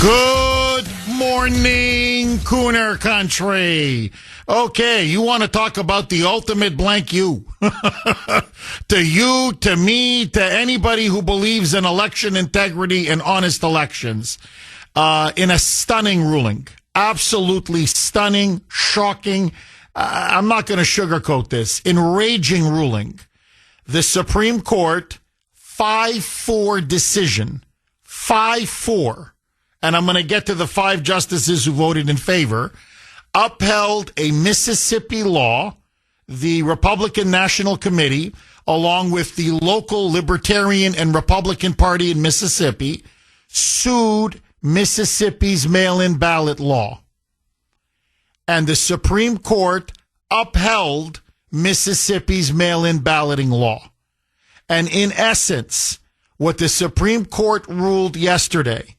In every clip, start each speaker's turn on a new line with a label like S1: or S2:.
S1: Good morning, Kuhner country. Okay, you want to talk about the ultimate blank you. To you, to me, to anybody who believes in election integrity and honest elections. In a stunning ruling. Absolutely stunning, shocking. I'm not going to sugarcoat this. Enraging ruling. The Supreme Court, 5-4 decision. 5-4. And I'm going to get to the 5 justices who voted in favor, upheld a Mississippi law. The Republican National Committee, along with the local Libertarian and Republican Party in Mississippi, sued Mississippi's mail-in ballot law. And the Supreme Court upheld Mississippi's mail-in balloting law. And in essence, what the Supreme Court ruled yesterday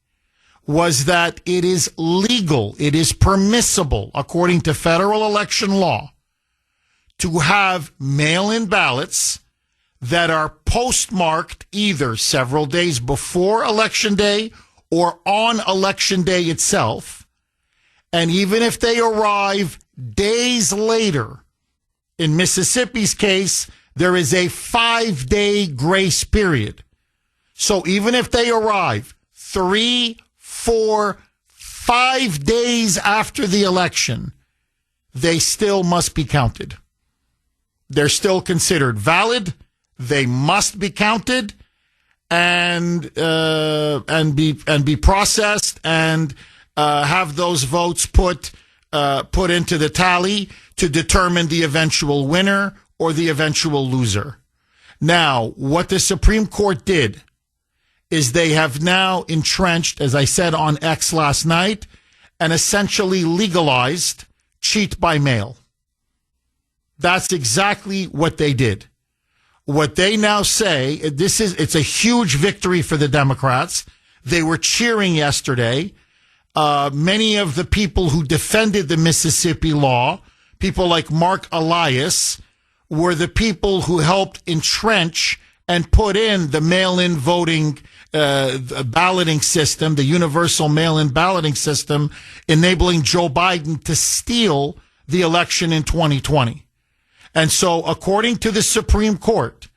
S1: was that it is legal, it is permissible, according to federal election law, to have mail-in ballots that are postmarked either several days before Election Day or on Election Day itself. And even if they arrive days later, in Mississippi's case, there is a 5-day grace period. So even if they arrive 3, 4, 5 days after the election, they still must be counted. They're still considered valid. They must be counted and be processed and have those votes put into the tally to determine the eventual winner or the eventual loser. Now, what the Supreme Court did is they have now entrenched, as I said on X last night, and essentially legalized cheat by mail. That's exactly what they did. What they now say, it's a huge victory for the Democrats. They were cheering yesterday. Many of the people who defended the Mississippi law, people like Mark Elias, were the people who helped entrench and put in the mail-in voting balloting system, the universal mail-in balloting system, enabling Joe Biden to steal the election in 2020. And so, according to the Supreme Court,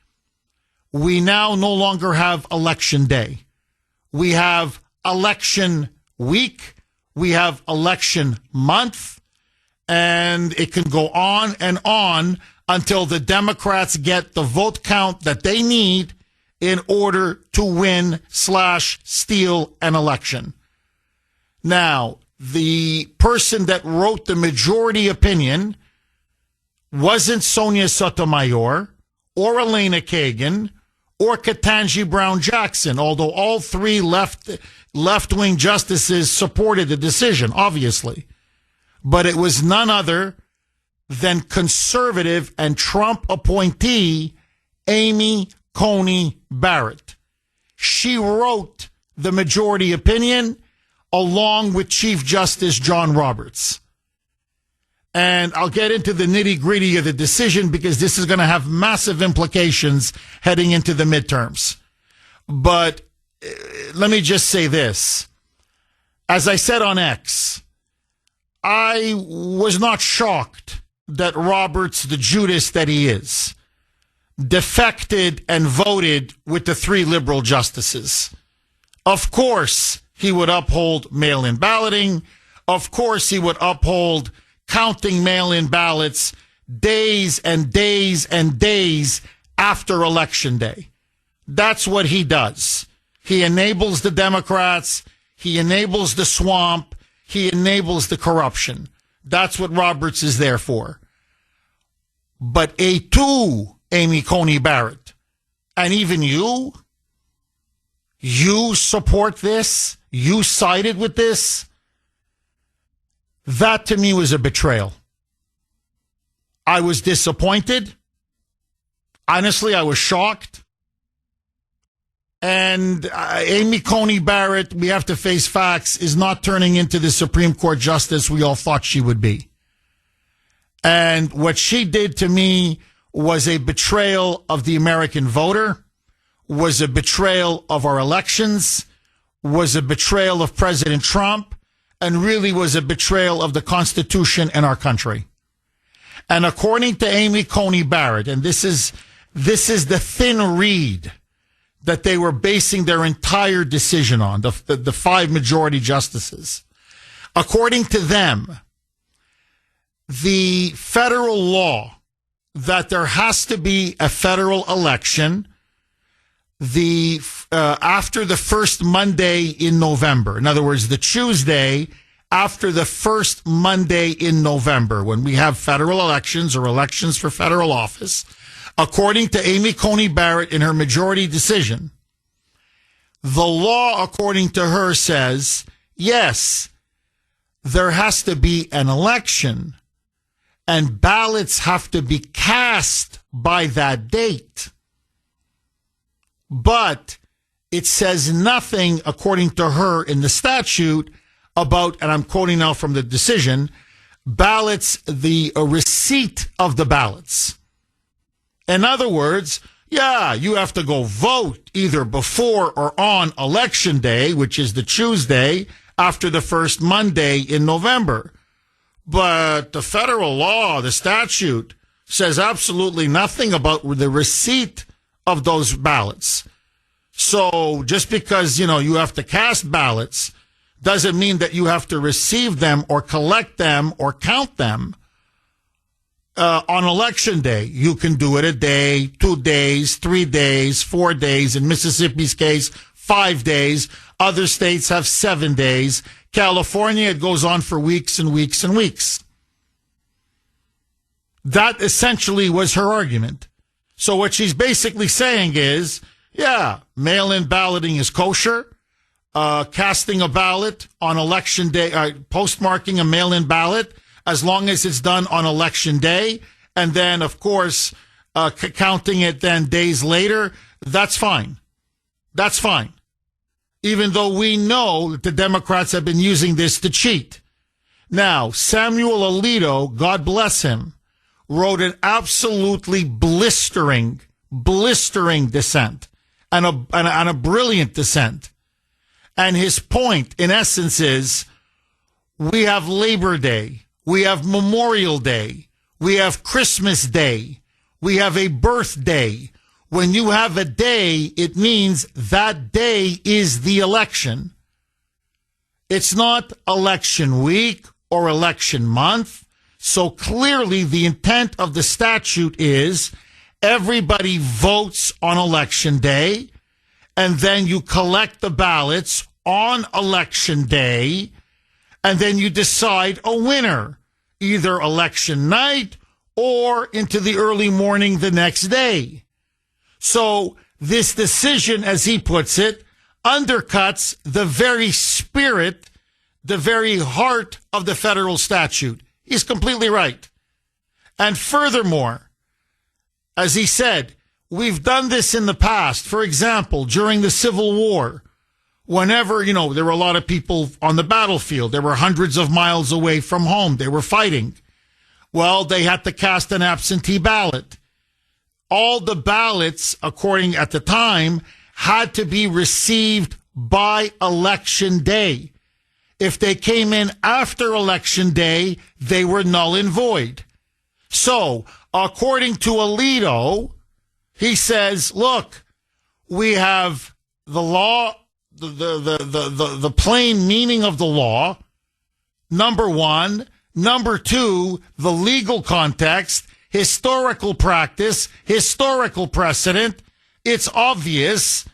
S1: we now no longer have election day. We have election week. We have election month. And it can go on and on until the Democrats get the vote count that they need in order to win/steal an election. Now, the person that wrote the majority opinion wasn't Sonia Sotomayor or Elena Kagan or Ketanji Brown Jackson, although all 3 left-wing justices supported the decision, obviously. But it was none other than conservative and Trump appointee Amy Coney Barrett. She wrote the majority opinion along with Chief Justice John Roberts. And I'll get into the nitty-gritty of the decision because this is going to have massive implications heading into the midterms. But let me just say this. As I said on X, I was not shocked that Roberts, the Judas that he is, defected and voted with the 3 liberal justices. Of course, he would uphold mail-in balloting. Of course, he would uphold counting mail-in ballots days and days and days after Election Day. That's what he does. He enables the Democrats. He enables the swamp. He enables the corruption. That's what Roberts is there for. But Amy Coney Barrett, and even you support this? You sided with this? That to me was a betrayal. I was disappointed. Honestly, I was shocked. And Amy Coney Barrett, we have to face facts, is not turning into the Supreme Court justice we all thought she would be. And what she did to me was a betrayal of the American voter, was a betrayal of our elections, was a betrayal of President Trump and really was a betrayal of the Constitution and our country. And according to Amy Coney Barrett, and this is the thin reed that they were basing their entire decision on, the 5 majority justices. According to them, the federal law that there has to be a federal election after the first Monday in November. In other words, the Tuesday after the first Monday in November, when we have federal elections or elections for federal office, according to Amy Coney Barrett in her majority decision, the law, according to her, says, yes, there has to be an election and ballots have to be cast by that date. But it says nothing, according to her, in the statute about, and I'm quoting now from the decision, ballots, the receipt of the ballots. In other words, yeah, you have to go vote either before or on Election Day, which is the Tuesday after the first Monday in November. But the federal law, the statute, says absolutely nothing about the receipt of those ballots. So just because, you have to cast ballots doesn't mean that you have to receive them or collect them or count them on Election Day. You can do it a day, 2 days, 3 days, 4 days. In Mississippi's case, 5 days. Other states have 7 days. California, it goes on for weeks and weeks and weeks. That essentially was her argument. So what she's basically saying is, yeah, mail-in balloting is kosher. Casting a ballot on Election Day, postmarking a mail-in ballot, as long as it's done on Election Day, and then, of course, counting it then days later, that's fine. That's fine. Even though we know that the Democrats have been using this to cheat. Now, Samuel Alito, God bless him, wrote an absolutely blistering dissent and a brilliant dissent. And his point, in essence, is we have Labor Day, we have Memorial Day, we have Christmas Day, we have a birthday. When you have a day, it means that day is the election. It's not election week or election month. So clearly the intent of the statute is everybody votes on Election Day, and then you collect the ballots on Election Day, and then you decide a winner, either election night or into the early morning the next day. So this decision, as he puts it, undercuts the very spirit, the very heart of the federal statute. He's completely right. And furthermore, as he said, we've done this in the past. For example, during the Civil War, whenever, there were a lot of people on the battlefield. They were hundreds of miles away from home. They were fighting. Well, they had to cast an absentee ballot. All the ballots, according at the time, had to be received by Election Day. If they came in after Election Day, they were null and void. So, according to Alito, he says, look, we have the law, the plain meaning of the law, number one. Number two, the legal context, historical practice, historical precedent. It's obvious.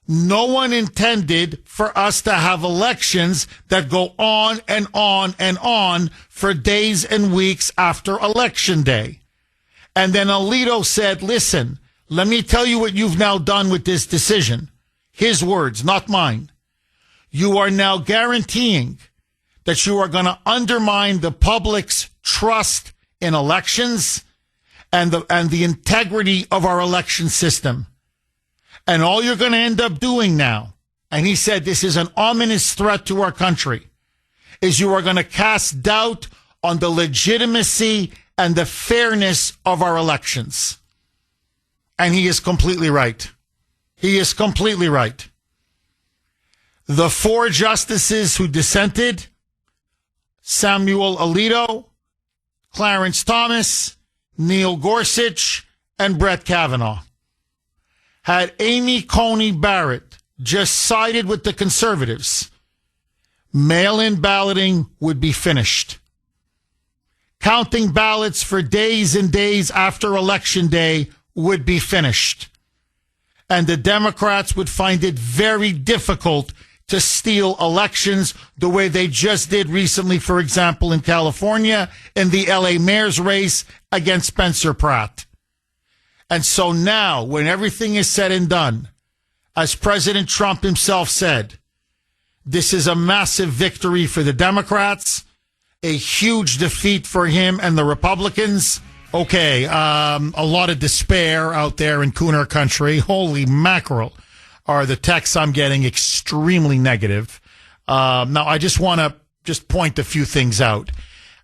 S1: No one intended for us to have elections that go on and on and on for days and weeks after Election Day. And then Alito said, listen, let me tell you what you've now done with this decision. His words, not mine. You are now guaranteeing that you are going to undermine the public's trust in elections and the integrity of our election system. And all you're going to end up doing now, and he said this is an ominous threat to our country, is you are going to cast doubt on the legitimacy and the fairness of our elections. And he is completely right. He is completely right. The 4 justices who dissented, Samuel Alito, Clarence Thomas, Neil Gorsuch, and Brett Kavanaugh. Had Amy Coney Barrett just sided with the conservatives, mail-in balloting would be finished. Counting ballots for days and days after Election Day would be finished. And the Democrats would find it very difficult to steal elections the way they just did recently, for example, in California, in the LA mayor's race against Spencer Pratt. And so now, when everything is said and done, as President Trump himself said, this is a massive victory for the Democrats, a huge defeat for him and the Republicans. Okay, a lot of despair out there in Kuhner country. Holy mackerel, are the texts I'm getting extremely negative. Now, I just want to point a few things out.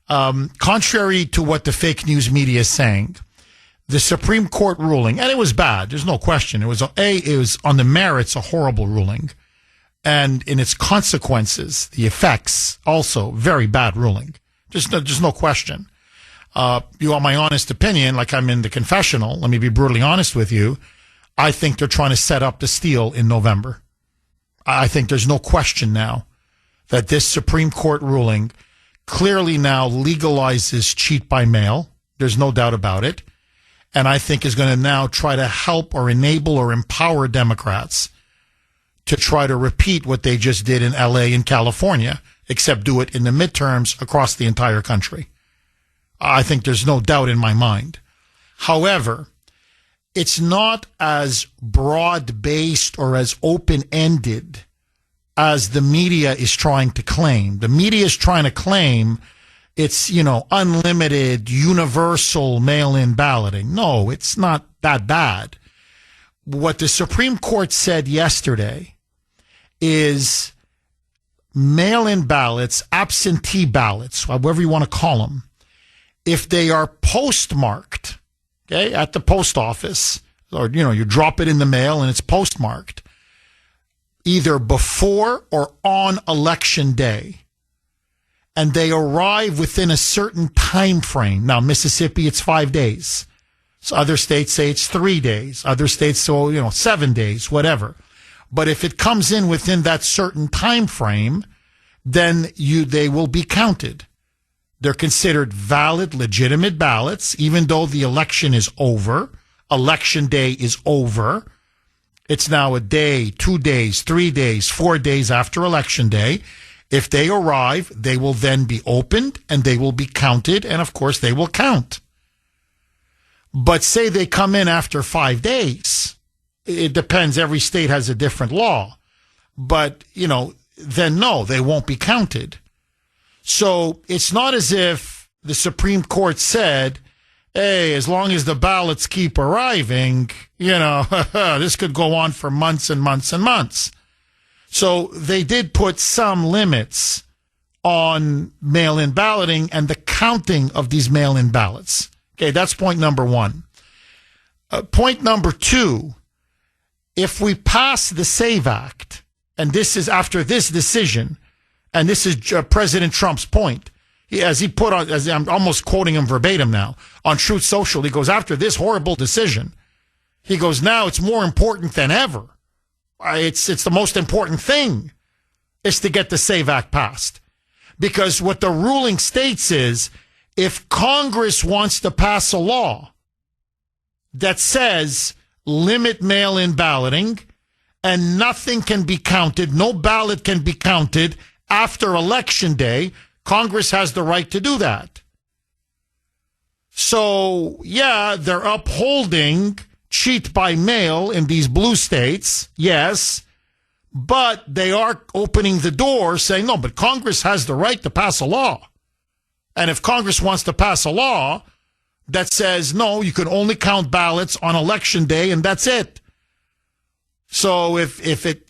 S1: Contrary to what the fake news media is saying, the Supreme Court ruling, and it was bad, there's no question. It was on the merits a horrible ruling. And in its consequences, the effects, also very bad ruling. Just no question. You want my honest opinion, like I'm in the confessional, let me be brutally honest with you. I think they're trying to set up the steal in November. I think there's no question now that this Supreme Court ruling clearly now legalizes cheat by mail. There's no doubt about it. And I think is going to now try to help or enable or empower Democrats to try to repeat what they just did in LA and California, except do it in the midterms across the entire country. I think there's no doubt in my mind. However, it's not as broad-based or as open-ended as the media is trying to claim. The media is trying to claim it's, unlimited, universal mail-in balloting. No, it's not that bad. What the Supreme Court said yesterday is mail-in ballots, absentee ballots, however you want to call them, if they are postmarked, okay, at the post office, or, you drop it in the mail and it's postmarked, either before or on Election Day, and they arrive within a certain time frame. Now, Mississippi, it's 5 days. So other states say it's 3 days. Other states say, 7 days, whatever. But if it comes in within that certain time frame, then they will be counted. They're considered valid, legitimate ballots, even though the election is over. Election Day is over. It's now a day, 2 days, 3 days, 4 days after Election Day. If they arrive, they will then be opened and they will be counted. And of course, they will count. But say they come in after 5 days. It depends. Every state has a different law. But, then no, they won't be counted. So it's not as if the Supreme Court said, hey, as long as the ballots keep arriving, this could go on for months and months and months. So they did put some limits on mail-in balloting and the counting of these mail-in ballots. Okay, that's point number one. Point number two, if we pass the SAVE Act, and this is after this decision, and this is President Trump's point, I'm almost quoting him verbatim now, on Truth Social, he goes, after this horrible decision, he goes, now it's more important than ever. It's the most important thing is to get the SAVE Act passed. Because what the ruling states is, if Congress wants to pass a law that says limit mail-in balloting and nothing can be counted, no ballot can be counted after Election Day, Congress has the right to do that. So, yeah, they're upholding cheat by mail in these blue states, yes, but they are opening the door saying, no, but Congress has the right to pass a law. And if Congress wants to pass a law that says, no, you can only count ballots on Election Day and that's it. So if it,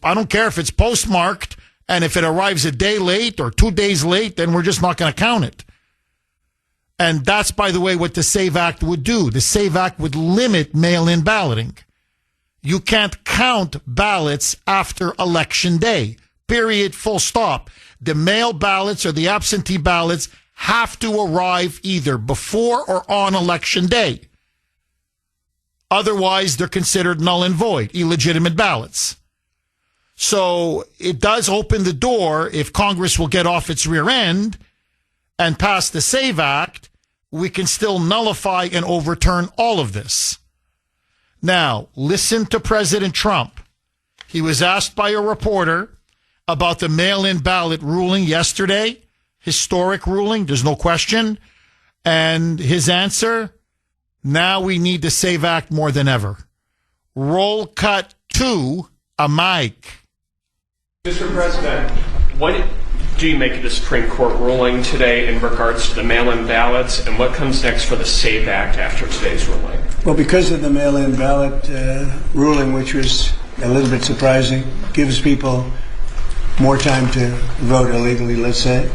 S1: I don't care if it's postmarked and if it arrives a day late or 2 days late, then we're just not going to count it. And that's, by the way, what the SAVE Act would do. The SAVE Act would limit mail-in balloting. You can't count ballots after Election Day. Period. Full stop. The mail ballots or the absentee ballots have to arrive either before or on Election Day. Otherwise, they're considered null and void, illegitimate ballots. So it does open the door, if Congress will get off its rear end and pass the SAVE Act, we can still nullify and overturn all of this. Now, listen to President Trump. He was asked by a reporter about the mail-in ballot ruling yesterday, historic ruling, there's no question. And his answer, now we need the SAVE Act more than ever. Roll cut to a mic.
S2: Mr. President, what do you make of the Supreme Court ruling today in regards to the mail-in ballots, and what comes next for the SAVE Act after today's ruling?
S3: Well, because of the mail-in ballot ruling, which was a little bit surprising, gives people more time to vote illegally, let's say.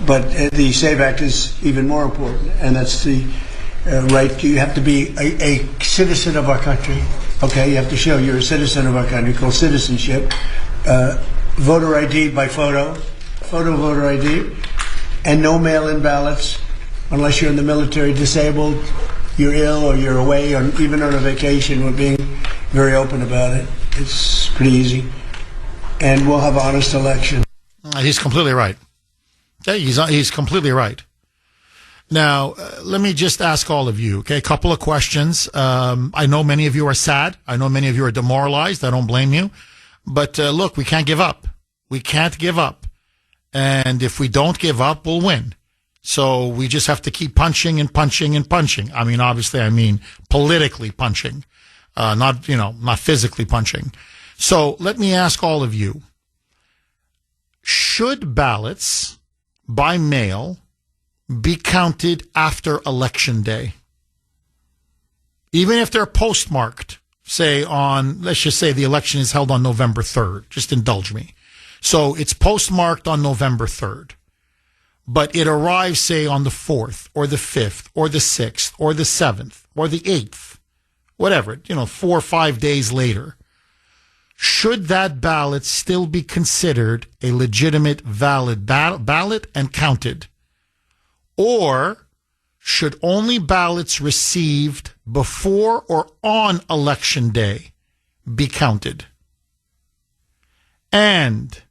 S3: But the SAVE Act is even more important, and that's the right. You have to be a citizen of our country. Okay, you have to show you're a citizen of our country, called citizenship. Voter ID by photo voter ID, and no mail-in ballots unless you're in the military, disabled, you're ill, or you're away, or even on a vacation. We're being very open about it. It's pretty easy. And we'll have an honest election.
S1: He's completely right. He's completely right. Now, let me just ask all of you, okay, a couple of questions. I know many of you are sad. I know many of you are demoralized. I don't blame you. But look, we can't give up. We can't give up. And if we don't give up, we'll win. So we just have to keep punching and punching and punching. I mean, obviously, I mean politically punching, not physically punching. So let me ask all of you, should ballots by mail be counted after Election Day? Even if they're postmarked, say on, let's just say the election is held on November 3rd. Just indulge me. So it's postmarked on November 3rd, but it arrives, say, on the 4th or the 5th or the 6th or the 7th or the 8th, whatever, 4 or 5 days later. Should that ballot still be considered a legitimate, valid ballot and counted? Or should only ballots received before or on Election Day be counted? And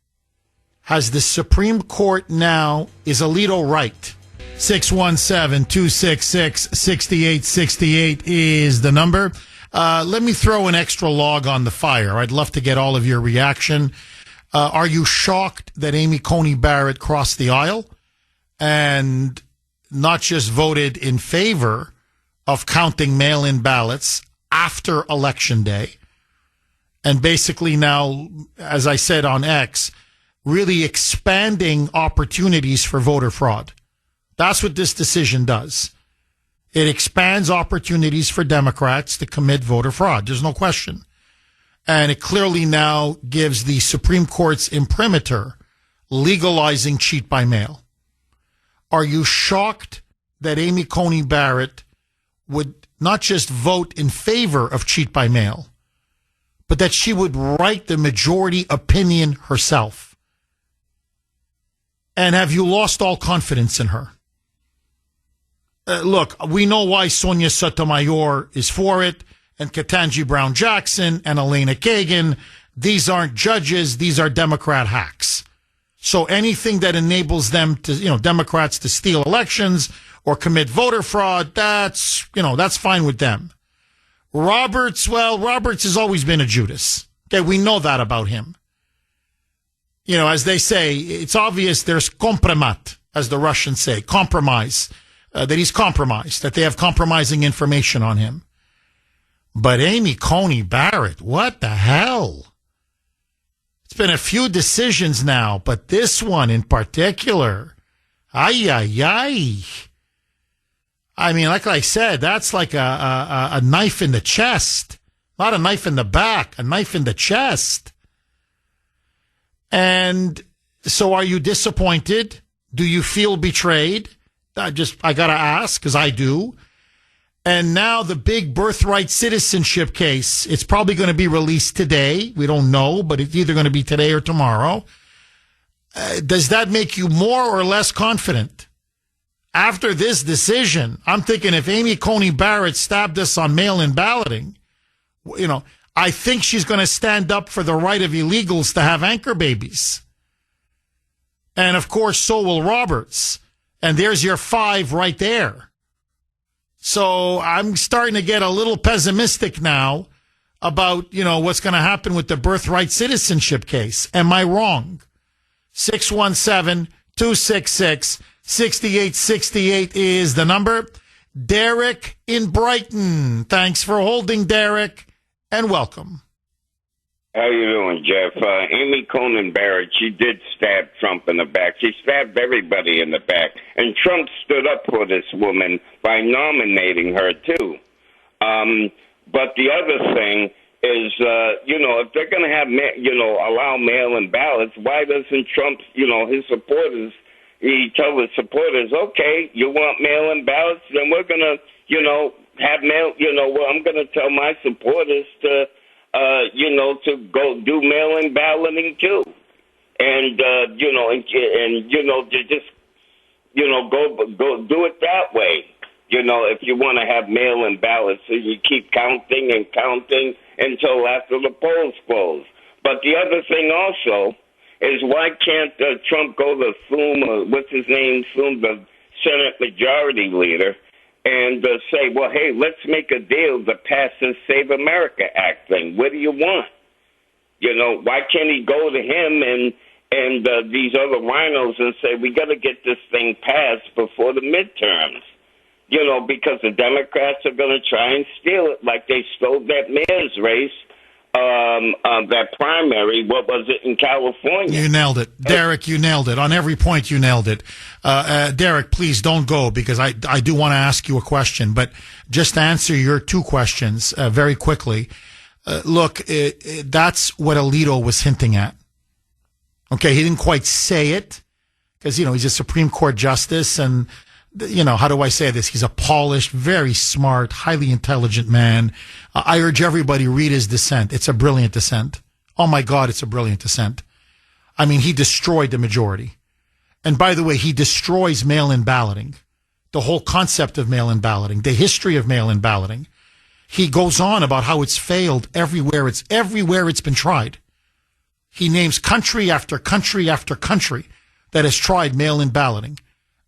S1: has the Supreme Court now, is Alito right? 617-266-6868 is the number. Let me throw an extra log on the fire. I'd love to get all of your reaction. Are you shocked that Amy Coney Barrett crossed the aisle and not just voted in favor of counting mail-in ballots after Election Day, and basically now, as I said on X, really expanding opportunities for voter fraud? That's what this decision does. It expands opportunities for Democrats to commit voter fraud. There's no question. And it clearly now gives the Supreme Court's imprimatur legalizing cheat by mail. Are you shocked that Amy Coney Barrett would not just vote in favor of cheat by mail, but that she would write the majority opinion herself? And have you lost all confidence in her? Look, we know why Sonia Sotomayor is for it, and Ketanji Brown Jackson and Elena Kagan. These aren't judges. These are Democrat hacks. So anything that enables them to, Democrats to steal elections or commit voter fraud, that's fine with them. Roberts has always been a Judas. Okay, we know that about him. As they say, it's obvious there's kompromat, as the Russians say, compromise, that he's compromised, that they have compromising information on him. But Amy Coney Barrett, what the hell? It's been a few decisions now, but this one in particular, ay, ay, ay. I mean, like I said, that's like a knife in the chest. Not a knife in the back, a knife in the chest. And so are you disappointed? Do you feel betrayed? I got to ask, because I do. And now the big birthright citizenship case, it's probably going to be released today. We don't know, but it's either going to be today or tomorrow. Does that make you more or less confident? After this decision, I'm thinking if Amy Coney Barrett stabbed us on mail-in balloting, I think she's going to stand up for the right of illegals to have anchor babies. And, of course, so will Roberts. And there's your 5 right there. So I'm starting to get a little pessimistic now about, what's going to happen with the birthright citizenship case. Am I wrong? 617-266-6868 is the number. Derek in Brighton. Thanks for holding, Derek. And welcome.
S4: How you doing, Jeff? Amy Coney Barrett, she did stab Trump in the back. She stabbed everybody in the back. And Trump stood up for this woman by nominating her, too. But the other thing is, if they're going to have, allow mail-in ballots, why doesn't Trump, his supporters, he tell his supporters, okay, you want mail-in ballots, then we're going to, have mail, I'm going to tell my supporters to, to go do mail-in balloting too. And, to just, go do it that way. If you want to have mail-in ballots, so you keep counting and counting until after the polls close. But the other thing also is why can't Trump go to Thune, the Senate Majority Leader, and say, well, hey, let's make a deal to pass this Save America Act thing. What do you want? Why can't he go to him and these other rhinos and say, we got to get this thing passed before the midterms? Because the Democrats are going to try and steal it like they stole that mayor's race, that primary, what was it, in California?
S1: You nailed it. Derek, you nailed it. On every point, you nailed it. Derek, please don't go because I do want to ask you a question. But just to answer your 2 questions very quickly, look, that's what Alito was hinting at. Okay, he didn't quite say it because, he's a Supreme Court justice and, how do I say this? He's a polished, very smart, highly intelligent man. I urge everybody read his dissent. It's a brilliant dissent. Oh my God, it's a brilliant dissent. I mean, he destroyed the majority. And by the way, he destroys mail-in balloting, the whole concept of mail-in balloting, the history of mail-in balloting. He goes on about how it's failed everywhere it's been tried. He names country after country after country that has tried mail-in balloting.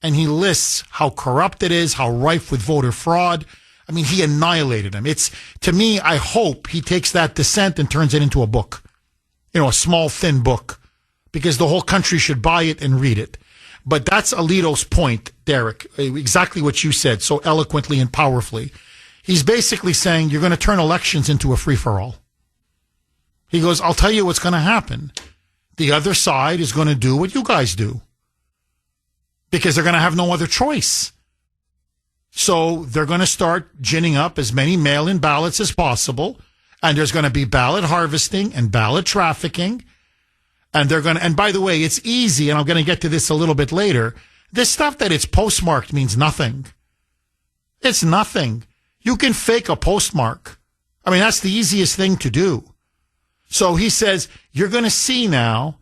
S1: And he lists how corrupt it is, how rife with voter fraud. I mean, he annihilated him. To me, I hope he takes that dissent and turns it into a book, a small, thin book, because the whole country should buy it and read it. But that's Alito's point, Derek, exactly what you said so eloquently and powerfully. He's basically saying you're going to turn elections into a free-for-all. He goes, I'll tell you what's going to happen. The other side is going to do what you guys do, because they're going to have no other choice. So they're going to start ginning up as many mail-in ballots as possible, and there's going to be ballot harvesting and ballot trafficking. And and by the way, it's easy, and I'm going to get to this a little bit later. This stuff that it's postmarked means nothing. It's nothing. You can fake a postmark. I mean, that's the easiest thing to do. So he says, you're going to see now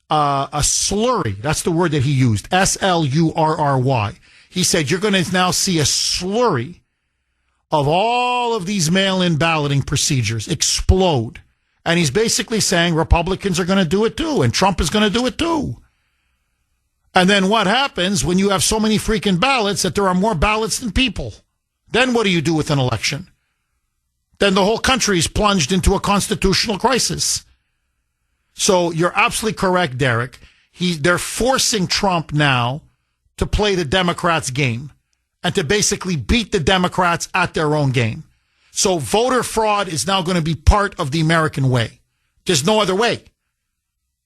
S1: a slurry. That's the word that he used. SLURRY. He said, you're going to now see a slurry of all of these mail-in balloting procedures explode. And he's basically saying Republicans are going to do it too, and Trump is going to do it too. And then what happens when you have so many freaking ballots that there are more ballots than people? Then what do you do with an election? Then the whole country is plunged into a constitutional crisis. So you're absolutely correct, Derek. They're forcing Trump now to play the Democrats' game and to basically beat the Democrats at their own game. So voter fraud is now going to be part of the American way. There's no other way.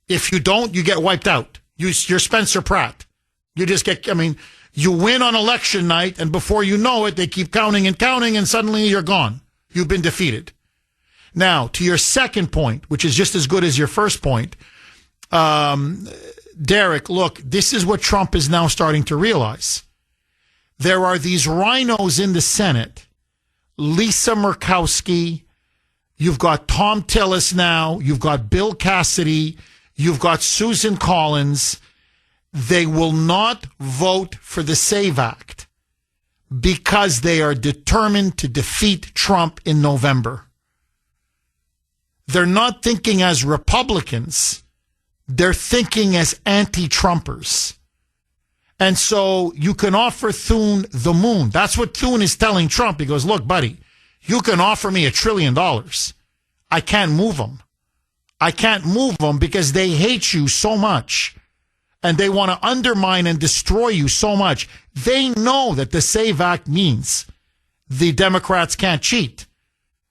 S1: If you don't, you get wiped out. You're Spencer Pratt. You just you win on election night, and before you know it, they keep counting, and suddenly you're gone. You've been defeated. Now, to your second point, which is just as good as your first point, Derek, look, this is what Trump is now starting to realize. There are these rhinos in the Senate Lisa Murkowski. You've got Tom Tillis now. You've got Bill Cassidy. You've got Susan Collins. They will not vote for the SAVE Act because they are determined to defeat Trump in November. They're not thinking as Republicans. They're thinking as anti-Trumpers. And so you can offer Thune the moon. That's what Thune is telling Trump. He goes, look, buddy, you can offer me $1 trillion. I can't move them. I can't move them because they hate you so much. And they want to undermine and destroy you so much. They know that the SAVE Act means the Democrats can't cheat.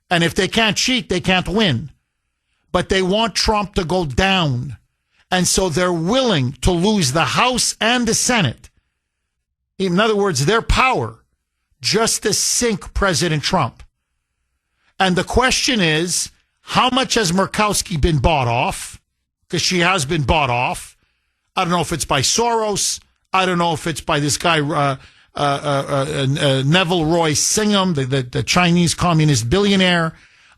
S1: And if they can't cheat, they can't win. But they want Trump to go down. And so they're willing to lose the House and the Senate. In other words, their power just to sink President Trump. And the question is, how much has Murkowski been bought off? Because she has been bought off. I don't know if it's by Soros. I don't know if it's by this guy, Neville Roy Singham, the Chinese communist billionaire.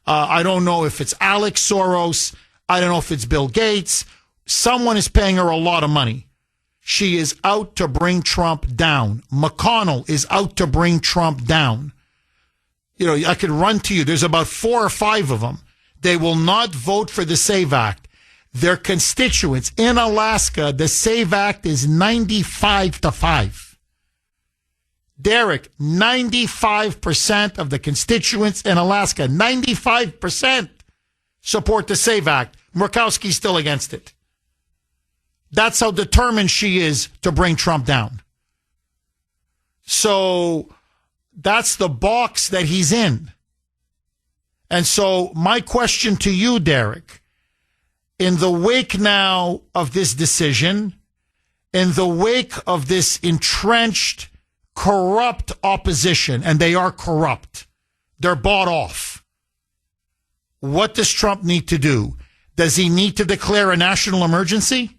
S1: I don't know if it's Alex Soros. I don't know if it's Bill Gates. Someone is paying her a lot of money. She is out to bring Trump down. McConnell is out to bring Trump down. You know, I could run to you. There's about 4 or 5 of them. They will not vote for the SAVE Act. Their constituents in Alaska, the SAVE Act is 95-5. Derek, 95% of the constituents in Alaska, 95% support the SAVE Act. Murkowski's still against it. That's how determined she is to bring Trump down. So that's the box that he's in. And so my question to you, Derek, in the wake now of this decision, in the wake of this entrenched, corrupt opposition, and they are corrupt, they're bought off, what does Trump need to do? Does he need to declare a national emergency?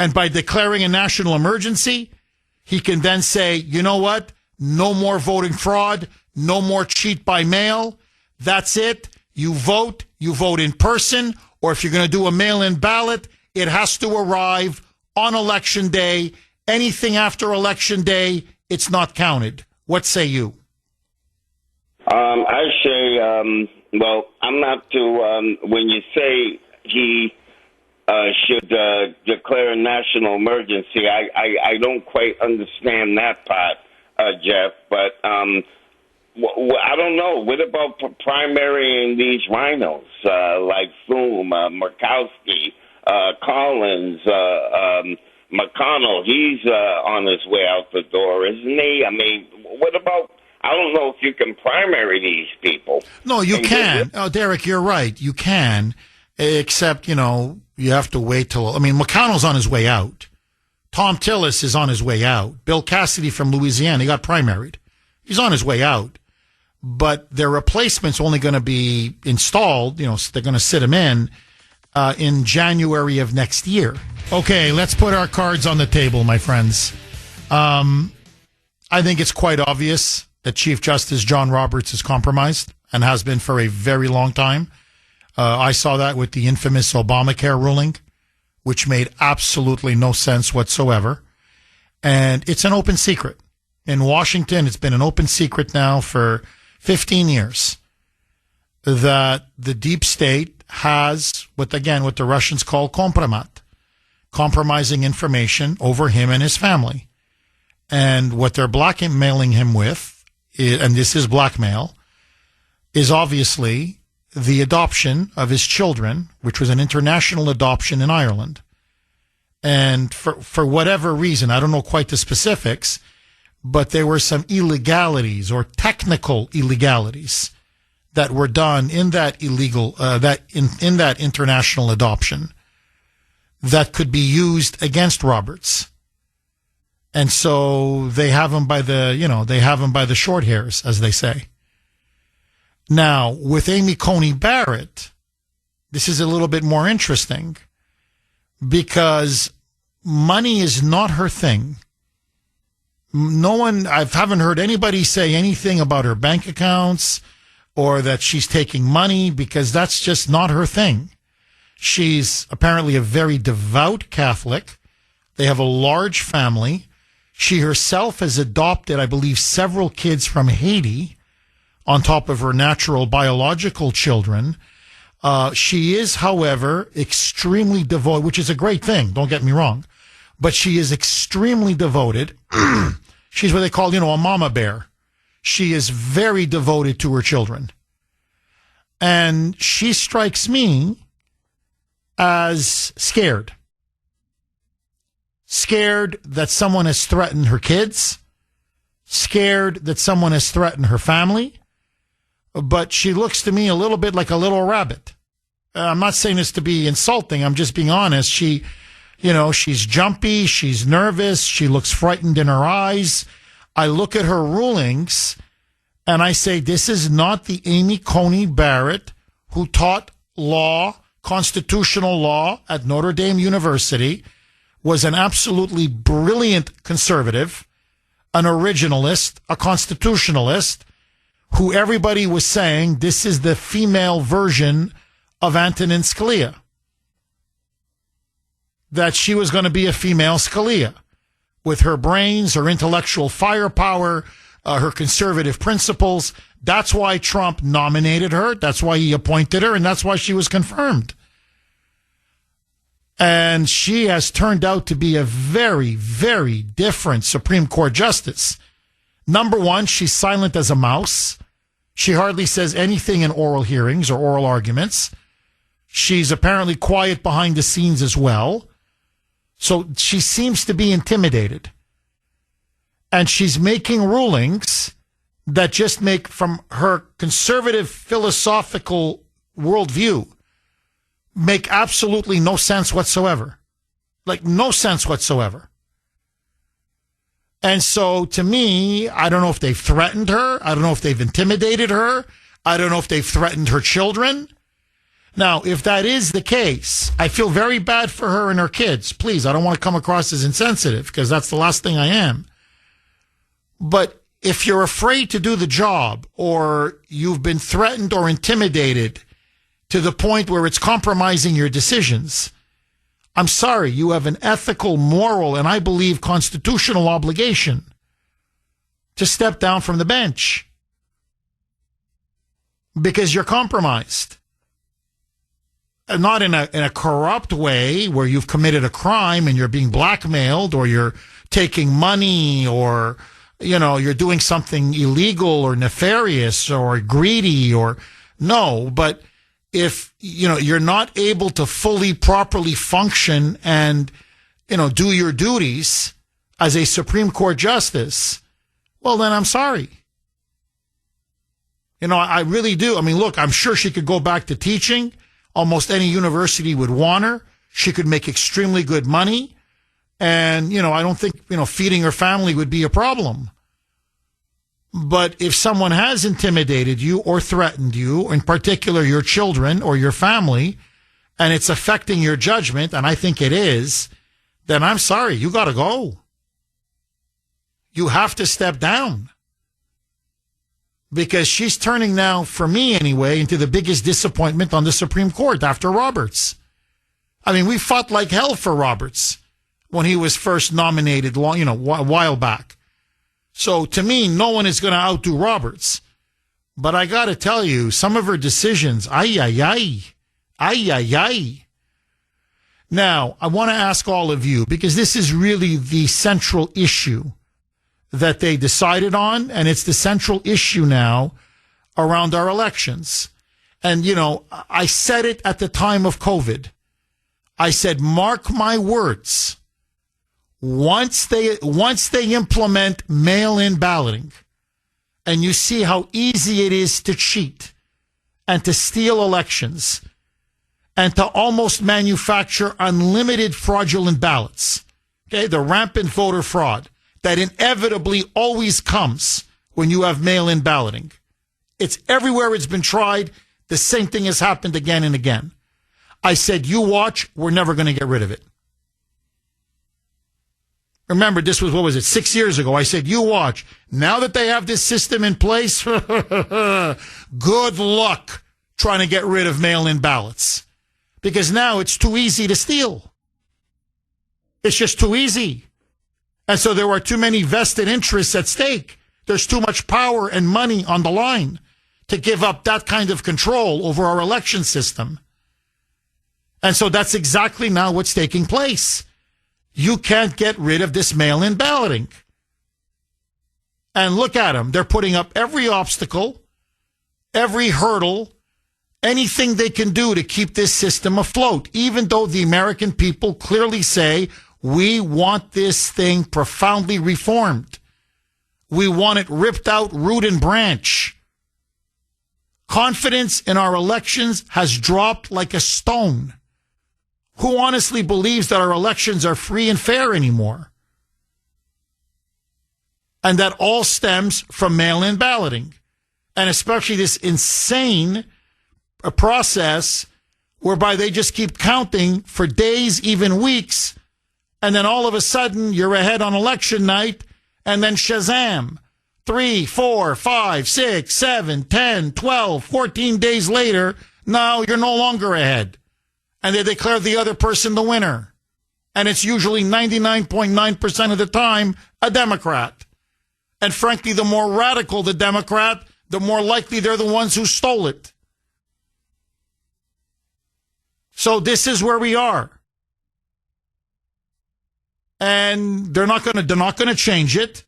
S1: And by declaring a national emergency, he can then say, you know what? No more voting fraud, no more cheat by mail. That's it. You vote in person, or if you're going to do a mail-in ballot, it has to arrive on Election Day. Anything after Election Day, it's not counted. What say you?
S4: I say, well, I'm not to, when you say he should declare a national emergency, I don't quite understand that part, Jeff, but I don't know. What about primarying these rhinos like Thune, Murkowski, Collins, McConnell? He's on his way out the door, isn't he? I mean, what about? I don't know if you can primary these people.
S1: No, you can. Oh, Derek, you're right. You can, except, you know, you have to wait till. I mean, McConnell's on his way out. Tom Tillis is on his way out. Bill Cassidy from Louisiana, he got primaried. He's on his way out. But their replacement's only going to be installed, you know, so they're going to sit him in January of next year. Okay, let's put our cards on the table, my friends. I think it's quite obvious that Chief Justice John Roberts is compromised and has been for a very long time. I saw that with the infamous Obamacare ruling, which made absolutely no sense whatsoever. And it's an open secret. In Washington, it's been an open secret now for 15 years that the deep state has, what the Russians call kompromat, compromising information over him and his family. And what they're blackmailing him with, and this is blackmail, is obviously the adoption of his children, which was an international adoption in Ireland. And for whatever reason, I don't know quite the specifics, but there were some illegalities or technical illegalities that were done in that illegal, in that international adoption that could be used against Roberts. And so they have him by the short hairs, as they say. Now, with Amy Coney Barrett, this is a little bit more interesting because money is not her thing. I haven't heard anybody say anything about her bank accounts or that she's taking money, because that's just not her thing. She's apparently a very devout Catholic. They have a large family. She herself has adopted, I believe, several kids from Haiti on top of her natural biological children. She is, however, extremely devoted, which is a great thing, don't get me wrong. But she is extremely devoted. She's what they call, a mama bear. She is very devoted to her children. And she strikes me as scared. Scared that someone has threatened her kids. Scared that someone has threatened her family. But she looks to me a little bit like a little rabbit. I'm not saying this to be insulting. I'm just being honest. She's jumpy. She's nervous. She looks frightened in her eyes. I look at her rulings and I say, this is not the Amy Coney Barrett who taught law, constitutional law at Notre Dame University, was an absolutely brilliant conservative, an originalist, a constitutionalist, who everybody was saying this is the female version of Antonin Scalia. That she was going to be a female Scalia with her brains, her intellectual firepower, her conservative principles. That's why Trump nominated her. That's why he appointed her. And that's why she was confirmed. And she has turned out to be a very, very different Supreme Court justice. Number one, she's silent as a mouse. She hardly says anything in oral hearings or oral arguments. She's apparently quiet behind the scenes as well. So she seems to be intimidated. And she's making rulings that just make, from her conservative philosophical worldview, make absolutely no sense whatsoever. Like, no sense whatsoever. And so, to me, I don't know if they've threatened her. I don't know if they've intimidated her. I don't know if they've threatened her children. Now, if that is the case, I feel very bad for her and her kids. Please, I don't want to come across as insensitive, because that's the last thing I am. But if you're afraid to do the job, or you've been threatened or intimidated to the point where it's compromising your decisions, I'm sorry, you have an ethical, moral, and I believe constitutional obligation to step down from the bench because you're compromised. And not in a corrupt way where you've committed a crime and you're being blackmailed, or you're taking money, or, you're doing something illegal or nefarious or greedy, or no, but if, you're not able to fully, properly function and, do your duties as a Supreme Court justice, well, then I'm sorry. I really do. I mean, look, I'm sure she could go back to teaching. Almost any university would want her. She could make extremely good money. And, I don't think, feeding her family would be a problem. But if someone has intimidated you or threatened you, in particular your children or your family, and it's affecting your judgment, and I think it is, then I'm sorry, you got to go. You have to step down. Because she's turning now, for me anyway, into the biggest disappointment on the Supreme Court after Roberts. I mean, we fought like hell for Roberts when he was first nominated, a while back. So to me, no one is going to outdo Roberts. But I got to tell you, some of her decisions, ay. Now, I want to ask all of you, because this is really the central issue that they decided on, and it's the central issue now around our elections. And, I said it at the time of COVID. I said, mark my words, once they implement mail-in balloting, and you see how easy it is to cheat and to steal elections and to almost manufacture unlimited fraudulent ballots, okay, the rampant voter fraud that inevitably always comes when you have mail-in balloting. It's everywhere it's been tried. The same thing has happened again and again. I said, you watch, we're never going to get rid of it. Remember, this was, what was it, 6 years ago. I said, you watch. Now that they have this system in place, good luck trying to get rid of mail-in ballots. Because now it's too easy to steal. It's just too easy. And so there are too many vested interests at stake. There's too much power and money on the line to give up that kind of control over our election system. And so that's exactly now what's taking place. You can't get rid of this mail-in balloting. And look at them. They're putting up every obstacle, every hurdle, anything they can do to keep this system afloat, even though the American people clearly say, we want this thing profoundly reformed. We want it ripped out root and branch. Confidence in our elections has dropped like a stone. Who honestly believes that our elections are free and fair anymore? And that all stems from mail-in balloting. And especially this insane process whereby they just keep counting for days, even weeks, and then all of a sudden you're ahead on election night, and then shazam, 3, 4, 5, 6, 7, 10, 12, 14 days later, now you're no longer ahead. And they declare the other person the winner. And it's usually 99.9% of the time a Democrat. And frankly, the more radical the Democrat, the more likely they're the ones who stole it. So this is where we are. And they're not going to change it.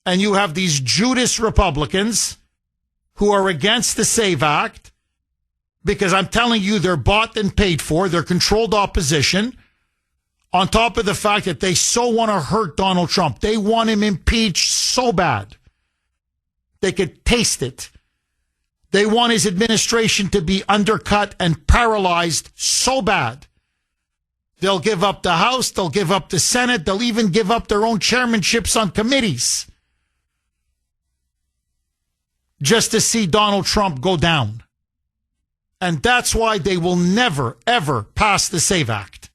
S1: And you have these Judas Republicans who are against the SAVE Act, because I'm telling you, they're bought and paid for. They're controlled opposition. On top of the fact that they so want to hurt Donald Trump. They want him impeached so bad. They could taste it. They want his administration to be undercut and paralyzed so bad. They'll give up the House. They'll give up the Senate. They'll even give up their own chairmanships on committees just to see Donald Trump go down. And that's why they will never, ever pass the SAVE Act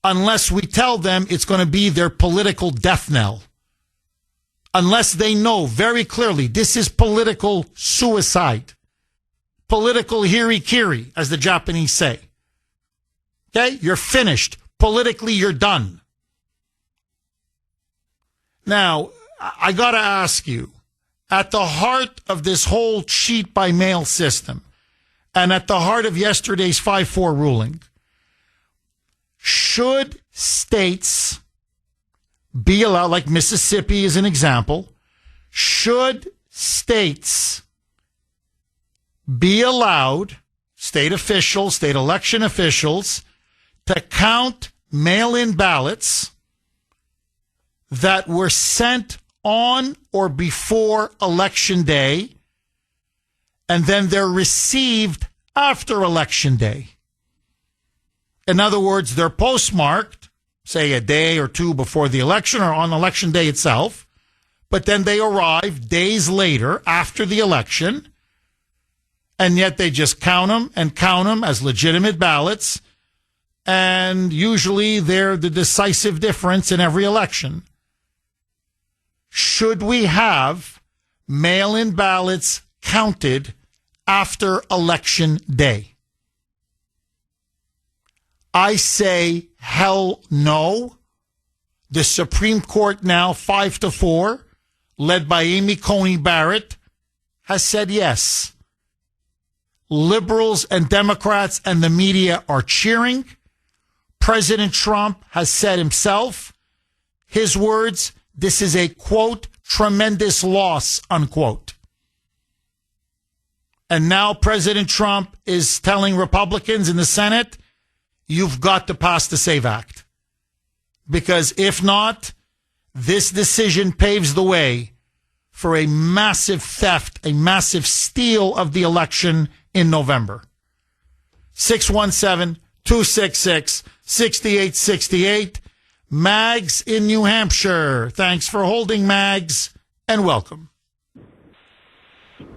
S1: unless we tell them it's going to be their political death knell. Unless they know very clearly this is political suicide. Political hiri-kiri, as the Japanese say. Okay? You're finished. Politically, you're done. Now, I got to ask you, at the heart of this whole cheat by mail system, and at the heart of yesterday's 5-4 ruling, should states be allowed, like Mississippi is an example, should states be allowed, state officials, state election officials, to count mail-in ballots that were sent on or before Election Day, and then they're received after Election Day? In other words, they're postmarked, say a day or two before the election or on Election Day itself, but then they arrive days later after the election, and yet they just count them as legitimate ballots, and usually they're the decisive difference in every election. Should we have mail-in ballots counted after Election Day? I say hell no. The Supreme Court now 5-4, led by Amy Coney Barrett, has said yes. Liberals and Democrats and the media are cheering. President Trump has said himself, his words, this is a, quote, tremendous loss, unquote. And now President Trump is telling Republicans in the Senate, you've got to pass the SAVE Act. Because if not, this decision paves the way for a massive theft, a massive steal of the election in November. 617-266-6868. Mags in New Hampshire. Thanks for holding, Mags, and welcome.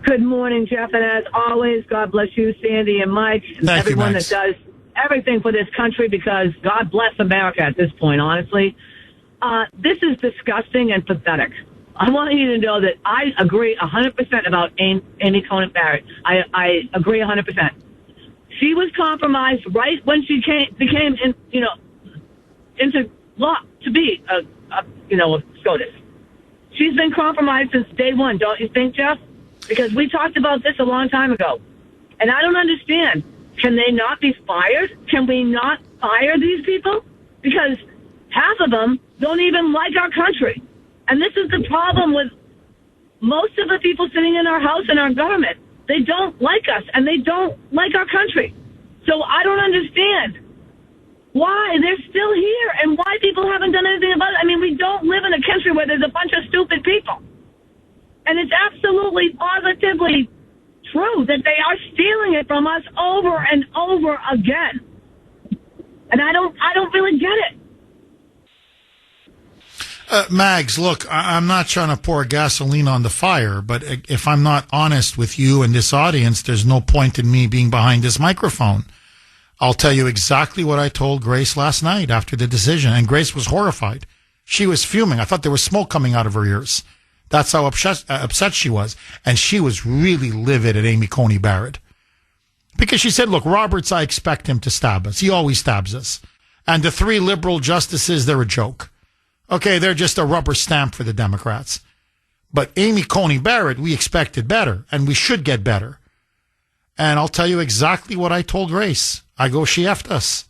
S5: Good morning, Jeff, and as always, God bless you, Sandy and Mike, and everyone that does everything for this country, because God bless America at this point, honestly. This is disgusting and pathetic. I want you to know that I agree 100% about Amy Coney Barrett. I agree 100%. She was compromised right when she became into law to be a SCOTUS. She's been compromised since day one, don't you think, Jeff? Because we talked about this a long time ago. And I don't understand. Can they not be fired? Can we not fire these people? Because half of them don't even like our country. And this is the problem with most of the people sitting in our House and our government. They don't like us, and they don't like our country. So I don't understand why they're still here and why people haven't done anything about it. I mean, we don't live in a country where there's a bunch of stupid people. And it's absolutely, positively true that they are stealing it from us over and over again. And I don't really get it.
S1: Mags, look, I'm not trying to pour gasoline on the fire, but if I'm not honest with you and this audience, there's no point in me being behind this microphone. I'll tell you exactly what I told Grace last night after the decision, and Grace was horrified. She was fuming. I thought there was smoke coming out of her ears. That's how upset she was. And she was really livid at Amy Coney Barrett. Because she said, look, Roberts, I expect him to stab us. He always stabs us. And the 3 liberal justices, they're a joke. Okay, they're just a rubber stamp for the Democrats. But Amy Coney Barrett, we expected better, and we should get better. And I'll tell you exactly what I told Grace. I go, she effed us.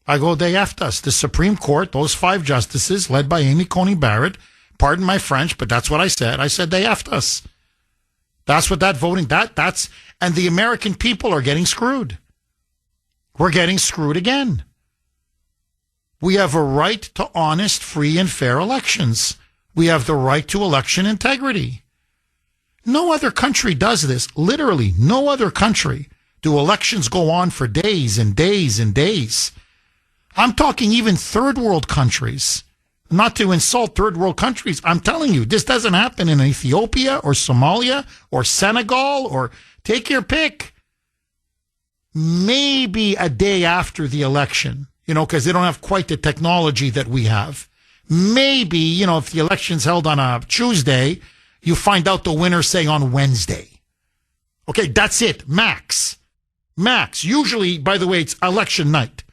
S1: I go, they effed us. The Supreme Court, those 5 justices, led by Amy Coney Barrett, pardon my French, but that's what I said. I said they effed us. That's what that voting, that's, and the American people are getting screwed. We're getting screwed again. We have a right to honest, free, and fair elections. We have the right to election integrity. No other country does this. Literally, no other country do elections go on for days and days and days. I'm talking even third world countries. Not to insult third world countries. I'm telling you, this doesn't happen in Ethiopia or Somalia or Senegal or take your pick. Maybe a day after the election. Because they don't have quite the technology that we have. Maybe, if the election's held on a Tuesday, you find out the winner, say, on Wednesday. Okay, that's it. Max. Usually, by the way, it's election night.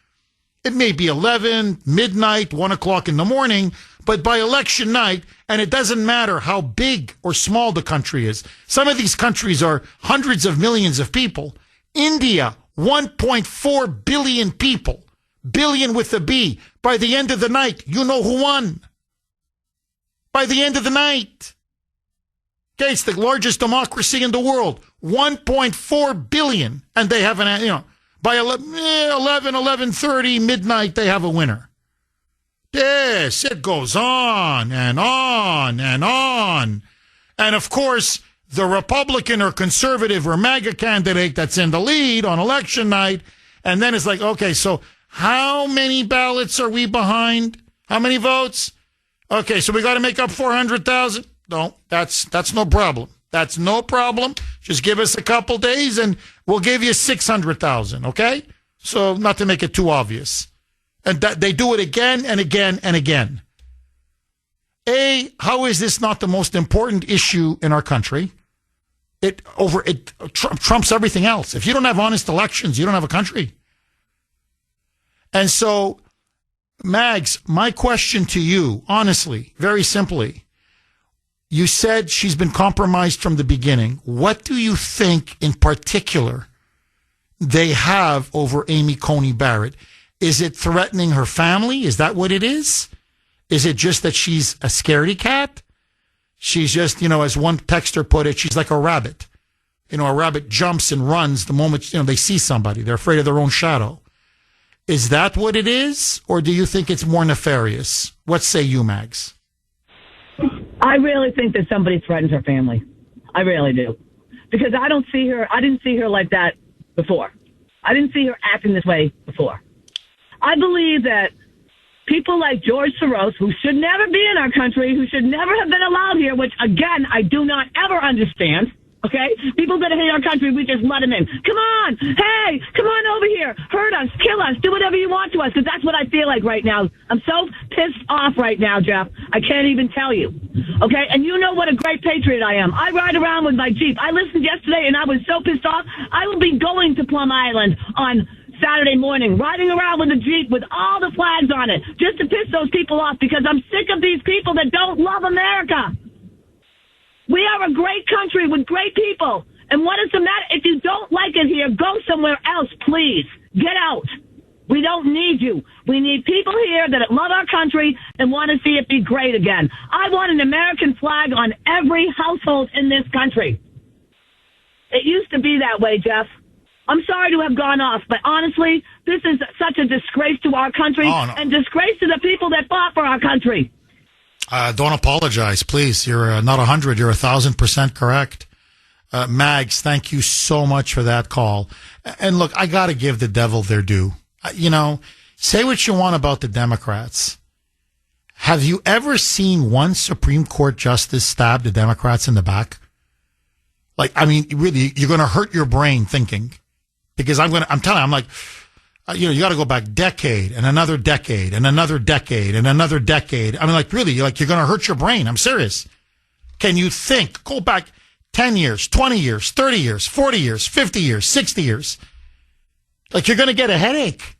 S1: It may be 11, midnight, 1 o'clock in the morning, but by election night, and it doesn't matter how big or small the country is. Some of these countries are hundreds of millions of people. India, 1.4 billion people. Billion with a B. By the end of the night, you know who won. By the end of the night. Okay, it's the largest democracy in the world. 1.4 billion. And they have by 11:30 midnight, they have a winner. Yes, it goes on and on and on. And of course, the Republican or conservative or MAGA candidate that's in the lead on election night, and then it's like, okay, so how many ballots are we behind? How many votes? Okay, so we got to make up 400,000? No, that's no problem. That's no problem. Just give us a couple days and we'll give you 600,000, okay? So not to make it too obvious. And that they do it again and again and again. How is this not the most important issue in our country? It trumps everything else. If you don't have honest elections, you don't have a country. And so, Mags, my question to you, honestly, very simply, you said she's been compromised from the beginning. What do you think in particular they have over Amy Coney Barrett? Is it threatening her family? Is that what it is? Is it just that she's a scaredy cat? She's just, as one texter put it, she's like a rabbit. A rabbit jumps and runs the moment, they see somebody. They're afraid of their own shadow. Is that what it is, or do you think it's more nefarious? What say you, Mags?
S5: I really think that somebody threatens her family. I really do. Because I didn't see her like that before. I didn't see her acting this way before. I believe that people like George Soros, who should never be in our country, who should never have been allowed here, which, again, I do not ever understand. Okay? People that hate our country, we just let them in. Come on! Hey! Come on over here! Hurt us! Kill us! Do whatever you want to us, because that's what I feel like right now. I'm so pissed off right now, Jeff. I can't even tell you. Okay? And you know what a great patriot I am. I ride around with my Jeep. I listened yesterday, and I was so pissed off. I will be going to Plum Island on Saturday morning, riding around with a Jeep with all the flags on it, just to piss those people off, because I'm sick of these people that don't love America. We are a great country with great people. And what is the matter? If you don't like it here, go somewhere else, please. Get out. We don't need you. We need people here that love our country and want to see it be great again. I want an American flag on every household in this country. It used to be that way, Jeff. I'm sorry to have gone off, but honestly, this is such a disgrace to our country and disgrace to the people that fought for our country.
S1: Don't apologize, please. You're not 100. You're 1,000% correct. Mags, thank you so much for that call. And look, I got to give the devil their due. Say what you want about the Democrats. Have you ever seen one Supreme Court justice stab the Democrats in the back? Really, you're going to hurt your brain thinking. Because I'm telling you, I'm like, you got to go back decade and another decade and another decade and another decade. I mean, really, you're going to hurt your brain. I'm serious. Can you think? Go back 10 years, 20 years, 30 years, 40 years, 50 years, 60 years. You're going to get a headache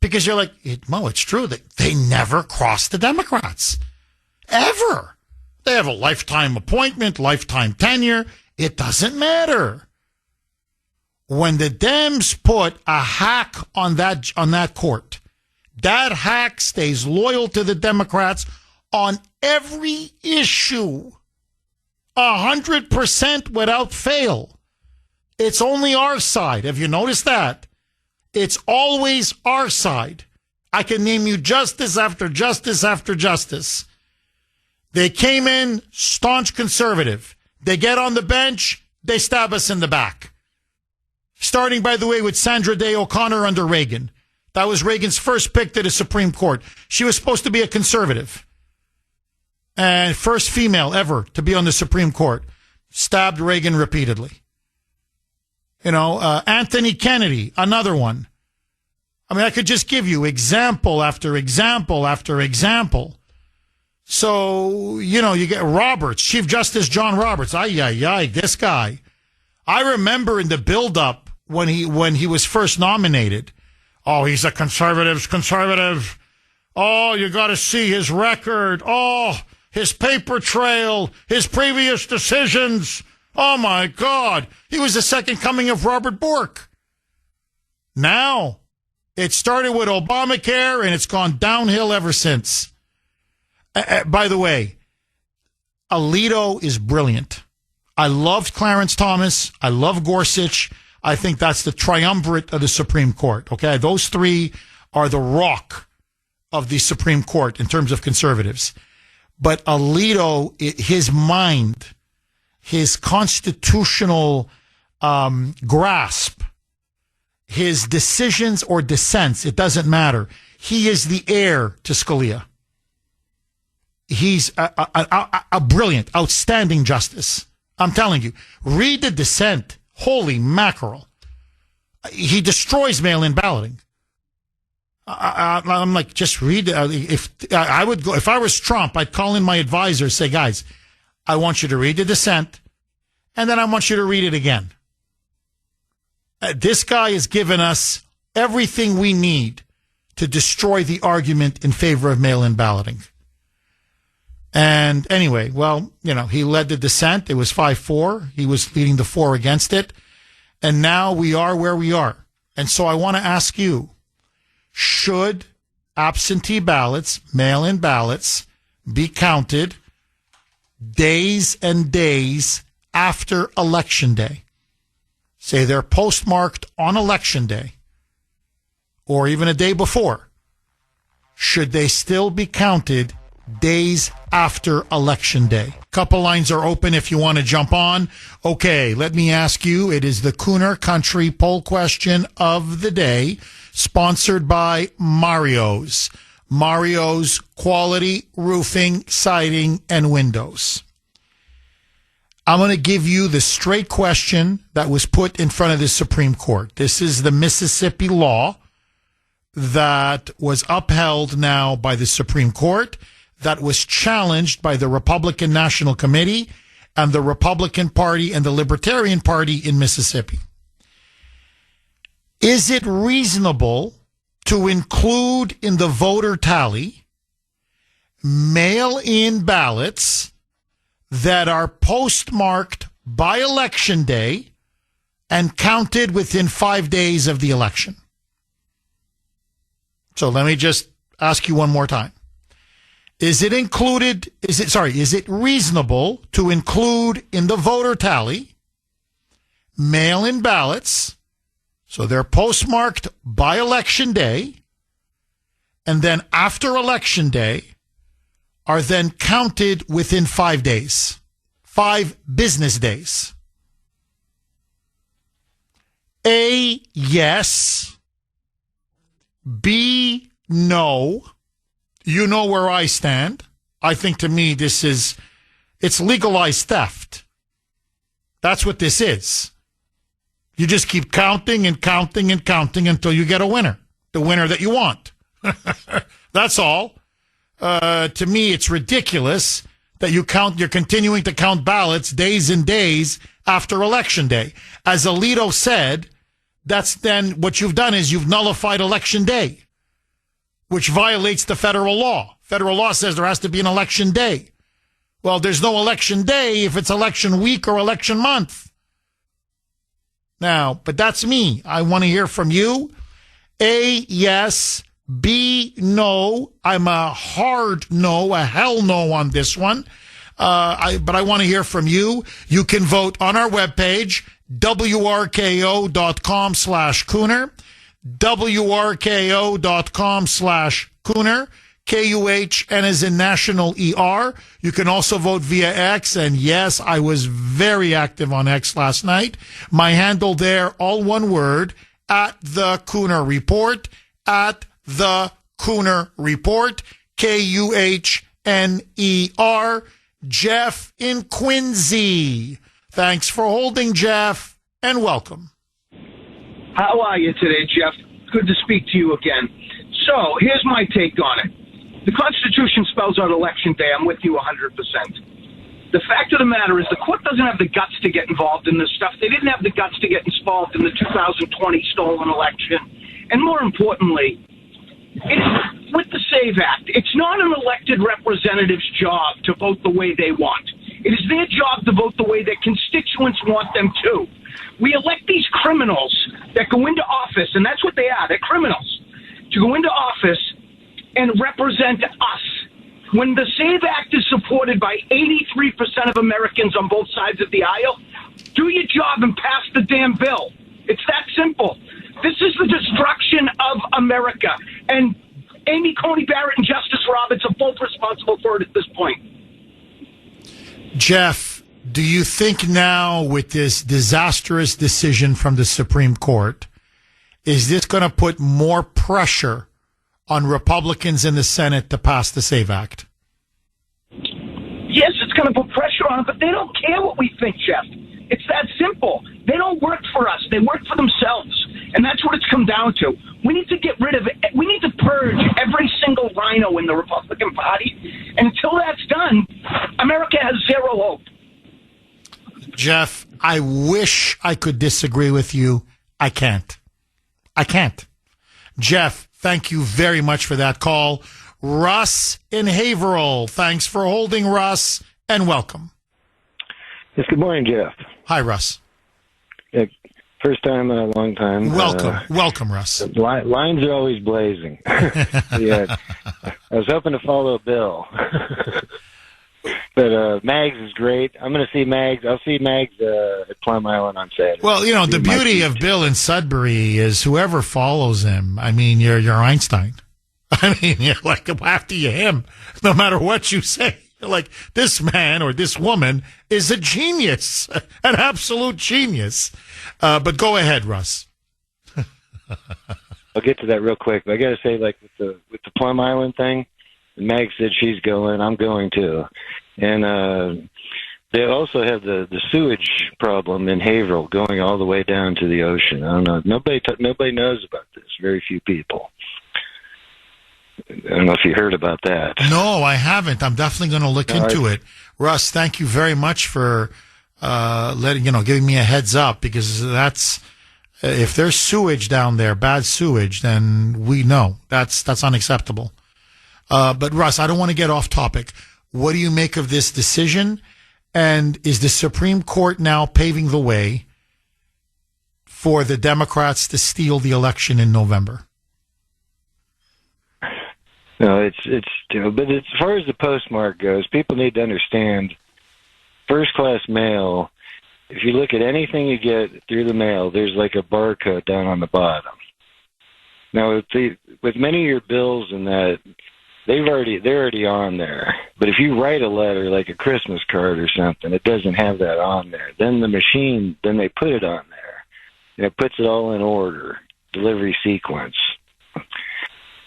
S1: because you're like, Mo, it's true that they never crossed the Democrats. Ever. They have a lifetime appointment, lifetime tenure. It doesn't matter. When the Dems put a hack on that court, that hack stays loyal to the Democrats on every issue, 100% without fail. It's only our side. Have you noticed that? It's always our side. I can name you justice after justice after justice. They came in staunch conservative. They get on the bench, they stab us in the back. Starting, by the way, with Sandra Day O'Connor under Reagan. That was Reagan's first pick to the Supreme Court. She was supposed to be a conservative. And first female ever to be on the Supreme Court. Stabbed Reagan repeatedly. Anthony Kennedy, another one. I could just give you example after example after example. So, you get Roberts, Chief Justice John Roberts. This guy. I remember in the build-up when he was first nominated. Oh, he's a conservative's conservative. Oh, you got to see his record. Oh, his paper trail, his previous decisions. Oh, my God. He was the second coming of Robert Bork. Now, it started with Obamacare, and it's gone downhill ever since. By the way, Alito is brilliant. I loved Clarence Thomas. I love Gorsuch. I think that's the triumvirate of the Supreme Court. Okay, those three are the rock of the Supreme Court in terms of conservatives. But Alito, his mind, his constitutional grasp, his decisions or dissents, it doesn't matter. He is the heir to Scalia. He's a brilliant, outstanding justice. I'm telling you, read the dissent. Holy mackerel. He destroys mail-in balloting. I'm like, just read. If I was Trump, I'd call in my advisor, say, guys, I want you to read the dissent, and then I want you to read it again. This guy has given us everything we need to destroy the argument in favor of mail-in balloting. And anyway, he led the dissent. It was 5-4. He was leading the 4 against it. And now we are where we are. And so I want to ask you, should absentee ballots, mail-in ballots, be counted days and days after Election Day? Say they're postmarked on Election Day or even a day before. Should they still be counted days after Election Day? Couple lines are open if you want to jump on. Okay, let me ask you. It is the Kuhner Country poll question of the day, sponsored by Mario's. Mario's quality roofing, siding, and windows. I'm going to give you the straight question that was put in front of the Supreme Court. This is the Mississippi law that was upheld now by the Supreme Court, that was challenged by the Republican National Committee and the Republican Party and the Libertarian Party in Mississippi. Is it reasonable to include in the voter tally mail-in ballots that are postmarked by Election Day and counted within 5 days of the election? So let me just ask you one more time. Is it reasonable to include in the voter tally mail-in ballots, so they're postmarked by Election Day, and then after Election Day are then counted within 5 days, 5 business days? A, yes. B, no. You know where I stand. I think, to me, it's legalized theft. That's what this is. You just keep counting and counting and counting until you get a winner, the winner that you want. That's all. To me, it's ridiculous that you're continuing to count ballots days and days after Election Day. As Alito said, that's then what you've done is you've nullified Election Day, which violates the federal law. Federal law says there has to be an Election Day. Well, there's no Election Day if it's election week or election month. Now, but that's me. I want to hear from you. A, yes. B, no. I'm a hard no, a hell no on this one. But I want to hear from you. You can vote on our webpage, wrko.com/Kuhner, wrko.com/Kuhner, KUHN is in national ER. You can also vote via X. And yes, I was very active on X last night. My handle there, all one word, at the Kuhner Report, at the Kuhner Report, KUHNER. Jeff in Quincy. Thanks for holding, Jeff, and welcome.
S6: How are you today, Jeff? Good to speak to you again. So, here's my take on it. The Constitution spells out Election Day. I'm with you 100%. The fact of the matter is the court doesn't have the guts to get involved in this stuff. They didn't have the guts to get involved in the 2020 stolen election. And more importantly, with the SAVE Act, it's not an elected representative's job to vote the way they want. It is their job to vote the way their constituents want them to. We elect these criminals that go into office, and that's what they are. They're criminals, to go into office and represent us. When the SAVE Act is supported by 83% of Americans on both sides of the aisle, do your job and pass the damn bill. It's that simple. This is the destruction of America. And Amy Coney Barrett and Justice Roberts are both responsible for it at this point.
S1: Jeff, do you think now with this disastrous decision from the Supreme Court, is this going to put more pressure on Republicans in the Senate to pass the SAVE Act?
S6: Yes, it's going to put pressure on them, but they don't care what we think, Jeff. It's that simple. They don't work for us. They work for themselves. And that's what it's come down to. We need to get rid of it. We need to purge every single rhino in the Republican Party. And until that's done, America has zero hope.
S1: Jeff, I wish I could disagree with you. I can't. Jeff, thank you very much for that call. Russ in Haverhill. Thanks for holding, Russ, and welcome.
S7: Yes, good morning, Jeff.
S1: Hi, Russ.
S7: Yeah, first time in a long time.
S1: Welcome, Russ.
S7: Lines are always blazing. Yeah, I was hoping to follow Bill. But Mags is great. I'm going to see Mags. I'll see Mags at Plum Island on Saturday.
S1: Well, you know, the beauty of Bill in Sudbury is whoever follows him, I mean, you're Einstein. I mean, you're like after you him, no matter what you say. You're like, this man or this woman is a genius, an absolute genius. But go ahead, Russ.
S7: I'll get to that real quick. But I got to say, like with the Plum Island thing, Meg said she's going. I'm going too. And They also have the sewage problem in Haverhill going all the way down to the ocean. I don't know. Nobody knows about this. Very few people. I don't know if you heard about that.
S1: No, I haven't. I'm definitely going to look into it. Russ, thank you very much for giving me a heads up, because that's if there's sewage down there, bad sewage, then we know that's unacceptable. But Russ, I don't want to get off topic. What do you make of this decision? And is the Supreme Court now paving the way for the Democrats to steal the election in November?
S7: No, but as far as the postmark goes, people need to understand first-class mail. If you look at anything you get through the mail, there's like a barcode down on the bottom. Now, with many of your bills and that, they're already on there. But if you write a letter, like a Christmas card or something, it doesn't have that on there. Then the machine, they put it on there, and it puts it all in order, delivery sequence.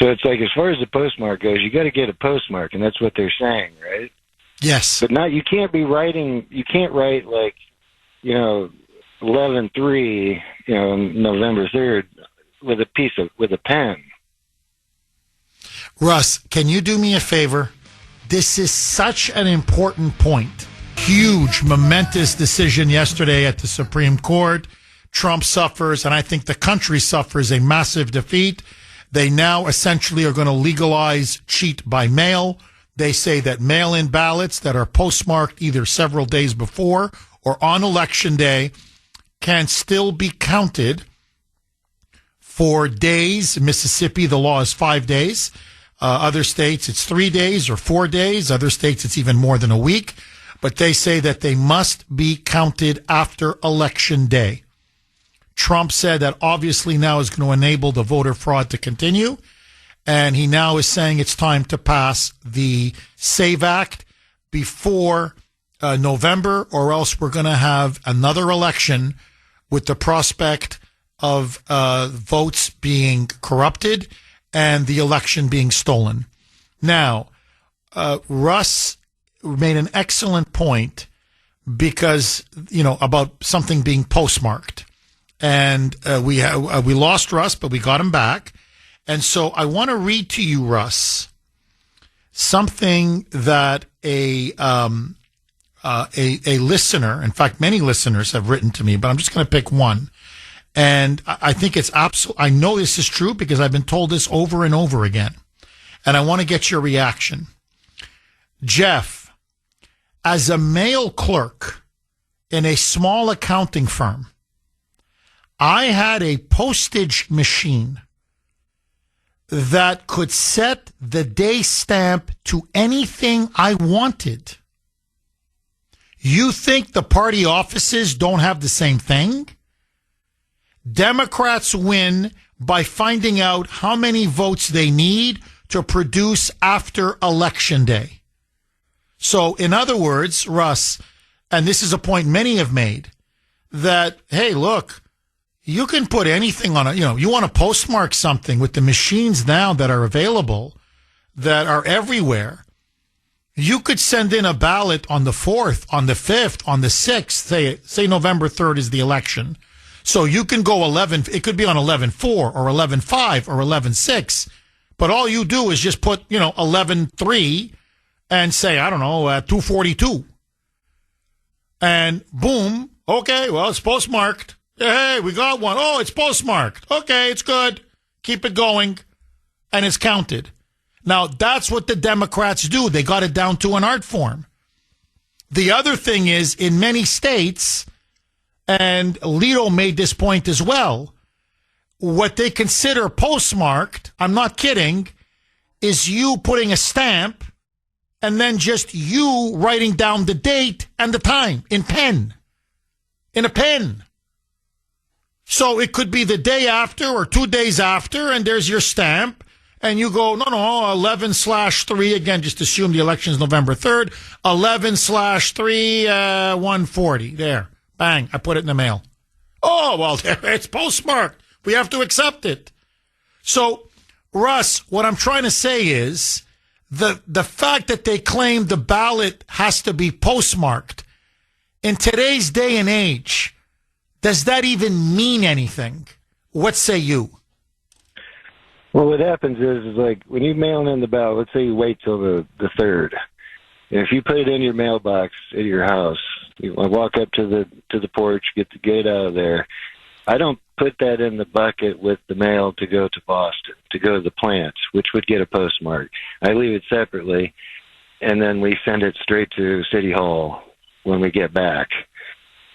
S7: So it's like, as far as the postmark goes, you got to get a postmark, and that's what they're saying, right?
S1: Yes.
S7: But you can't write like, 11/3, November 3rd with a pen.
S1: Russ, can you do me a favor? This is such an important point. Huge, momentous decision yesterday at the Supreme Court. Trump suffers, and I think the country suffers, a massive defeat. They now essentially are going to legalize cheat by mail. They say that mail-in ballots that are postmarked either several days before or on Election Day can still be counted for days. In Mississippi, the law is 5 days. Other states, it's 3 days or 4 days. Other states, it's even more than a week. But they say that they must be counted after Election Day. Trump said that obviously now is going to enable the voter fraud to continue. And he now is saying it's time to pass the SAVE Act before November, or else we're going to have another election with the prospect of votes being corrupted and the election being stolen. Now, Russ made an excellent point because, about something being postmarked. And we lost Russ, but we got him back. And so I want to read to you, Russ, something that a listener, in fact, many listeners have written to me, but I'm just going to pick one. And I think it's I know this is true because I've been told this over and over again. And I want to get your reaction. Jeff, as a mail clerk in a small accounting firm, I had a postage machine that could set the day stamp to anything I wanted. You think the party offices don't have the same thing? Democrats win by finding out how many votes they need to produce after Election Day. So, in other words, Russ, and this is a point many have made, that, hey, look, you can put anything on you want to postmark something with the machines now that are available, that are everywhere. You could send in a ballot on the 4th, on the 5th, on the 6th, say November 3rd is the election. So you can go 11, it could be on 11-4 or 11-5 or 11-6, but all you do is just put, 11-3 and say, 242. And boom, okay, well, it's postmarked. Hey, we got one. Oh, it's postmarked. Okay, it's good. Keep it going. And it's counted. Now, that's what the Democrats do. They got it down to an art form. The other thing is, in many states, and Alito made this point as well, what they consider postmarked, I'm not kidding, is you putting a stamp and then just you writing down the date and the time in a pen. So it could be the day after or 2 days after, and there's your stamp, and you go, no, 11/3, again, just assume the election is November 3rd, 11/3, 140. There, bang, I put it in the mail. Oh, well, it's postmarked. We have to accept it. So, Russ, what I'm trying to say is the fact that they claim the ballot has to be postmarked In today's day and age, does that even mean anything? What say you?
S7: Well, what happens is like when you mail in the ballot, let's say you wait till the 3rd. And if you put it in your mailbox at your house, you walk up to the porch, get the gate out of there. I don't put that in the bucket with the mail to go to Boston, to go to the plants, which would get a postmark. I leave it separately, and then we send it straight to City Hall when we get back.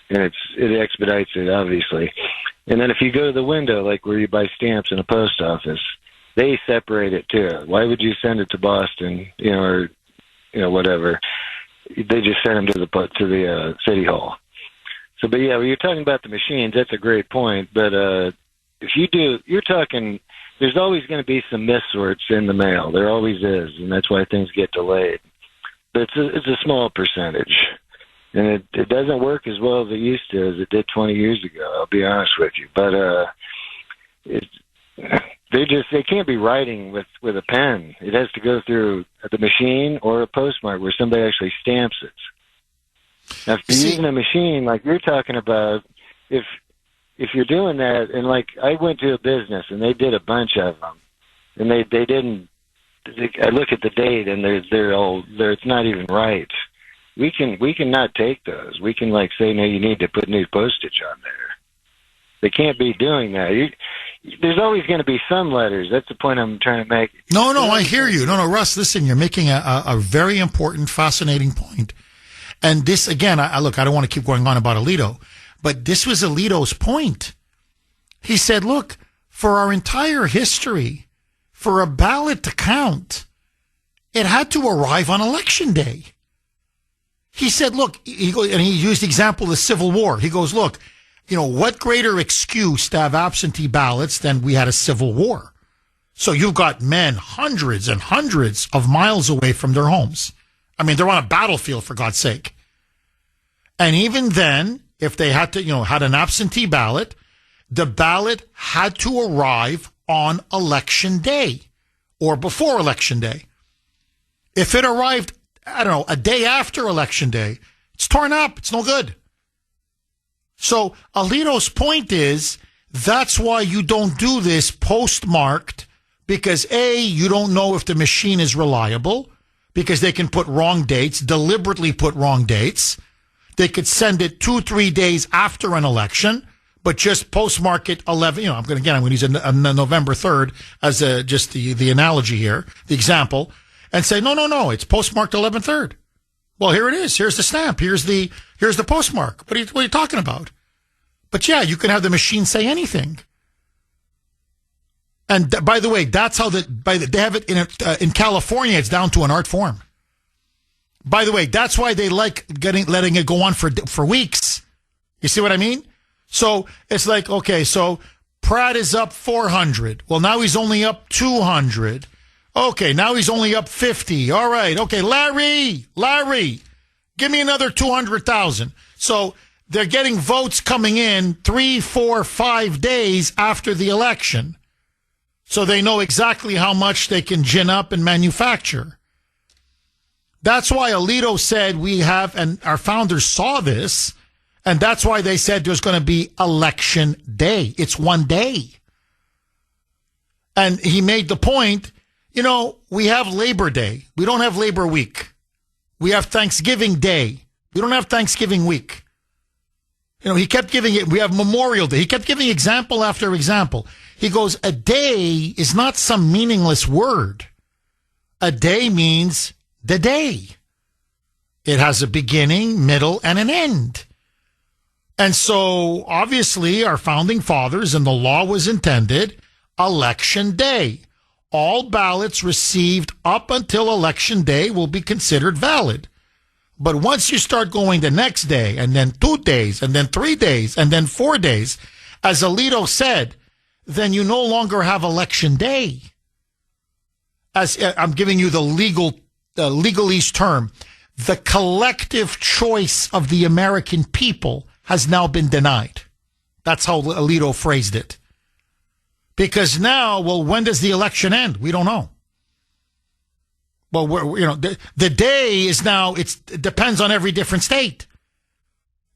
S7: And it expedites it, obviously. And then if you go to the window, like where you buy stamps in a post office, they separate it too. Why would you send it to Boston, or whatever? They just send them to the City Hall. So, but yeah, when you're talking about the machines, that's a great point. But if you do, you're talking, there's always going to be some missorts in the mail. There always is, and that's why things get delayed. But it's a small percentage. And it doesn't work as well as it used to, as it did 20 years ago, I'll be honest with you. But they can't be writing with a pen. It has to go through the machine or a postmark where somebody actually stamps it. Now, if you're using a machine like you're talking about, if you're doing that, and like I went to a business and they did a bunch of them, and they didn't. I look at the date and it's not even right. We can not take those. We can like say no, you need to put new postage on there. They can't be doing that. There's always going to be some letters. That's the point I'm trying to make.
S1: No, I hear you. No, Russ, listen, you're making a very important, fascinating point. And this, again, I don't want to keep going on about Alito, but this was Alito's point. He said, look, for our entire history, for a ballot to count, it had to arrive on Election Day. He said, look, and he used the example of the Civil War. He goes, look, what greater excuse to have absentee ballots than we had a civil war? So you've got men hundreds and hundreds of miles away from their homes. I mean, they're on a battlefield, for God's sake. And even then, if they had to, had an absentee ballot, the ballot had to arrive on Election Day or before Election Day. If it arrived, a day after Election Day, it's torn up. It's no good. So Alito's point is that's why you don't do this postmarked, because A, you don't know if the machine is reliable, because they can put wrong dates, deliberately put wrong dates. They could send it 2-3 days after an election, but just postmark it 11. I'm going to use a November 3rd as just the analogy here, the example, and say, no, it's postmarked 11/3. Well, here it is. Here's the stamp. Here's the postmark. What are you talking about? But yeah, you can have the machine say anything. And by the way, that's how they have it in California. It's down to an art form. By the way, that's why they like letting it go on for weeks. You see what I mean? So it's like, okay, so Pratt is up 400. Well, now he's only up 200. Okay, now he's only up 50. All right. Okay, Larry, give me another 200,000. So they're getting votes coming in 3, 4, 5 days after the election. So they know exactly how much they can gin up and manufacture. That's why Alito said we have, and our founders saw this, and that's why they said there's going to be Election Day. It's one day. And he made the point, we have Labor Day. We don't have Labor Week. We have Thanksgiving Day. We don't have Thanksgiving Week. He kept giving it, we have Memorial Day. He kept giving example after example. He goes, a day is not some meaningless word. A day means the day. It has a beginning, middle, and an end. And so, obviously, our founding fathers, and the law was intended, Election Day. All ballots received up until Election Day will be considered valid. But once you start going the next day, and then 2 days, and then 3 days, and then 4 days, as Alito said, then you no longer have Election Day. As I'm giving you the legalese term, the collective choice of the American people has now been denied. That's how Alito phrased it. Because now, when does the election end? We don't know. Well, the day is now, it depends on every different state.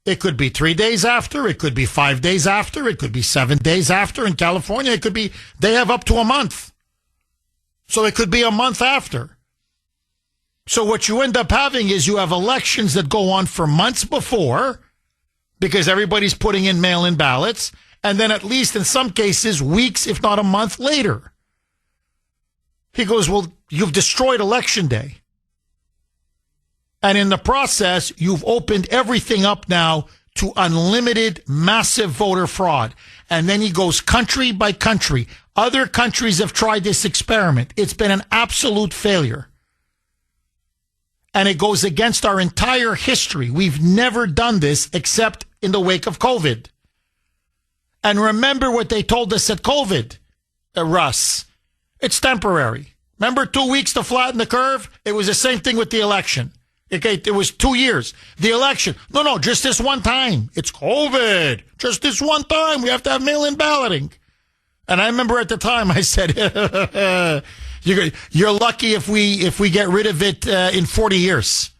S1: It could be 3 days after. It could be 5 days after. It could be 7 days after. In California, it could be, they have up to a month. So it could be a month after. So what you end up having is you have elections that go on for months before because everybody's putting in mail-in ballots, and then at least in some cases, weeks, if not a month later. He goes, well, you've destroyed Election Day. And in the process, you've opened everything up now to unlimited, massive voter fraud. And then he goes country by country. Other countries have tried this experiment. It's been an absolute failure. And it goes against our entire history. We've never done this except in the wake of COVID. And remember what they told us at COVID, Russ. It's temporary. Remember 2 weeks to flatten the curve? It was the same thing with the election. Okay, it was 2 years. The election. No, just this one time. It's COVID. Just this one time. We have to have mail-in balloting. And I remember at the time I said, you're lucky if we get rid of it in 40 years.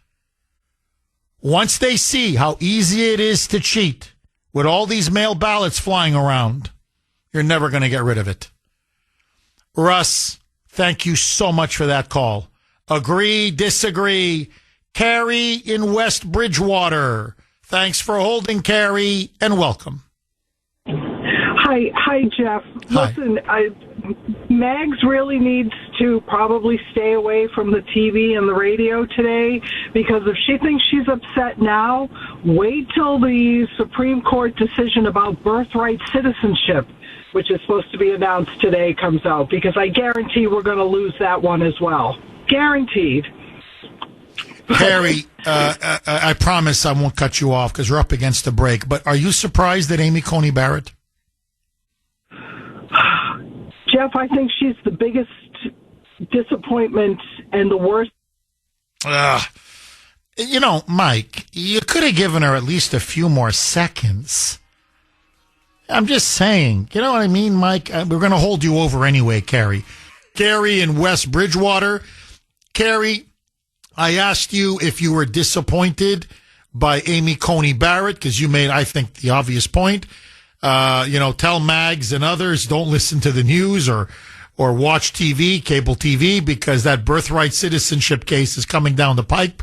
S1: Once they see how easy it is to cheat with all these mail ballots flying around, you're never going to get rid of it. Russ, thank you so much for that call. Agree, disagree. Carrie in West Bridgewater. Thanks for holding, Carrie, and welcome.
S8: Hi, Jeff.
S1: Hi.
S8: Listen, Mags really needs to probably stay away from the TV and the radio today, because if she thinks she's upset now, wait till the Supreme Court decision about birthright citizenship, which is supposed to be announced today, comes out, because I guarantee we're going to lose that one as well. Guaranteed.
S1: Carrie, I promise I won't cut you off because we're up against a break, but are you surprised at Amy Coney Barrett?
S8: Jeff, I think she's the biggest disappointment and the worst.
S1: Mike, you could have given her at least a few more seconds. I'm just saying. You know what I mean, Mike? We're going to hold you over anyway, Carrie. Carrie in West Bridgewater. Carrie, I asked you if you were disappointed by Amy Coney Barrett because you made, I think, the obvious point. Tell Mags and others don't listen to the news or watch TV, cable TV, because that birthright citizenship case is coming down the pike,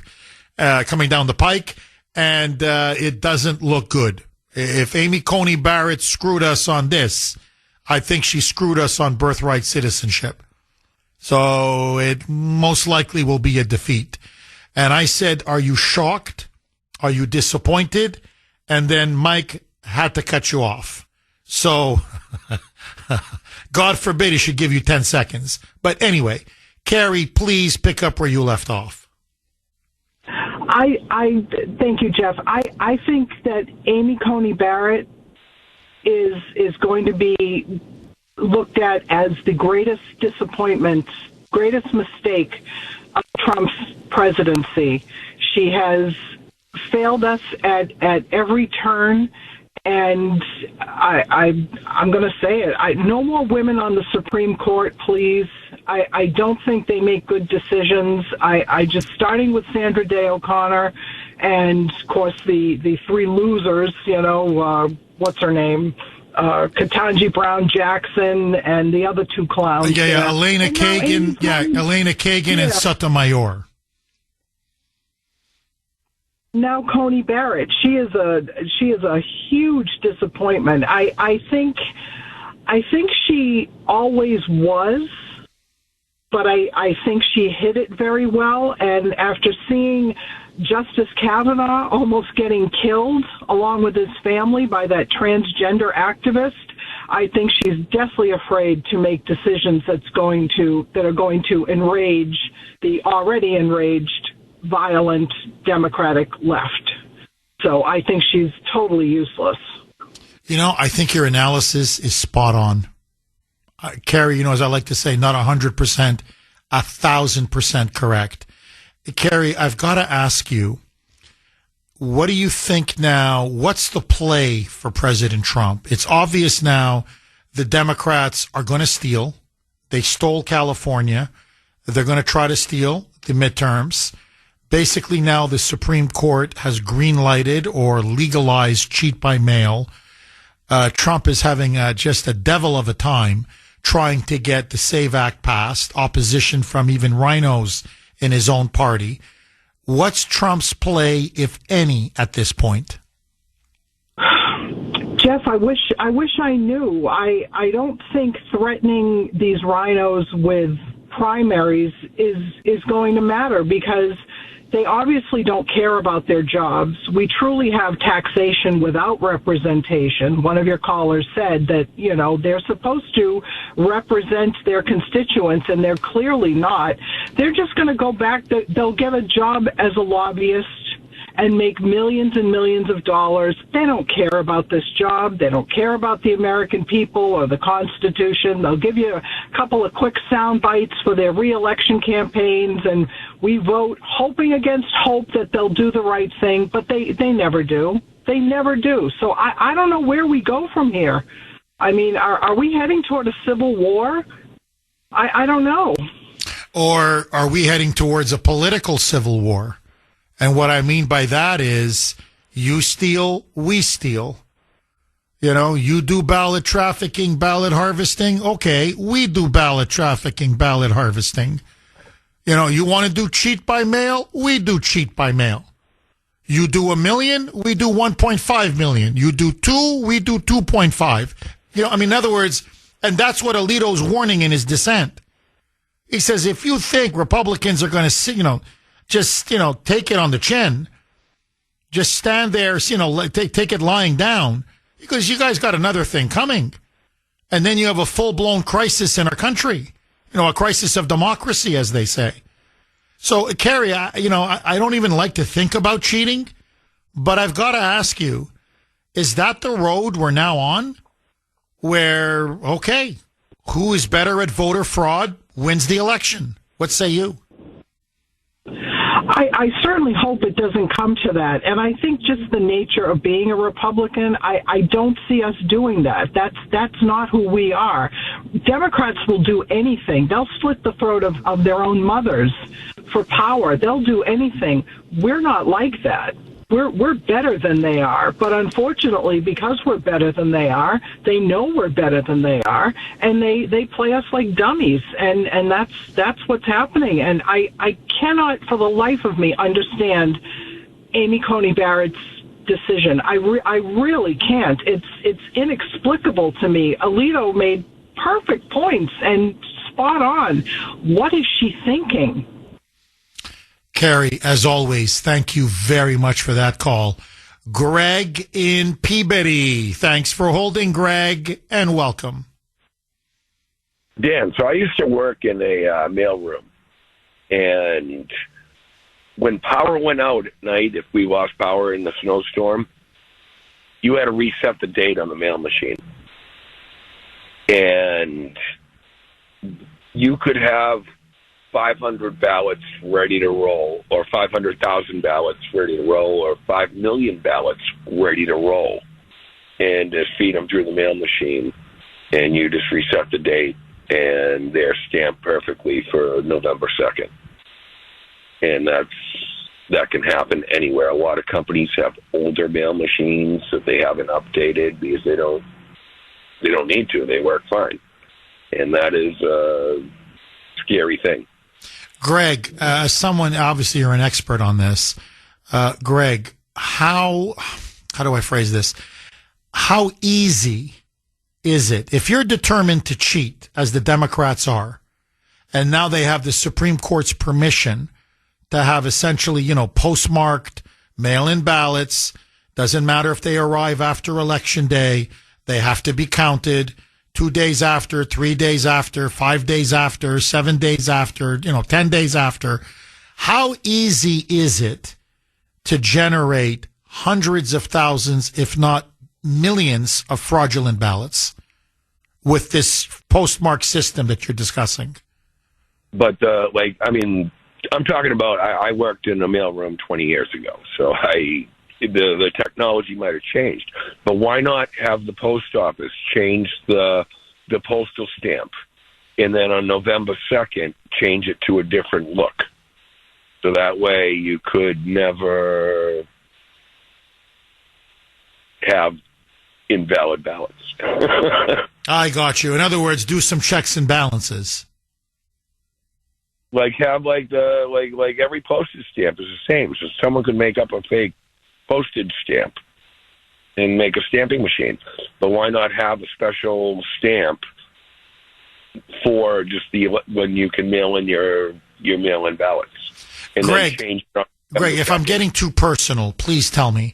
S1: and it doesn't look good. If Amy Coney Barrett screwed us on this, I think she screwed us on birthright citizenship. So it most likely will be a defeat. And I said, are you shocked? Are you disappointed? And then Mike had to cut you off. So, God forbid he should give you 10 seconds. But anyway, Carrie, please pick up where you left off.
S8: I thank you, Jeff. I think that Amy Coney Barrett is going to be looked at as the greatest disappointment, greatest mistake of Trump's presidency. She has failed us at every turn, and I'm going to say it. No more women on the Supreme Court, please. I don't think they make good decisions. I just, starting with Sandra Day O'Connor, and of course the three losers. What's her name? Ketanji Brown Jackson and the other two clowns.
S1: Elena Kagan. Elena Kagan and Sotomayor.
S8: Now Coney Barrett. She is a huge disappointment. I think she always was, but I think she hid it very well. And after seeing Justice Kavanaugh almost getting killed along with his family by that transgender activist, I think she's deathly afraid to make decisions that are going to enrage the already enraged, violent Democratic left. So I think she's totally useless.
S1: I think your analysis is spot on. Carrie, as I like to say, not 100%, 1,000% correct. Carrie, I've got to ask you, what do you think now? What's the play for President Trump? It's obvious now the Democrats are going to steal. They stole California. They're going to try to steal the midterms Basically, now the Supreme Court has green-lighted or legalized cheat by mail. Trump is having just a devil of a time trying to get the SAVE Act passed, opposition from even rhinos in his own party. What's Trump's play, if any, at this point?
S8: Jeff, I wish I knew. I don't think threatening these rhinos with primaries is going to matter, because they obviously don't care about their jobs. We truly have taxation without representation. One of your callers said that, they're supposed to represent their constituents, and they're clearly not. They're just going to go back. They'll get a job as a lobbyist and make millions and millions of dollars. They don't care about this job. They don't care about the American people or the Constitution. They'll give you a couple of quick sound bites for their re-election campaigns, and we vote hoping against hope that they'll do the right thing, but they never do. They never do. So I don't know where we go from here. I mean, are we heading toward a civil war? I don't know.
S1: Or are we heading towards a political civil war? And what I mean by that is you steal, we steal. You do ballot trafficking, ballot harvesting. Okay, we do ballot trafficking, ballot harvesting. You want to do cheat by mail? We do cheat by mail. You do 1 million, we do 1.5 million. You do 2, we do 2.5. In other words, and that's what Alito's warning in his dissent. He says, if you think Republicans are going to, just, take it on the chin, just stand there, take it lying down, because you guys got another thing coming. And then you have a full-blown crisis in our country, a crisis of democracy, as they say. So, Kerry, I don't even like to think about cheating, but I've got to ask you, is that the road we're now on? Where, okay, who is better at voter fraud wins the election? What say you?
S8: I certainly hope it doesn't come to that. And I think just the nature of being a Republican, I don't see us doing that. That's not who we are. Democrats will do anything. They'll slit the throat of their own mothers for power. They'll do anything. We're not like that. We're better than they are, but unfortunately, because we're better than they are, they know we're better than they are, and they play us like dummies, and that's what's happening. And I cannot, for the life of me, understand Amy Coney Barrett's decision. I really can't. It's inexplicable to me. Alito made perfect points and spot on. What is she thinking?
S1: Kerry, as always, thank you very much for that call. Greg in Peabody. Thanks for holding, Greg, and welcome.
S9: Dan, so I used to work in a mailroom, and when power went out at night, if we lost power in the snowstorm, you had to reset the date on the mail machine. And you could have 500 ballots ready to roll, or 500,000 ballots ready to roll, or 5 million ballots ready to roll, and just feed them through the mail machine, and you just reset the date, and they're stamped perfectly for November 2nd. And that can happen anywhere. A lot of companies have older mail machines that they haven't updated because they don't need to. They work fine. And that is a scary thing.
S1: Greg, someone, obviously you're an expert on this. Greg, how do I phrase this? How easy is it, if you're determined to cheat, as the Democrats are, and now they have the Supreme Court's permission to have essentially, postmarked mail-in ballots, doesn't matter if they arrive after Election Day, they have to be counted 2 days after, 3 days after, 5 days after, 7 days after, 10 days after. How easy is it to generate hundreds of thousands, if not millions, of fraudulent ballots with this postmark system that you're discussing?
S9: But, I'm talking about, I worked in a mailroom 20 years ago, so the technology might have changed. But why not have the post office change the postal stamp, and then on November 2nd, change it to a different look? So that way you could never have invalid ballots.
S1: I got you. In other words, do some checks and balances.
S9: Like have like every postage stamp is the same. So someone could make up a fake postage stamp and make a stamping machine. But why not have a special stamp for just when you can mail in your mail-in ballots? And
S1: Greg,
S9: then change
S1: Greg, if I'm getting too personal, please tell me.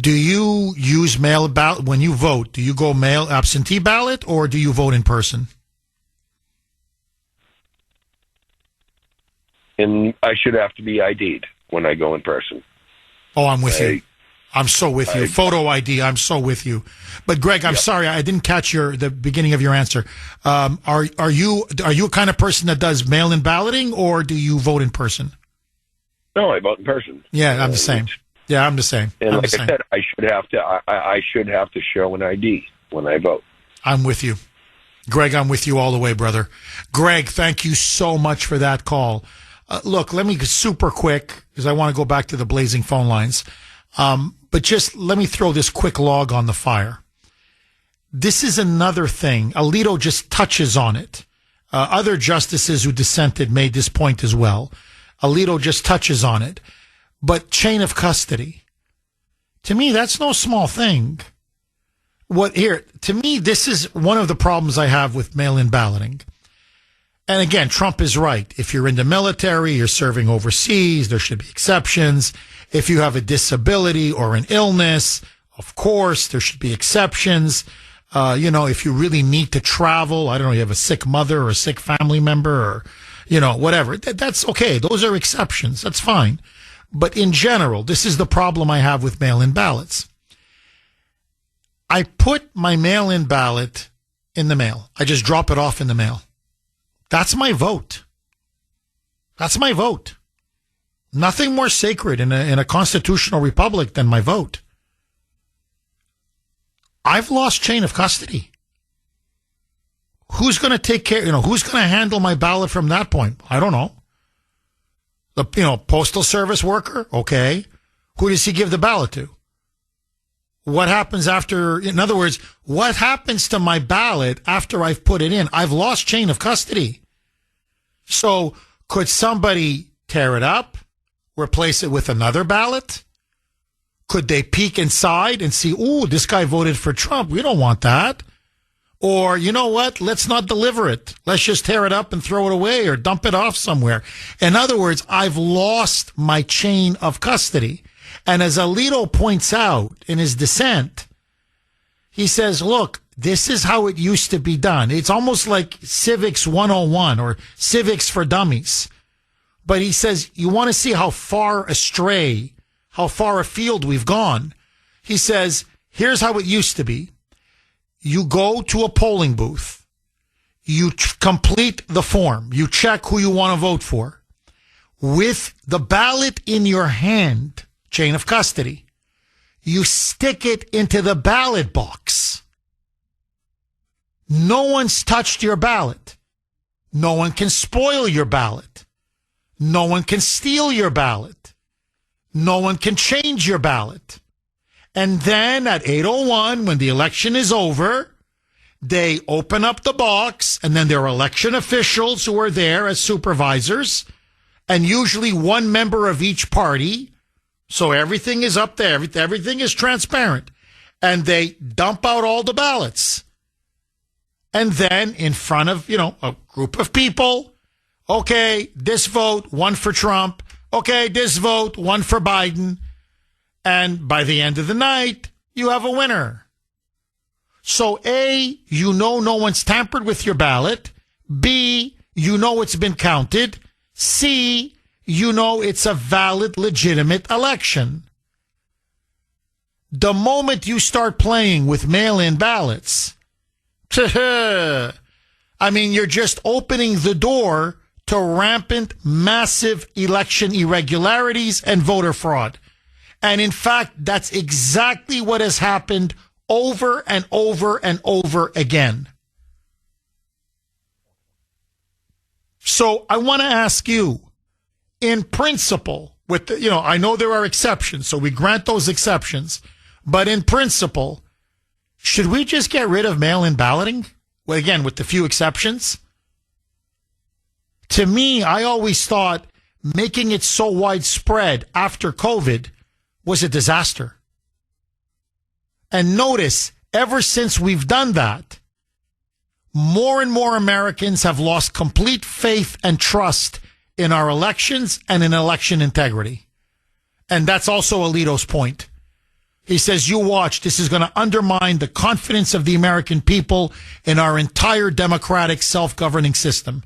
S1: Do you use mail ballot when you vote? Do you go mail absentee ballot or do you vote in person?
S9: And I should have to be ID'd when I go in person.
S1: Oh, I'm with you. I'm so with you. Photo ID. I'm so with you. But Greg, I'm sorry, I didn't catch the beginning of your answer. Are you a kind of person that does mail-in balloting or do you vote in person?
S9: No, I vote in person.
S1: Yeah, I'm the same. Yeah, I'm the same.
S9: And
S1: I'm
S9: like I said, I should have to show an ID when I vote.
S1: I'm with you. Greg, I'm with you all the way, brother. Greg, thank you so much for that call. Look, let me get super quick because I want to go back to the blazing phone lines. But just let me throw this quick log on the fire. This is another thing. Alito just touches on it. Other justices who dissented made this point as well. Alito just touches on it. But chain of custody, to me, that's no small thing. To me, this is one of the problems I have with mail-in balloting. And again, Trump is right. If you're in the military, you're serving overseas, there should be exceptions. If you have a disability or an illness, of course, there should be exceptions. If you really need to travel, I don't know, you have a sick mother or a sick family member or, whatever. That's okay. Those are exceptions. That's fine. But in general, this is the problem I have with mail-in ballots. I put my mail-in ballot in the mail. I just drop it off in the mail. That's my vote. That's my vote. Nothing more sacred in a constitutional republic than my vote. I've lost chain of custody. Who's going to take care, who's going to handle my ballot from that point? I don't know. The, postal service worker? Okay. Who does he give the ballot to? What happens after, in other words, what happens to my ballot after I've put it in? I've lost chain of custody. So could somebody tear it up, replace it with another ballot? Could they peek inside and see, ooh, this guy voted for Trump. We don't want that. Or, you know what? Let's not deliver it. Let's just tear it up and throw it away or dump it off somewhere. In other words, I've lost my chain of custody. And as Alito points out in his dissent, he says, look, this is how it used to be done. It's almost like Civics 101 or Civics for Dummies. But he says, you want to see how far astray, how far afield we've gone. He says, here's how it used to be. You go to a polling booth. You complete the form. You check who you want to vote for. With the ballot in your hand, chain of custody, you stick it into the ballot box. No one's touched your ballot. No one can spoil your ballot. No one can steal your ballot. No one can change your ballot. And then at 8:01, when the election is over, they open up the box, and then there are election officials who are there as supervisors, and usually one member of each party. So everything is up there. Everything is transparent. And they dump out all the ballots. And then in front of, a group of people, okay, this vote, one for Trump. Okay, this vote, one for Biden. And by the end of the night, you have a winner. So A, no one's tampered with your ballot. B, it's been counted. C, it's a valid, legitimate election. The moment you start playing with mail-in ballots, you're just opening the door to rampant, massive election irregularities and voter fraud. And in fact, that's exactly what has happened over and over and over again. So I want to ask you, in principle, I know there are exceptions, so we grant those exceptions, but in principle, should we just get rid of mail-in balloting? Well, again, with the few exceptions. To me, I always thought making it so widespread after COVID was a disaster. And notice, ever since we've done that, more and more Americans have lost complete faith and trust in our elections and in election integrity. And that's also Alito's point. He says, you watch, this is going to undermine the confidence of the American people in our entire democratic self-governing system.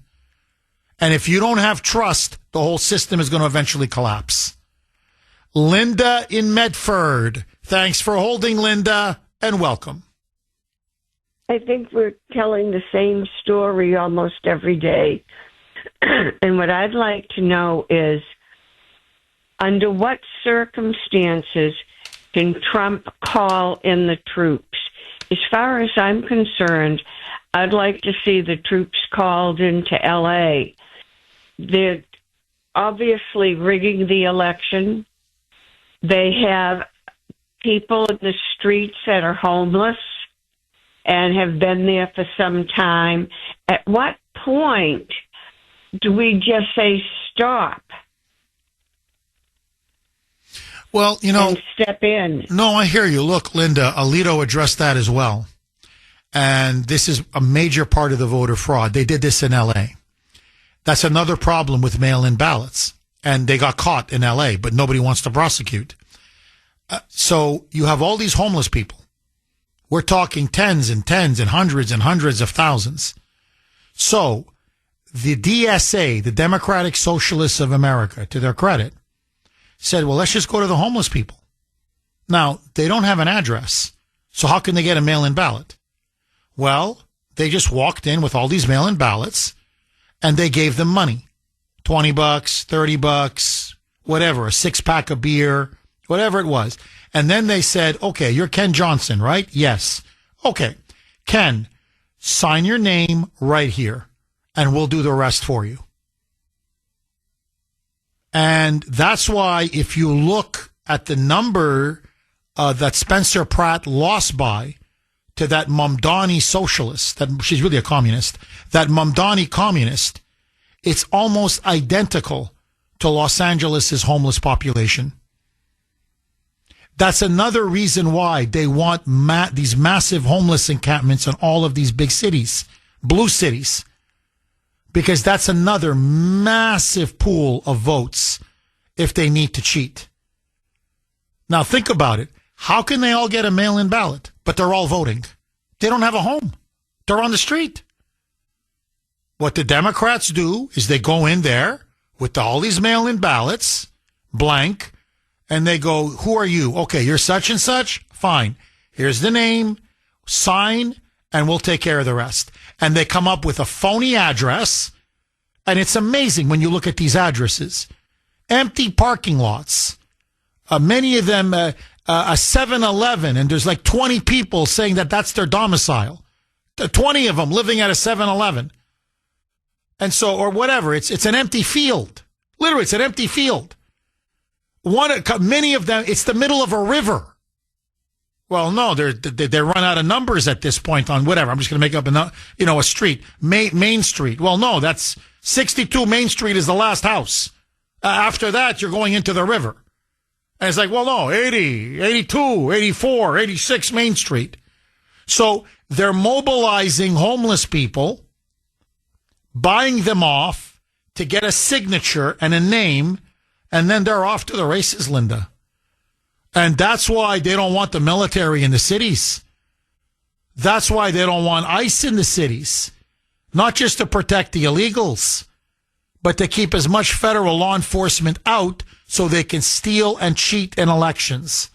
S1: And if you don't have trust, the whole system is going to eventually collapse. Linda in Medford. Thanks for holding, Linda, and welcome.
S10: I think we're telling the same story almost every day. And what I'd like to know is, under what circumstances can Trump call in the troops? As far as I'm concerned, I'd like to see the troops called into L.A. They're obviously rigging the election. They have people in the streets that are homeless and have been there for some time. At what point do we just say stop?
S1: Well,
S10: and step in.
S1: No, I hear you. Look, Linda, Alito addressed that as well. And this is a major part of the voter fraud. They did this in L.A. That's another problem with mail-in ballots. And they got caught in L.A., but nobody wants to prosecute. So you have all these homeless people. We're talking tens and hundreds of thousands. So the DSA, the Democratic Socialists of America, to their credit, said, well, let's just go to the homeless people. Now, they don't have an address, so how can they get a mail-in ballot? Well, they just walked in with all these mail-in ballots, and they gave them money. $20, $30, whatever, a 6-pack of beer, whatever it was. And then they said, okay, you're Ken Johnson, right? Yes. Okay, Ken, sign your name right here, and we'll do the rest for you. And that's why if you look at the number that Spencer Pratt lost by to that Mamdani socialist, that she's really a communist, that Mamdani communist, it's almost identical to Los Angeles' homeless population. That's another reason why they want these massive homeless encampments in all of these big cities, blue cities. Because that's another massive pool of votes if they need to cheat. Now think about it. How can they all get a mail-in ballot, but they're all voting? They don't have a home. They're on the street. What the Democrats do is they go in there with all these mail-in ballots, blank, and they go, who are you? Okay, you're such and such? Fine. Here's the name, sign, and we'll take care of the rest. And they come up with a phony address, and it's amazing when you look at these addresses. Empty parking lots, many of them a 7-Eleven, and there's like 20 people saying that that's their domicile. 20 of them living at a 7-Eleven. And so, or whatever, it's an empty field. Literally, it's an empty field. Many of them, it's the middle of a river. Well, no, they run out of numbers at this point on whatever. I'm just going to make up a street, Main Street. Well, no, that's 62 Main Street is the last house. After that, you're going into the river. And it's like, well, no, 80, 82, 84, 86 Main Street. So they're mobilizing homeless people, buying them off to get a signature and a name, and then they're off to the races, Linda. And that's why they don't want the military in the cities. That's why they don't want ICE in the cities. Not just to protect the illegals, but to keep as much federal law enforcement out so they can steal and cheat in elections.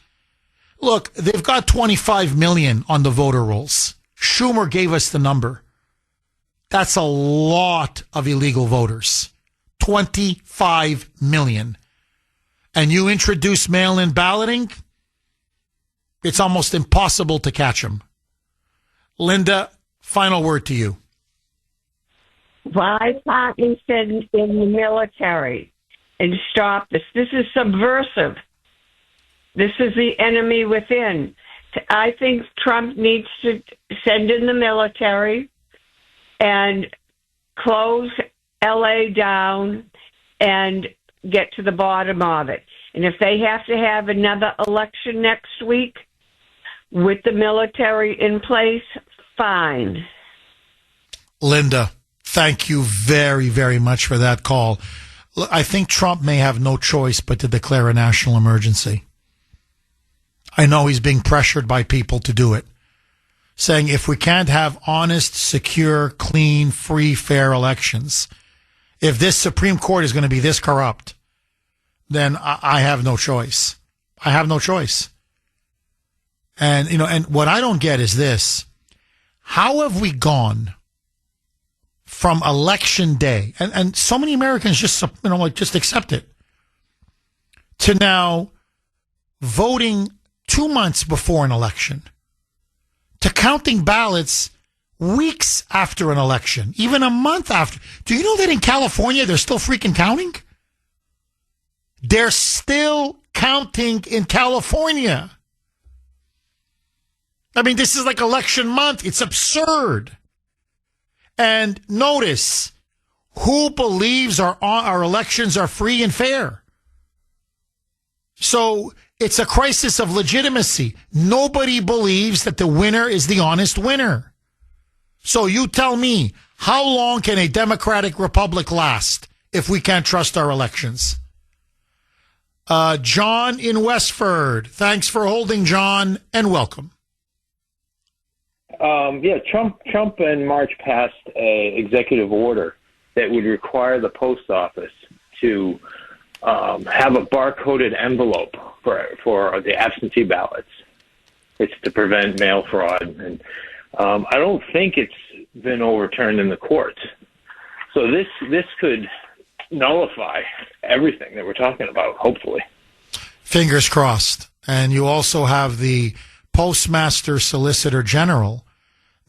S1: Look, they've got 25 million on the voter rolls. Schumer gave us the number. That's a lot of illegal voters. 25 million. And you introduce mail-in balloting, it's almost impossible to catch them. Linda, final word to you.
S10: Well, I thought you said in the military. and stop this. This is subversive. This is the enemy within. I think Trump needs to send in the military and close L.A. down and get to the bottom of it. And if they have to have another election next week with the military in place, fine.
S1: Linda, thank you very, very much for that call. I think Trump may have no choice but to declare a national emergency. I know he's being pressured by people to do it, saying if we can't have honest, secure, clean, free, fair elections, if this Supreme Court is going to be this corrupt, then I have no choice. I have no choice. And, and what I don't get is this. How have we gone from election day, and so many Americans just, just accept it, to now voting 2 months before an election, to counting ballots weeks after an election, even a month after. Do you know that in California, they're still freaking counting? They're still counting in California. I mean, this is like election month. It's absurd. And notice, who believes our elections are free and fair? So it's a crisis of legitimacy. Nobody believes that the winner is the honest winner. So you tell me, how long can a democratic republic last if we can't trust our elections? John in Westford. Thanks for holding, John, and welcome.
S11: Trump in March passed an executive order that would require the post office to have a barcoded envelope for the absentee ballots. It's to prevent mail fraud, and I don't think it's been overturned in the courts. So this could nullify everything that we're talking about, hopefully.
S1: Fingers crossed. And you also have the Postmaster Solicitor General.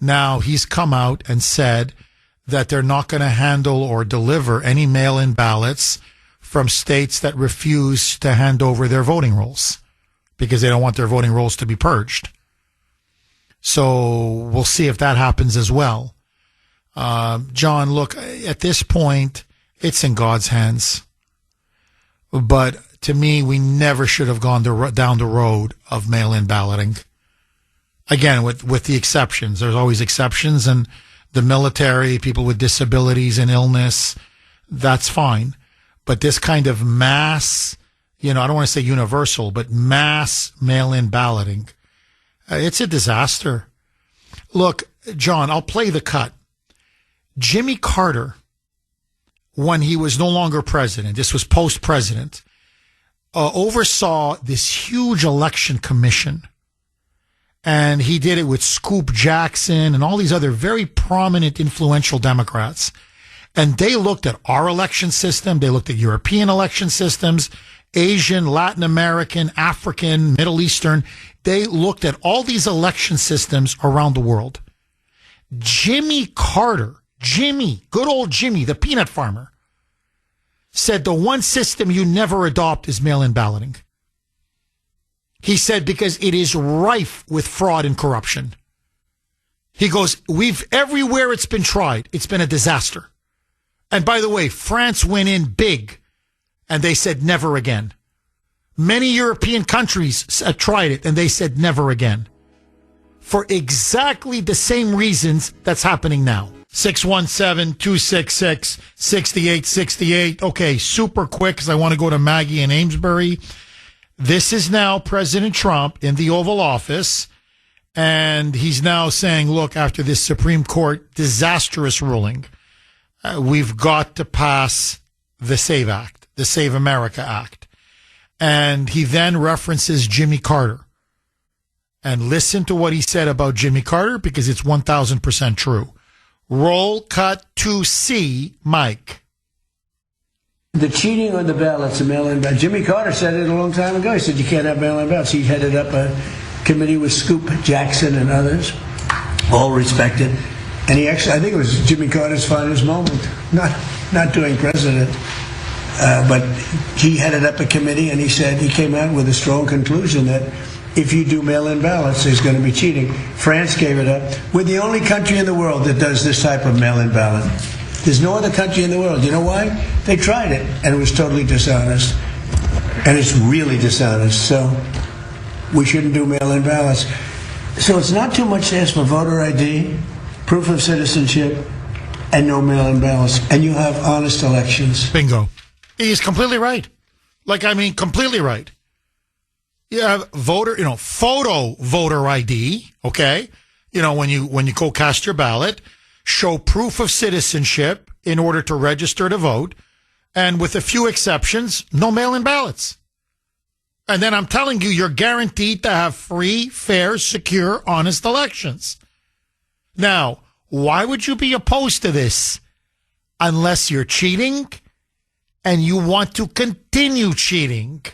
S1: Now he's come out and said that they're not going to handle or deliver any mail-in ballots from states that refuse to hand over their voting rolls because they don't want their voting rolls to be purged. So we'll see if that happens as well. John, look, at this point, it's in God's hands. But to me, we never should have gone down the road of mail-in balloting. Again, with the exceptions. There's always exceptions, and the military, people with disabilities and illness, that's fine. But this kind of mass, I don't want to say universal, but mass mail-in balloting, it's a disaster. Look, John, I'll play the cut. Jimmy Carter, when he was no longer president, this was post-president, oversaw this huge election commission. And he did it with Scoop Jackson and all these other very prominent, influential Democrats. And they looked at our election system. They looked at European election systems, Asian, Latin American, African, Middle Eastern. They looked at all these election systems around the world. Jimmy Carter, good old Jimmy, the peanut farmer, said the one system you never adopt is mail-in balloting. He said because it is rife with fraud and corruption. He goes, everywhere it's been tried, it's been a disaster. And by the way, France went in big and they said never again. Many European countries tried it and they said never again. For exactly the same reasons that's happening now. 617-266-6868. Okay, super quick because I want to go to Maggie in Amesbury. This is now President Trump in the Oval Office, and he's now saying, look, after this Supreme Court disastrous ruling, we've got to pass the SAVE Act, the Save America Act. And he then references Jimmy Carter. And listen to what he said about Jimmy Carter, because it's 1,000% true. Roll cut to C, Mike.
S3: The cheating on the ballots, the mail-in ballots. Jimmy Carter said it a long time ago. He said you can't have mail-in ballots. He headed up a committee with Scoop Jackson and others, all respected. And he actually, I think it was Jimmy Carter's finest moment, not doing president. But he headed up a committee, and he came out with a strong conclusion that if you do mail-in ballots, there's going to be cheating. France gave it up. We're the only country in the world that does this type of mail-in ballot. There's no other country in the world. You know why? They tried it, and it was totally dishonest. And it's really dishonest. So we shouldn't do mail-in ballots. So it's not too much to ask for voter ID, proof of citizenship, and no mail-in ballots. And you have honest elections.
S1: Bingo. He's completely right. Completely right. You have photo voter ID, okay? When you go cast your ballot, show proof of citizenship in order to register to vote, and with a few exceptions, no mail-in ballots. And then I'm telling you, you're guaranteed to have free, fair, secure, honest elections. Now, why would you be opposed to this unless you're cheating and you want to continue cheating?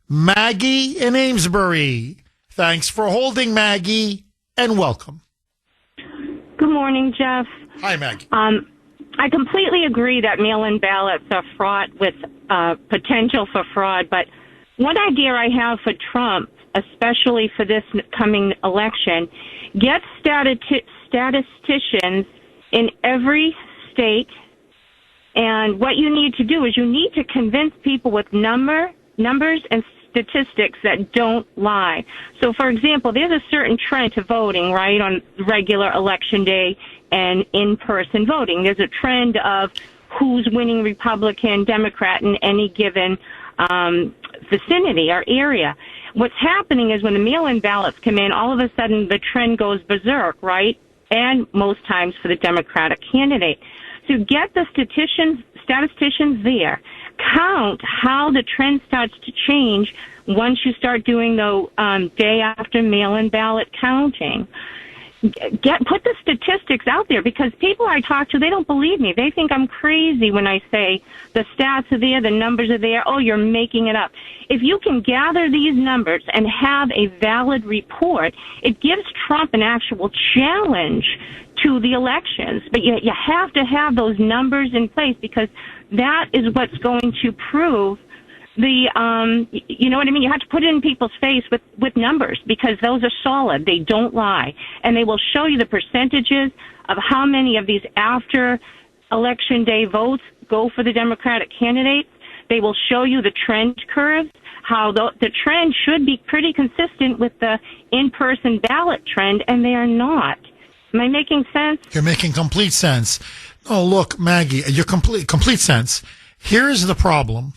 S1: Maggie in Amesbury. Thanks for holding, Maggie, and welcome.
S12: Good morning, Jeff.
S1: Hi, Maggie.
S12: I completely agree that mail-in ballots are fraught with potential for fraud, but one idea I have for Trump, especially for this coming election, get statisticians in every state, and what you need to do is you need to convince people with numbers and statistics that don't lie. So, for example, there's a certain trend to voting, right, on regular election day and in-person voting. There's a trend of who's winning Republican, Democrat in any given vicinity or area. What's happening is when the mail-in ballots come in, all of a sudden the trend goes berserk, right? And most times for the Democratic candidate. So get the statisticians there. Count how the trend starts to change once you start doing the day after mail-in ballot counting. Put the statistics out there, because people I talk to, they don't believe me. They think I'm crazy when I say the stats are there, the numbers are there. Oh, you're making it up. If you can gather these numbers and have a valid report, it gives Trump an actual challenge to the elections. But you have to have those numbers in place, because that is what's going to prove you know what I mean? You have to put it in people's face with numbers, because those are solid. They don't lie. And they will show you the percentages of how many of these after election day votes go for the Democratic candidates. They will show you the trend curves, how the trend should be pretty consistent with the in-person ballot trend, and they are not. Am I making sense?
S1: You're making complete sense. Oh, look, Maggie, you're complete sense. Here's the problem.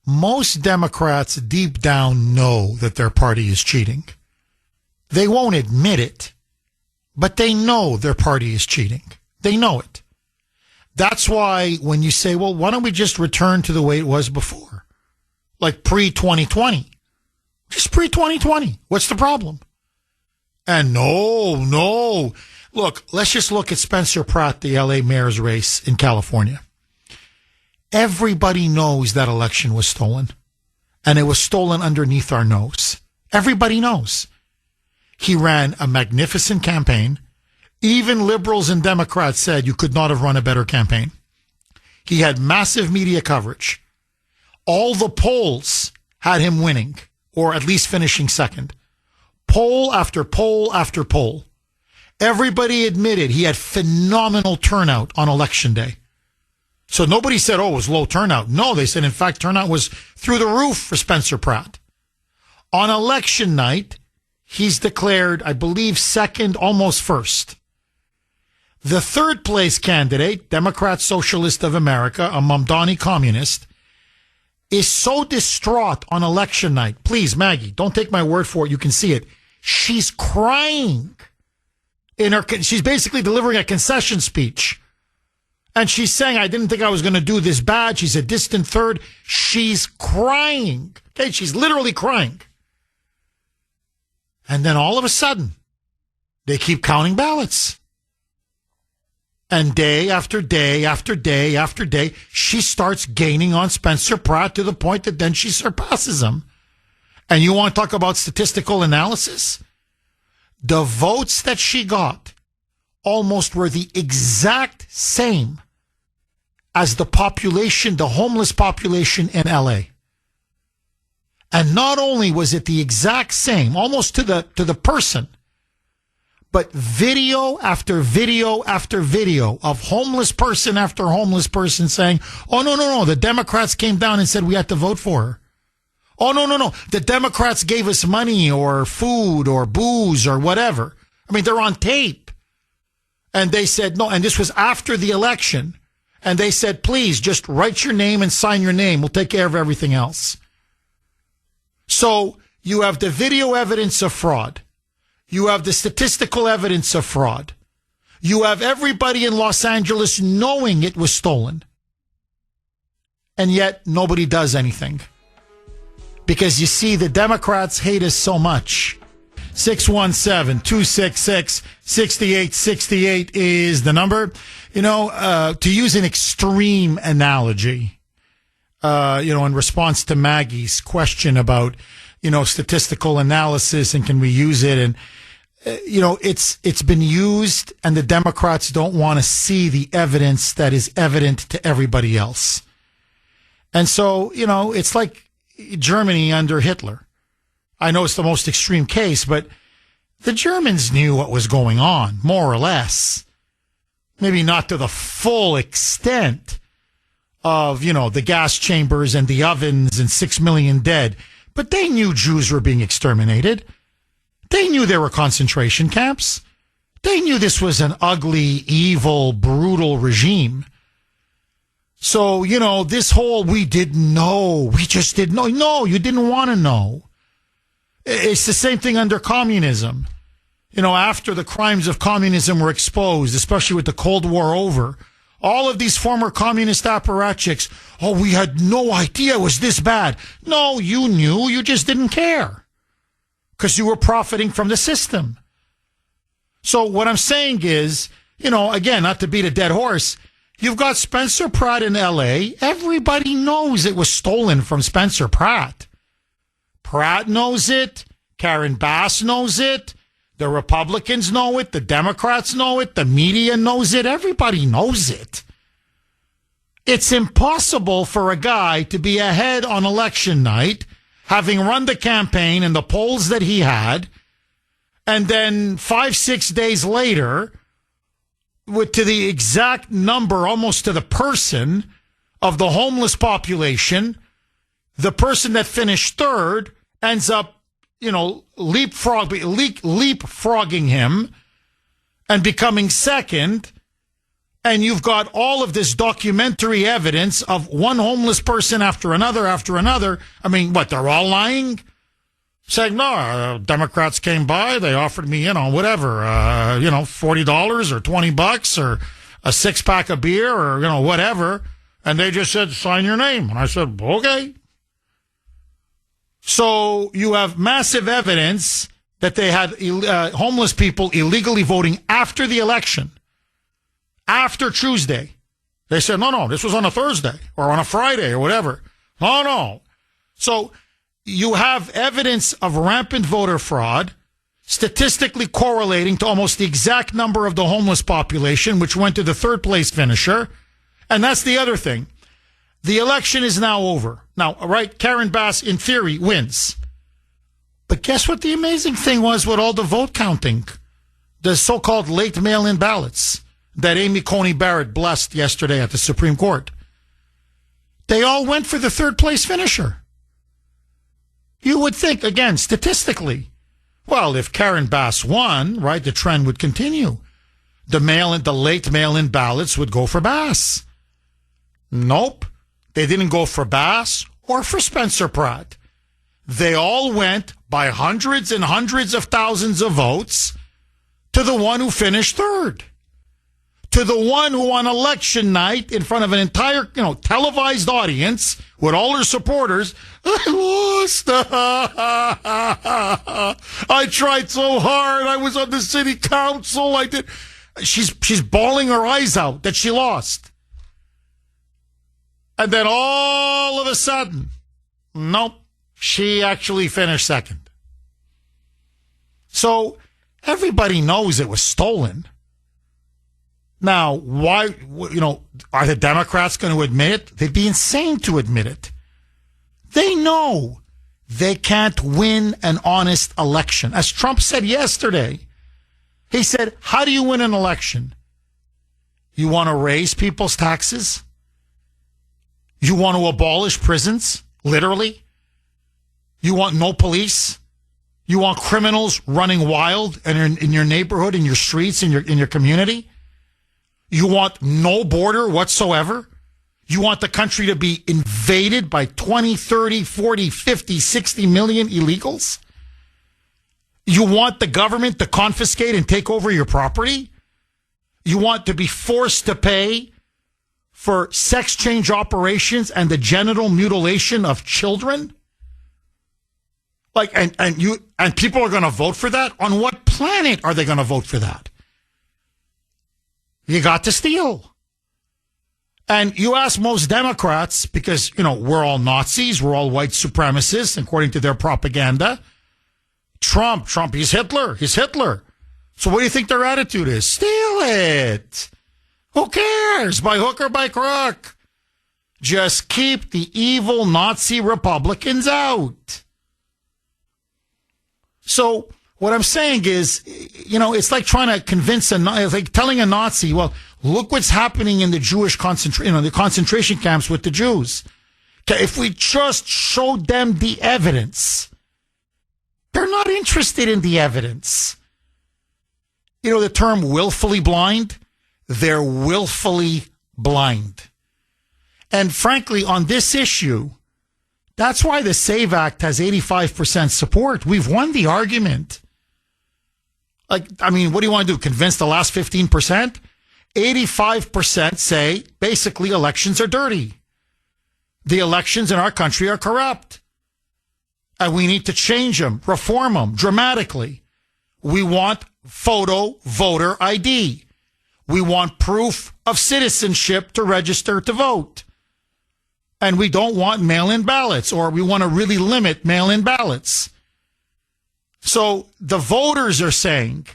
S1: Most Democrats deep down know that their party is cheating. They won't admit it, but they know their party is cheating. They know it. That's why when you say, well, why don't we just return to the way it was before? Like pre-2020. Just pre-2020. What's the problem? And no. Look, let's just look at Spencer Pratt, the LA mayor's race in California. Everybody knows that election was stolen, and it was stolen underneath our nose. Everybody knows. He ran a magnificent campaign. Even liberals and Democrats said you could not have run a better campaign. He had massive media coverage. All the polls had him winning, or at least finishing second. Poll after poll after poll. Everybody admitted he had phenomenal turnout on election day. So nobody said, oh, it was low turnout. No, they said, in fact, turnout was through the roof for Spencer Pratt. On election night, he's declared, I believe, second, almost first. The third place candidate, Democrat Socialist of America, a Mamdani communist, is so distraught on election night. Please, Maggie, don't take my word for it. You can see it. She's crying. She's basically delivering a concession speech. And she's saying, I didn't think I was going to do this bad. She's a distant third. She's crying. Okay, she's literally crying. And then all of a sudden, they keep counting ballots. And day after day after day after day, she starts gaining on Spencer Pratt to the point that then she surpasses him. And you want to talk about statistical analysis? The votes that she got almost were the exact same as the population, the homeless population in LA. And not only was it the exact same, almost to the person, but video after video after video of homeless person after homeless person saying, oh, no, the Democrats came down and said we had to vote for her. Oh, no, the Democrats gave us money or food or booze or whatever. I mean, they're on tape. And they said no, and this was after the election. And they said, please, just write your name and sign your name. We'll take care of everything else. So you have the video evidence of fraud. You have the statistical evidence of fraud. You have everybody in Los Angeles knowing it was stolen. And yet nobody does anything. Because you see, the Democrats hate us so much. 617-266-6868 is the number. You know, to use an extreme analogy, in response to Maggie's question about, statistical analysis and can we use it? And, it's been used and the Democrats don't want to see the evidence that is evident to everybody else. And so, it's like Germany under Hitler. I know it's the most extreme case, but the Germans knew what was going on, more or less. Maybe not to the full extent of, the gas chambers and the ovens and 6 million dead. But they knew Jews were being exterminated. They knew there were concentration camps. They knew this was an ugly, evil, brutal regime. So, this whole we didn't know, we just didn't know. No, you didn't want to know. It's the same thing under communism. After the crimes of communism were exposed, especially with the Cold War over, all of these former communist apparatchiks, we had no idea it was this bad. No, you knew, you just didn't care. Because you were profiting from the system. So what I'm saying is, again, not to beat a dead horse, you've got Spencer Pratt in L.A. Everybody knows it was stolen from Spencer Pratt. Pratt knows it. Karen Bass knows it. The Republicans know it. The Democrats know it. The media knows it. Everybody knows it. It's impossible for a guy to be ahead on election night, having run the campaign and the polls that he had, and then 5-6 days later, to the exact number, almost to the person, of the homeless population, the person that finished third ends up, leapfrogging him and becoming second. And you've got all of this documentary evidence of one homeless person after another. I mean, what, they're all lying? Saying, no, Democrats came by, they offered me, whatever, $40 or $20 or a 6-pack of beer or, whatever. And they just said, sign your name. And I said, okay. So you have massive evidence that they had homeless people illegally voting after the election, after Tuesday. They said, no, this was on a Thursday or on a Friday or whatever. No. So you have evidence of rampant voter fraud, statistically correlating to almost the exact number of the homeless population, which went to the third place finisher. And that's the other thing. The election is now over. Now, right, Karen Bass, in theory, wins. But guess what the amazing thing was with all the vote counting? The so-called late mail-in ballots that Amy Coney Barrett blessed yesterday at the Supreme Court. They all went for the third place finisher. You would think, again, statistically, well, if Karen Bass won, right, the trend would continue. The late mail-in ballots would go for Bass. Nope. They didn't go for Bass or for Spencer Pratt. They all went by hundreds and hundreds of thousands of votes to the one who finished third. To the one who on election night, in front of an entire, televised audience with all her supporters, I lost. I tried so hard. I was on the city council. I did. She's bawling her eyes out that she lost. And then all of a sudden, nope, she actually finished second. So everybody knows it was stolen. Now, why, are the Democrats going to admit it? They'd be insane to admit it. They know they can't win an honest election. As Trump said yesterday, he said, how do you win an election? You want to raise people's taxes? You want to abolish prisons, literally? You want no police? You want criminals running wild in your neighborhood, in your streets, in your community? You want no border whatsoever? You want the country to be invaded by 20, 30, 40, 50, 60 million illegals? You want the government to confiscate and take over your property? You want to be forced to pay for sex change operations and the genital mutilation of children? And people are going to vote for that? On what planet are they going to vote for that? You got to steal. And you ask most Democrats, because, we're all Nazis, we're all white supremacists, according to their propaganda. Trump, he's Hitler. So what do you think their attitude is? Steal it. Who cares? By hook or by crook? Just keep the evil Nazi Republicans out. So what I'm saying is, it's like trying to convince it's like telling a Nazi, well, look what's happening in the Jewish the concentration camps with the Jews. Okay, if we just showed them the evidence, they're not interested in the evidence. The term willfully blind? They're willfully blind. And frankly, on this issue, that's why the SAVE Act has 85% support. We've won the argument. What do you want to do? Convince the last 15%? 85% say basically elections are dirty. The elections in our country are corrupt. And we need to change them, reform them dramatically. We want photo voter ID. We want proof of citizenship to register to vote. And we don't want mail-in ballots, or we want to really limit mail-in ballots. So the voters are saying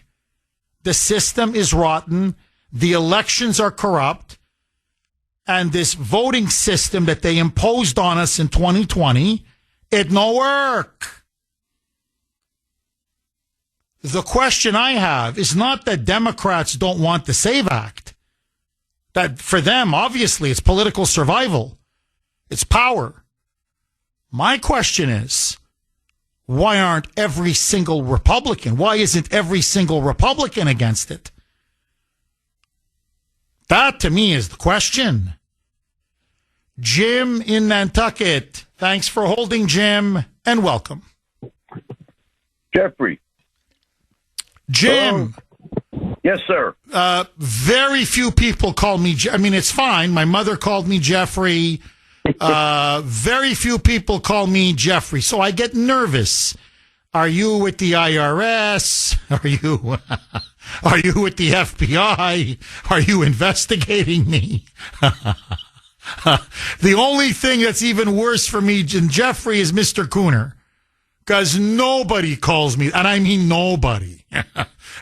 S1: the system is rotten, the elections are corrupt, and this voting system that they imposed on us in 2020, it no work. The question I have is not that Democrats don't want the SAVE Act. That for them, obviously, it's political survival. It's power. My question is, why aren't every single Republican, why isn't every single Republican against it? That, to me, is the question. Jim in Nantucket. Thanks for holding, Jim, and welcome.
S13: Jeffrey.
S1: Jim.
S13: Yes, sir.
S1: Very few people call me, it's fine. My mother called me Jeffrey. Very few people call me Jeffrey, so I get nervous. Are you with the IRS? Are you with the FBI? Are you investigating me? The only thing that's even worse for me than Jeffrey is Mr. Kuhner, because nobody calls me, and I mean nobody.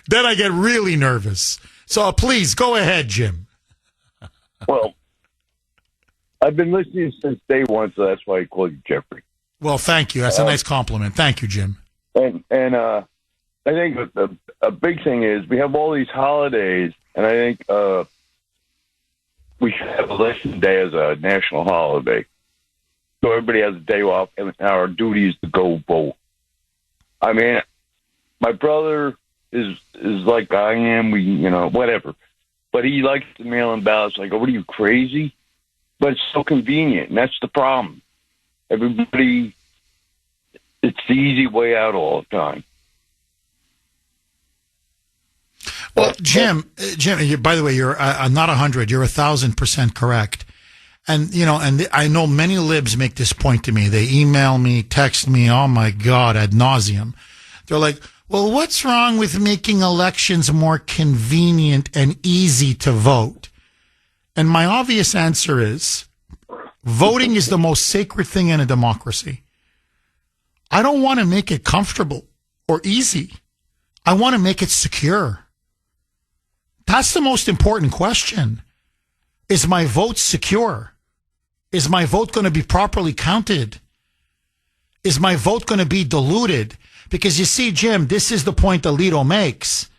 S1: Then I get really nervous. So please go ahead, Jim.
S13: Well, I've been listening since day one, so that's why I call you Jeffrey.
S1: Well, thank you. That's a nice compliment. Thank you, Jim.
S13: And I think a big thing is we have all these holidays, and I think we should have Election Day as a national holiday, so everybody has a day off, and our duty is to go vote. I mean, my brother is like I am. Whatever, but he likes to mail in ballots. Like, what are you, crazy? But it's so convenient, and that's the problem. Everybody, it's the easy way out all the time.
S1: Well, Jim, by the way, you're not 100. You're 1,000% correct. And, and I know many libs make this point to me. They email me, text me, oh, my God, ad nauseum. They're like, well, what's wrong with making elections more convenient and easy to vote? And my obvious answer is voting is the most sacred thing in a democracy. I don't want to make it comfortable or easy. I want to make it secure. That's the most important question. Is my vote secure? Is my vote going to be properly counted? Is my vote going to be diluted? Because you see, Jim, this is the point Alito makes.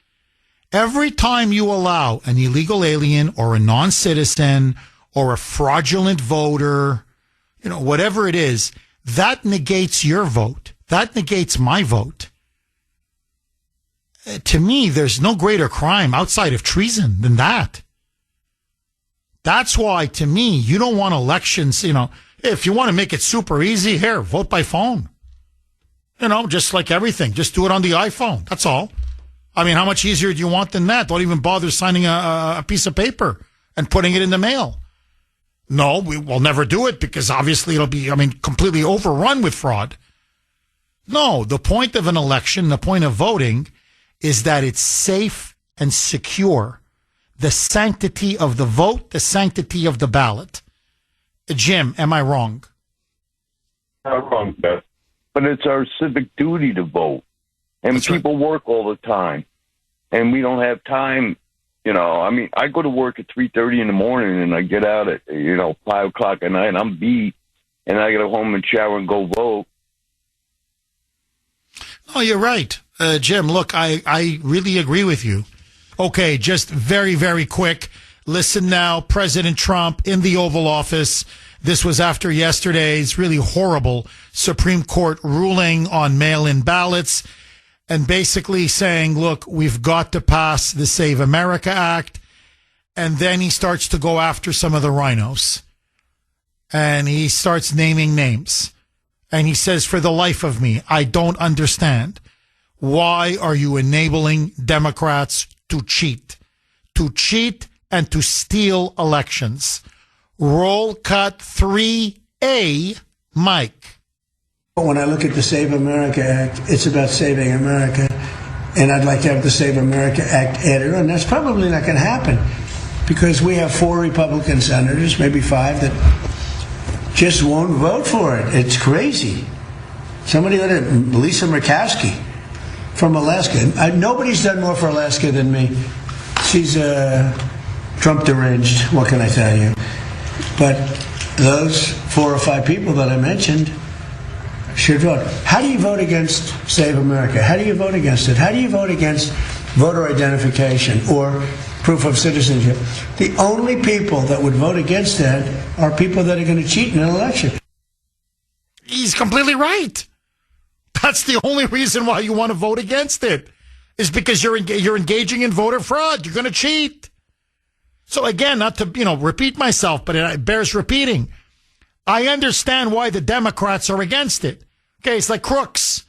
S1: Every time you allow an illegal alien or a non-citizen or a fraudulent voter, whatever it is, that negates your vote. That negates my vote. To me, there's no greater crime outside of treason than that. That's why, to me, you don't want elections, if you want to make it super easy, here, vote by phone. Just like everything. Just do it on the iPhone. That's all. I mean, how much easier do you want than that? Don't even bother signing a piece of paper and putting it in the mail. No, we will never do it because obviously it'll be, completely overrun with fraud. No, the point of an election, the point of voting is that it's safe and secure. The sanctity of the vote, the sanctity of the ballot. Jim, am I wrong?
S13: Not wrong, Beth. But it's our civic duty to vote. And
S1: That's
S13: people work all the time. And we don't have time, I go to work at 3:30 in the morning and I get out at, 5 o'clock at night. I'm beat. And I get home and shower and go vote.
S1: Oh, you're right. Jim, look, I really agree with you. Okay, just very, very quick. Listen now, President Trump in the Oval Office. This was after yesterday's really horrible Supreme Court ruling on mail-in ballots and basically saying, look, we've got to pass the Save America Act. And then he starts to go after some of the rhinos. And he starts naming names. And he says, for the life of me, I don't understand. Why are you enabling Democrats to cheat? To cheat and to steal elections. Roll cut 3A, Mike.
S3: When I look at the Save America Act, it's about saving America. And I'd like to have the Save America Act added on. That's probably not going to happen because we have 4 Republican senators, maybe 5, that just won't vote for it. It's crazy. Somebody Lisa Murkowski from Alaska. Nobody's done more for Alaska than me. She's Trump deranged. What can I tell you? But those 4 or 5 people that I mentioned should vote. How do you vote against Save America? How do you vote against it? How do you vote against voter identification or proof of citizenship? The only people that would vote against that are people that are going to cheat in an election.
S1: He's completely right. That's the only reason why you want to vote against it, is because you're engaging in voter fraud. You're going to cheat. So again, not to repeat myself, but it bears repeating. I understand why the Democrats are against it. Okay, it's like crooks.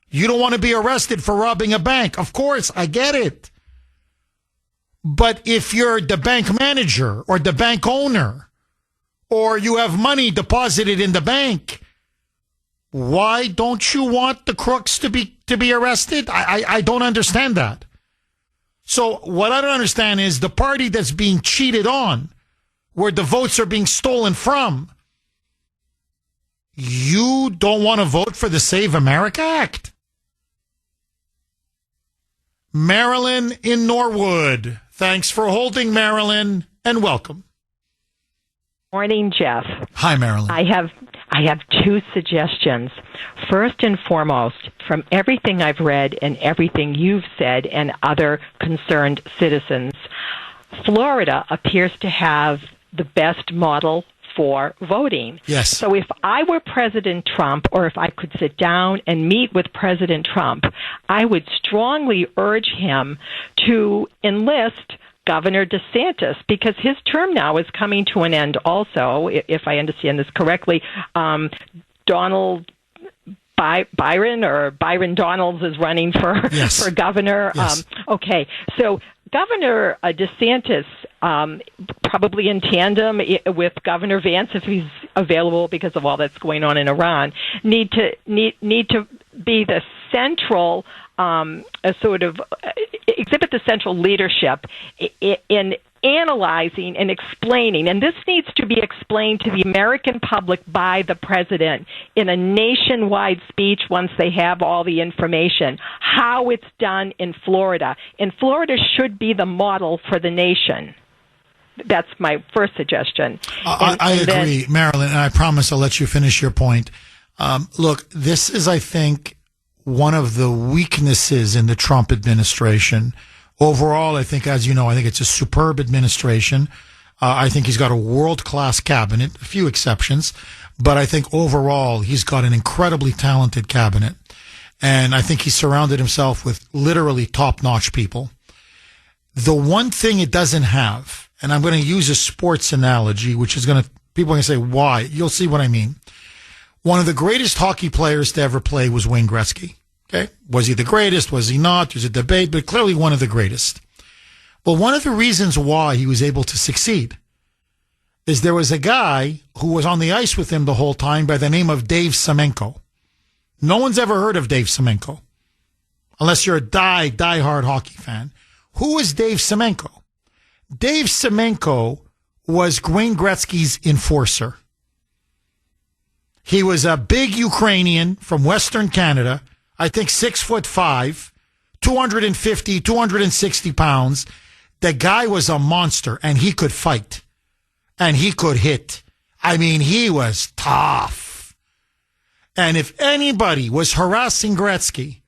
S1: You don't want to be arrested for robbing a bank. Of course, I get it. But if you're the bank manager or the bank owner, or you have money deposited in the bank, why don't you want the crooks to be arrested? I don't understand that. So what I don't understand is the party that's being cheated on, where the votes are being stolen from, you don't want to vote for the Save America Act? Marilyn in Norwood. Thanks for holding, Marilyn, and welcome.
S14: Morning, Jeff.
S1: Hi, Marilyn.
S14: I have 2 suggestions. First and foremost, from everything I've read and everything you've said and other concerned citizens, Florida appears to have the best model for voting.
S1: Yes.
S14: So if I were President Trump, or if I could sit down and meet with President Trump, I would strongly urge him to enlist Governor DeSantis, because his term now is coming to an end also, if I understand this correctly. Donald Byron Donalds is running for governor.
S1: Yes.
S14: Okay, so Governor DeSantis, probably in tandem with Governor Vance, if he's available because of all that's going on in Iran, need to be the central exhibit the central leadership in analyzing and explaining, and this needs to be explained to the American public by the president in a nationwide speech once they have all the information, how it's done in Florida. And Florida should be the model for the nation. That's my first suggestion.
S1: I agree, Marilyn, and I promise I'll let you finish your point. Look, this is, I think, one of the weaknesses in the Trump administration. Overall, I think, as you know, I think it's a superb administration. I think he's got a world-class cabinet, a few exceptions, but I think overall he's got an incredibly talented cabinet. And I think he surrounded himself with literally top-notch people. The one thing it doesn't have, and I'm going to use a sports analogy, which is going to, people are going to say, why? You'll see what I mean. One of the greatest hockey players to ever play was Wayne Gretzky. Okay. Was he the greatest? Was he not? There's a debate, but clearly one of the greatest. Well, one of the reasons why he was able to succeed is there was a guy who was on the ice with him the whole time by the name of Dave Semenko. No one's ever heard of Dave Semenko, unless you're a die-hard hockey fan. Who is Dave Semenko? Dave Semenko was Wayne Gretzky's enforcer. He was a big Ukrainian from Western Canada, I think 6'5", 250, 260 pounds. The guy was a monster, and he could fight, and he could hit. I mean, he was tough. And if anybody was harassing Gretzky,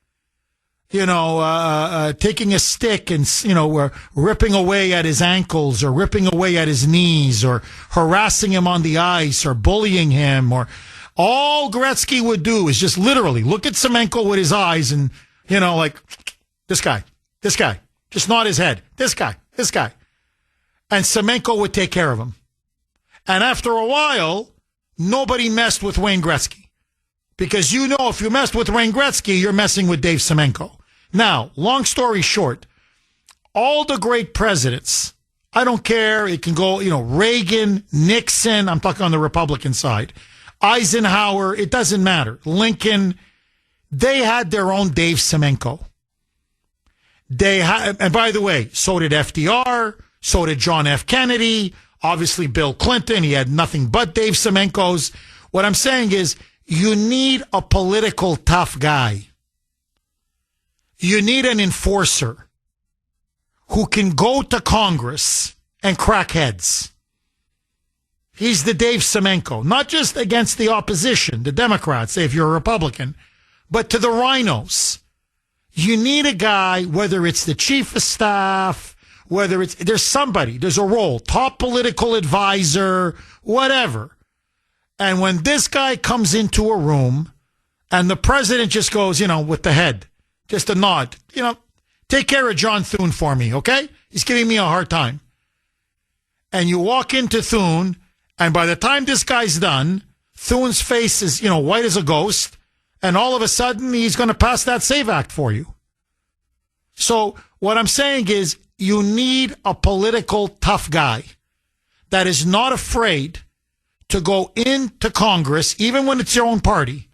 S1: taking a stick and, ripping away at his ankles or ripping away at his knees or harassing him on the ice or bullying him, or all Gretzky would do is just literally look at Semenko with his eyes and, this guy, just nod his head, this guy. And Semenko would take care of him. And after a while, nobody messed with Wayne Gretzky. Because if you messed with Wayne Gretzky, you're messing with Dave Semenko. Now, long story short, all the great presidents, I don't care, it can go, Reagan, Nixon, I'm talking on the Republican side, Eisenhower, it doesn't matter, Lincoln, they had their own Dave Semenko. And by the way, so did FDR, so did John F. Kennedy, obviously Bill Clinton, he had nothing but Dave Semenkos. What I'm saying is, you need a political tough guy. You need an enforcer who can go to Congress and crack heads. He's the Dave Semenko, not just against the opposition, the Democrats, say if you're a Republican, but to the rhinos. You need a guy, whether it's the chief of staff, there's a role, top political advisor, whatever. And when this guy comes into a room and the president just goes, with the head, just a nod, take care of John Thune for me, okay? He's giving me a hard time. And you walk into Thune, and by the time this guy's done, Thune's face is, white as a ghost, and all of a sudden he's going to pass that SAVE Act for you. So what I'm saying is you need a political tough guy that is not afraid to go into Congress, even when it's your own party,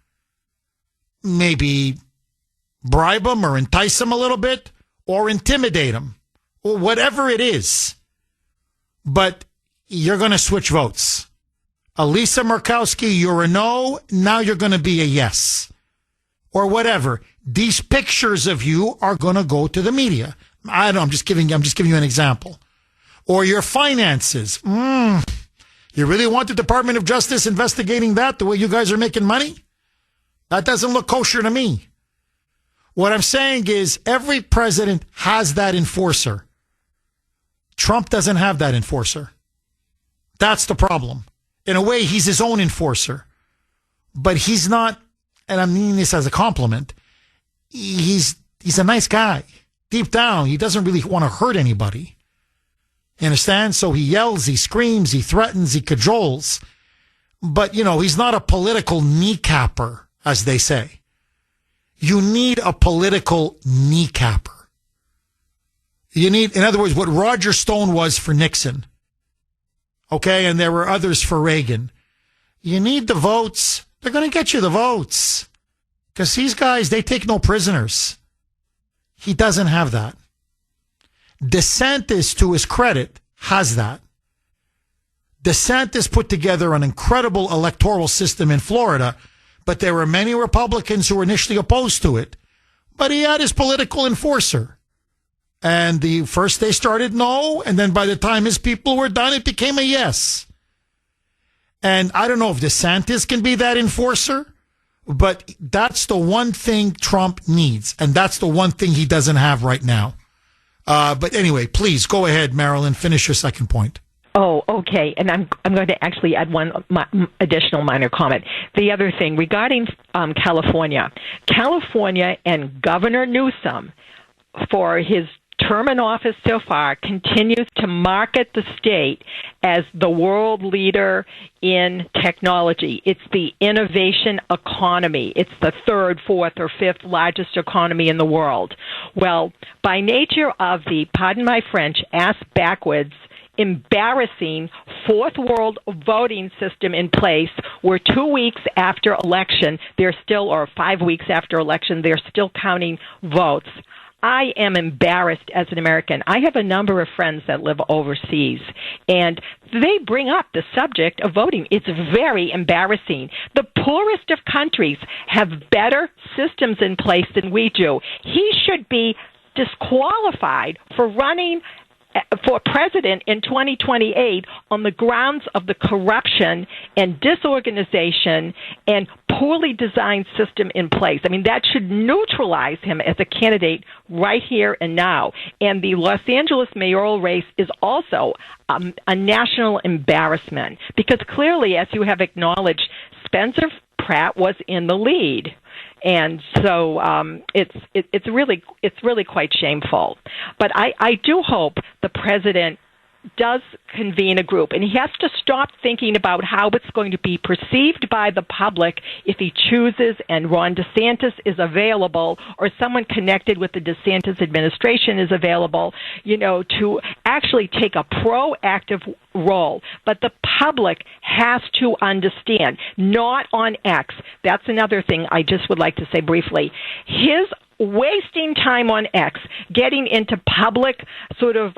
S1: maybe bribe them or entice them a little bit or intimidate them or whatever it is. But you're going to switch votes. Elisa Murkowski, you're a no. Now you're going to be a yes or whatever. These pictures of you are going to go to the media. I don't know. I'm just giving you an example. Or your finances. You really want the Department of Justice investigating that the way you guys are making money? That doesn't look kosher to me. What I'm saying is every president has that enforcer. Trump doesn't have that enforcer. That's the problem. In a way, he's his own enforcer. But he's not, and I mean this as a compliment, he's a nice guy. Deep down, he doesn't really want to hurt anybody. You understand? So he yells, he screams, he threatens, he cajoles. But, he's not a political kneecapper, as they say. You need a political kneecapper. You need, in other words, what Roger Stone was for Nixon. Okay? And there were others for Reagan. You need the votes. They're going to get you the votes. Because these guys, they take no prisoners. He doesn't have that. DeSantis, to his credit, has that. DeSantis put together an incredible electoral system in Florida, but there were many Republicans who were initially opposed to it. but he had his political enforcer. And first they started no, and then by the time his people were done, it became a yes. And I don't know if DeSantis can be that enforcer, but that's the one thing Trump needs, and that's the one thing he doesn't have right now. But anyway, please go ahead, Marilyn. Finish your second point.
S14: Oh, okay. And I'm going to actually add one additional minor comment. The other thing regarding California and Governor Newsom, for his term in office so far, continues to market the state as the world leader in technology. It's the innovation economy. It's the third, fourth, or fifth largest economy in the world. Well, by nature of the, pardon my French, ass backwards, embarrassing fourth world voting system in place where 2 weeks after election, or 5 weeks after election, they're still counting votes. I am embarrassed as an American. I have a number of friends that live overseas, and they bring up the subject of voting. It's very embarrassing. The poorest of countries have better systems in place than we do. He should be disqualified for running for president in 2028 on the grounds of the corruption and disorganization and poorly designed system in place. I mean, that should neutralize him as a candidate right here and now. And the Los Angeles mayoral race is also a national embarrassment because clearly, as you have acknowledged, Spencer Pratt was in the lead. And so it's really quite shameful. But I do hope the president does convene a group, and he has to stop thinking about how it's going to be perceived by the public if he chooses and Ron DeSantis is available or someone connected with the DeSantis administration is available, to actually take a proactive role. But the public has to understand, not on X. That's another thing I just would like to say briefly. His wasting time on X, getting into public sort of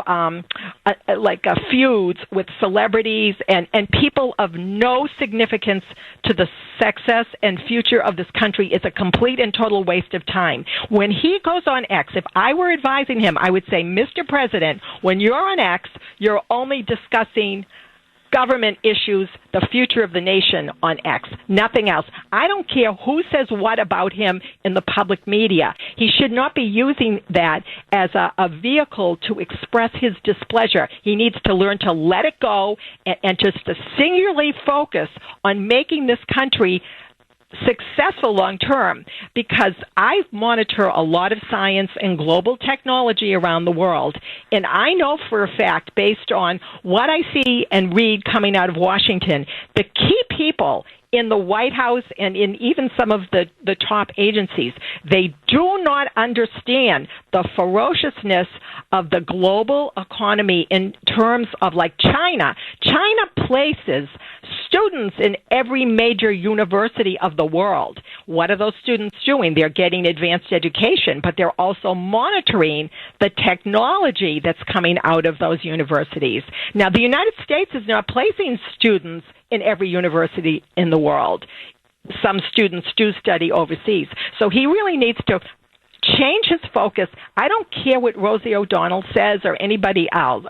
S14: feuds with celebrities and people of no significance to the success and future of this country is a complete and total waste of time. When he goes on X, if I were advising him, I would say, Mr. President, when you're on X, you're only discussing government issues, the future of the nation on X, nothing else. I don't care who says what about him in the public media. He should not be using that as a vehicle to express his displeasure. He needs to learn to let it go and just to singularly focus on making this country successful long term, because I monitor a lot of science and global technology around the world, and I know for a fact, based on what I see and read coming out of Washington, the key people in the White House and in even some of the top agencies, they do not understand the ferociousness of the global economy in terms of like China. China places students in every major university of the world. What are those students doing? They're getting advanced education, but they're also monitoring the technology that's coming out of those universities. Now, the United States is not placing students in every university in the world. Some students do study overseas. So he really needs to change his focus. I don't care what Rosie O'Donnell says or anybody else.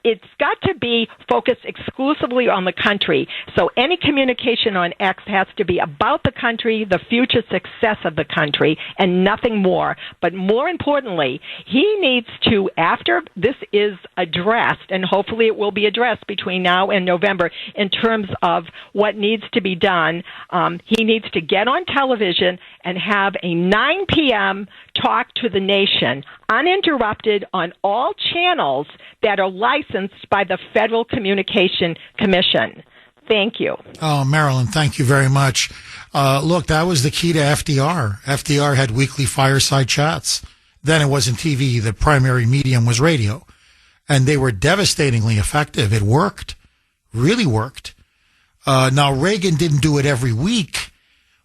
S14: It's got to be focused exclusively on the country. So any communication on X has to be about the country, the future success of the country, and nothing more. But more importantly, he needs to, after this is addressed, and hopefully it will be addressed between now and November in terms of what needs to be done, he needs to get on television and have a 9 p.m. talk to the nation, uninterrupted on all channels that are licensed by the Federal Communication Commission. Thank you.
S1: Oh, Marilyn, thank you very much. Look, that was the key to FDR. FDR had weekly fireside chats. Then it wasn't TV. The primary medium was radio. And they were devastatingly effective. It worked. Really worked. Now, Reagan didn't do it every week,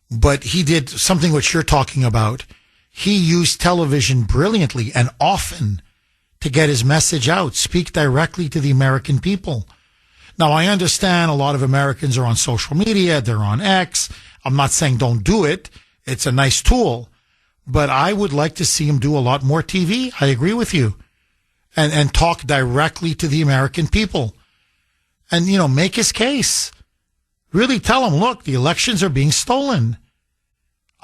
S1: but he did something which you're talking about. He used television brilliantly and often to get his message out, speak directly to the American people. Now, I understand a lot of Americans are on social media, they're on X. I'm not saying don't do it. It's a nice tool. But I would like to see him do a lot more TV. I agree with you. And talk directly to the American people. And, make his case. Really tell him, look, the elections are being stolen.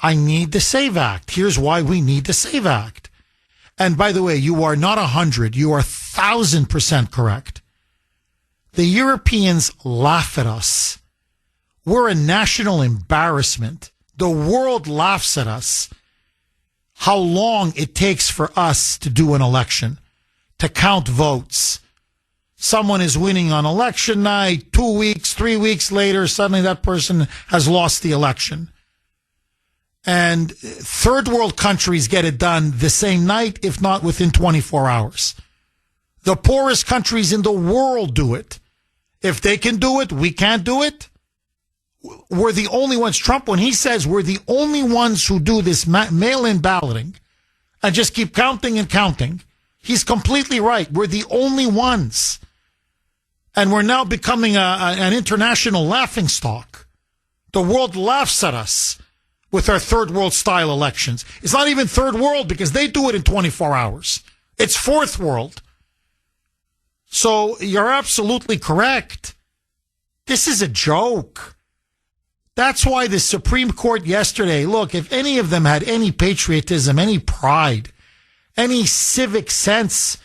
S1: I need the SAVE Act. Here's why we need the SAVE Act. And by the way, you are not 100. You are 1,000% correct. The Europeans laugh at us. We're a national embarrassment. The world laughs at us. How long it takes for us to do an election, to count votes. Someone is winning on election night, 2 weeks, 3 weeks later, suddenly that person has lost the election. And third world countries get it done the same night, if not within 24 hours. The poorest countries in the world do it. If they can do it, we can't do it. We're the only ones. Trump, when he says we're the only ones who do this mail-in balloting and just keep counting and counting, he's completely right. We're the only ones. And we're now becoming an international laughingstock. The world laughs at us with our third world style elections. It's not even third world because they do it in 24 hours. It's fourth world. So you're absolutely correct. This is a joke. That's why the Supreme Court yesterday, look, if any of them had any patriotism, any pride, any civic sense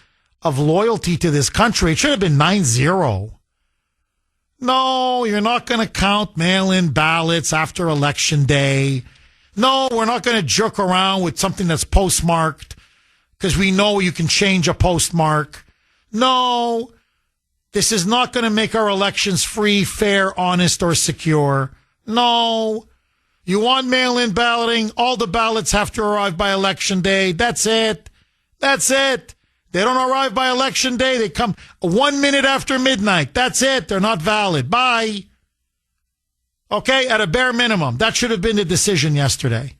S1: of loyalty to this country, it should have been 9-0. No, you're not going to count mail-in ballots after Election Day. No, we're not going to joke around with something that's postmarked because we know you can change a postmark. No, this is not going to make our elections free, fair, honest, or secure. No. You want mail-in balloting? All the ballots have to arrive by Election Day. That's it. That's it. They don't arrive by Election Day. They come 1 minute after midnight. That's it. They're not valid. Bye. Okay, at a bare minimum. That should have been the decision yesterday.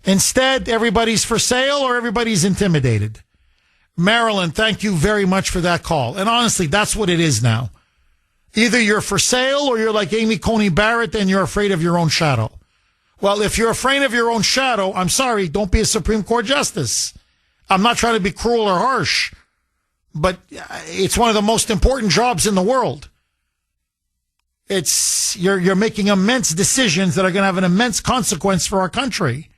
S1: Instead, everybody's for sale or everybody's intimidated. Marilyn, thank you very much for that call. And honestly, that's what it is now. Either you're for sale or you're like Amy Coney Barrett and you're afraid of your own shadow. Well, if you're afraid of your own shadow, I'm sorry, don't be a Supreme Court justice. I'm not trying to be cruel or harsh, but it's one of the most important jobs in the world. It's you're making immense decisions that are going to have an immense consequence for our country.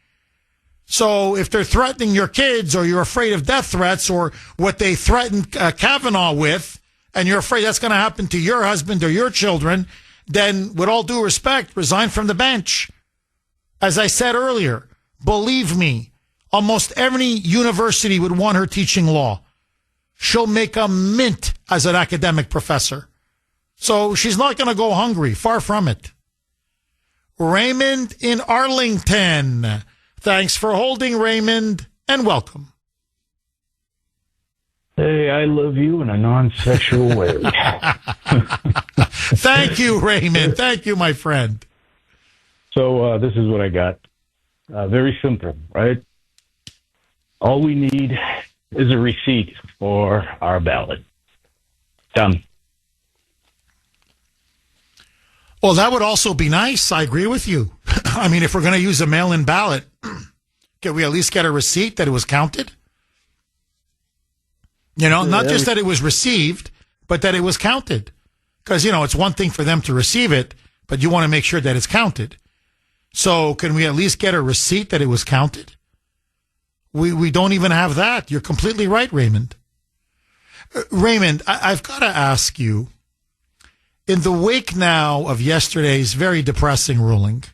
S1: So if they're threatening your kids or you're afraid of death threats or what they threatened Kavanaugh with, and you're afraid that's going to happen to your husband or your children, then with all due respect, resign from the bench. As I said earlier, believe me, almost every university would want her teaching law. She'll make a mint as an academic professor. So she's not going to go hungry. Far from it. Raymond in Arlington. Thanks for holding, Raymond, and welcome.
S15: Hey, I love you in a non-sexual way.
S1: Thank you, Raymond. Thank you, my friend.
S15: So this is what I got. Very simple, right? All we need is a receipt for our ballot. Done.
S1: Well, that would also be nice. I agree with you. I mean, if we're going to use a mail-in ballot, can we at least get a receipt that it was counted? You know, not just that it was received, but that it was counted. Because, you know, it's one thing for them to receive it, but you want to make sure that it's counted. So can we at least get a receipt that it was counted? We don't even have that. You're completely right, Raymond. Raymond, I've got to ask you, in the wake now of yesterday's very depressing ruling,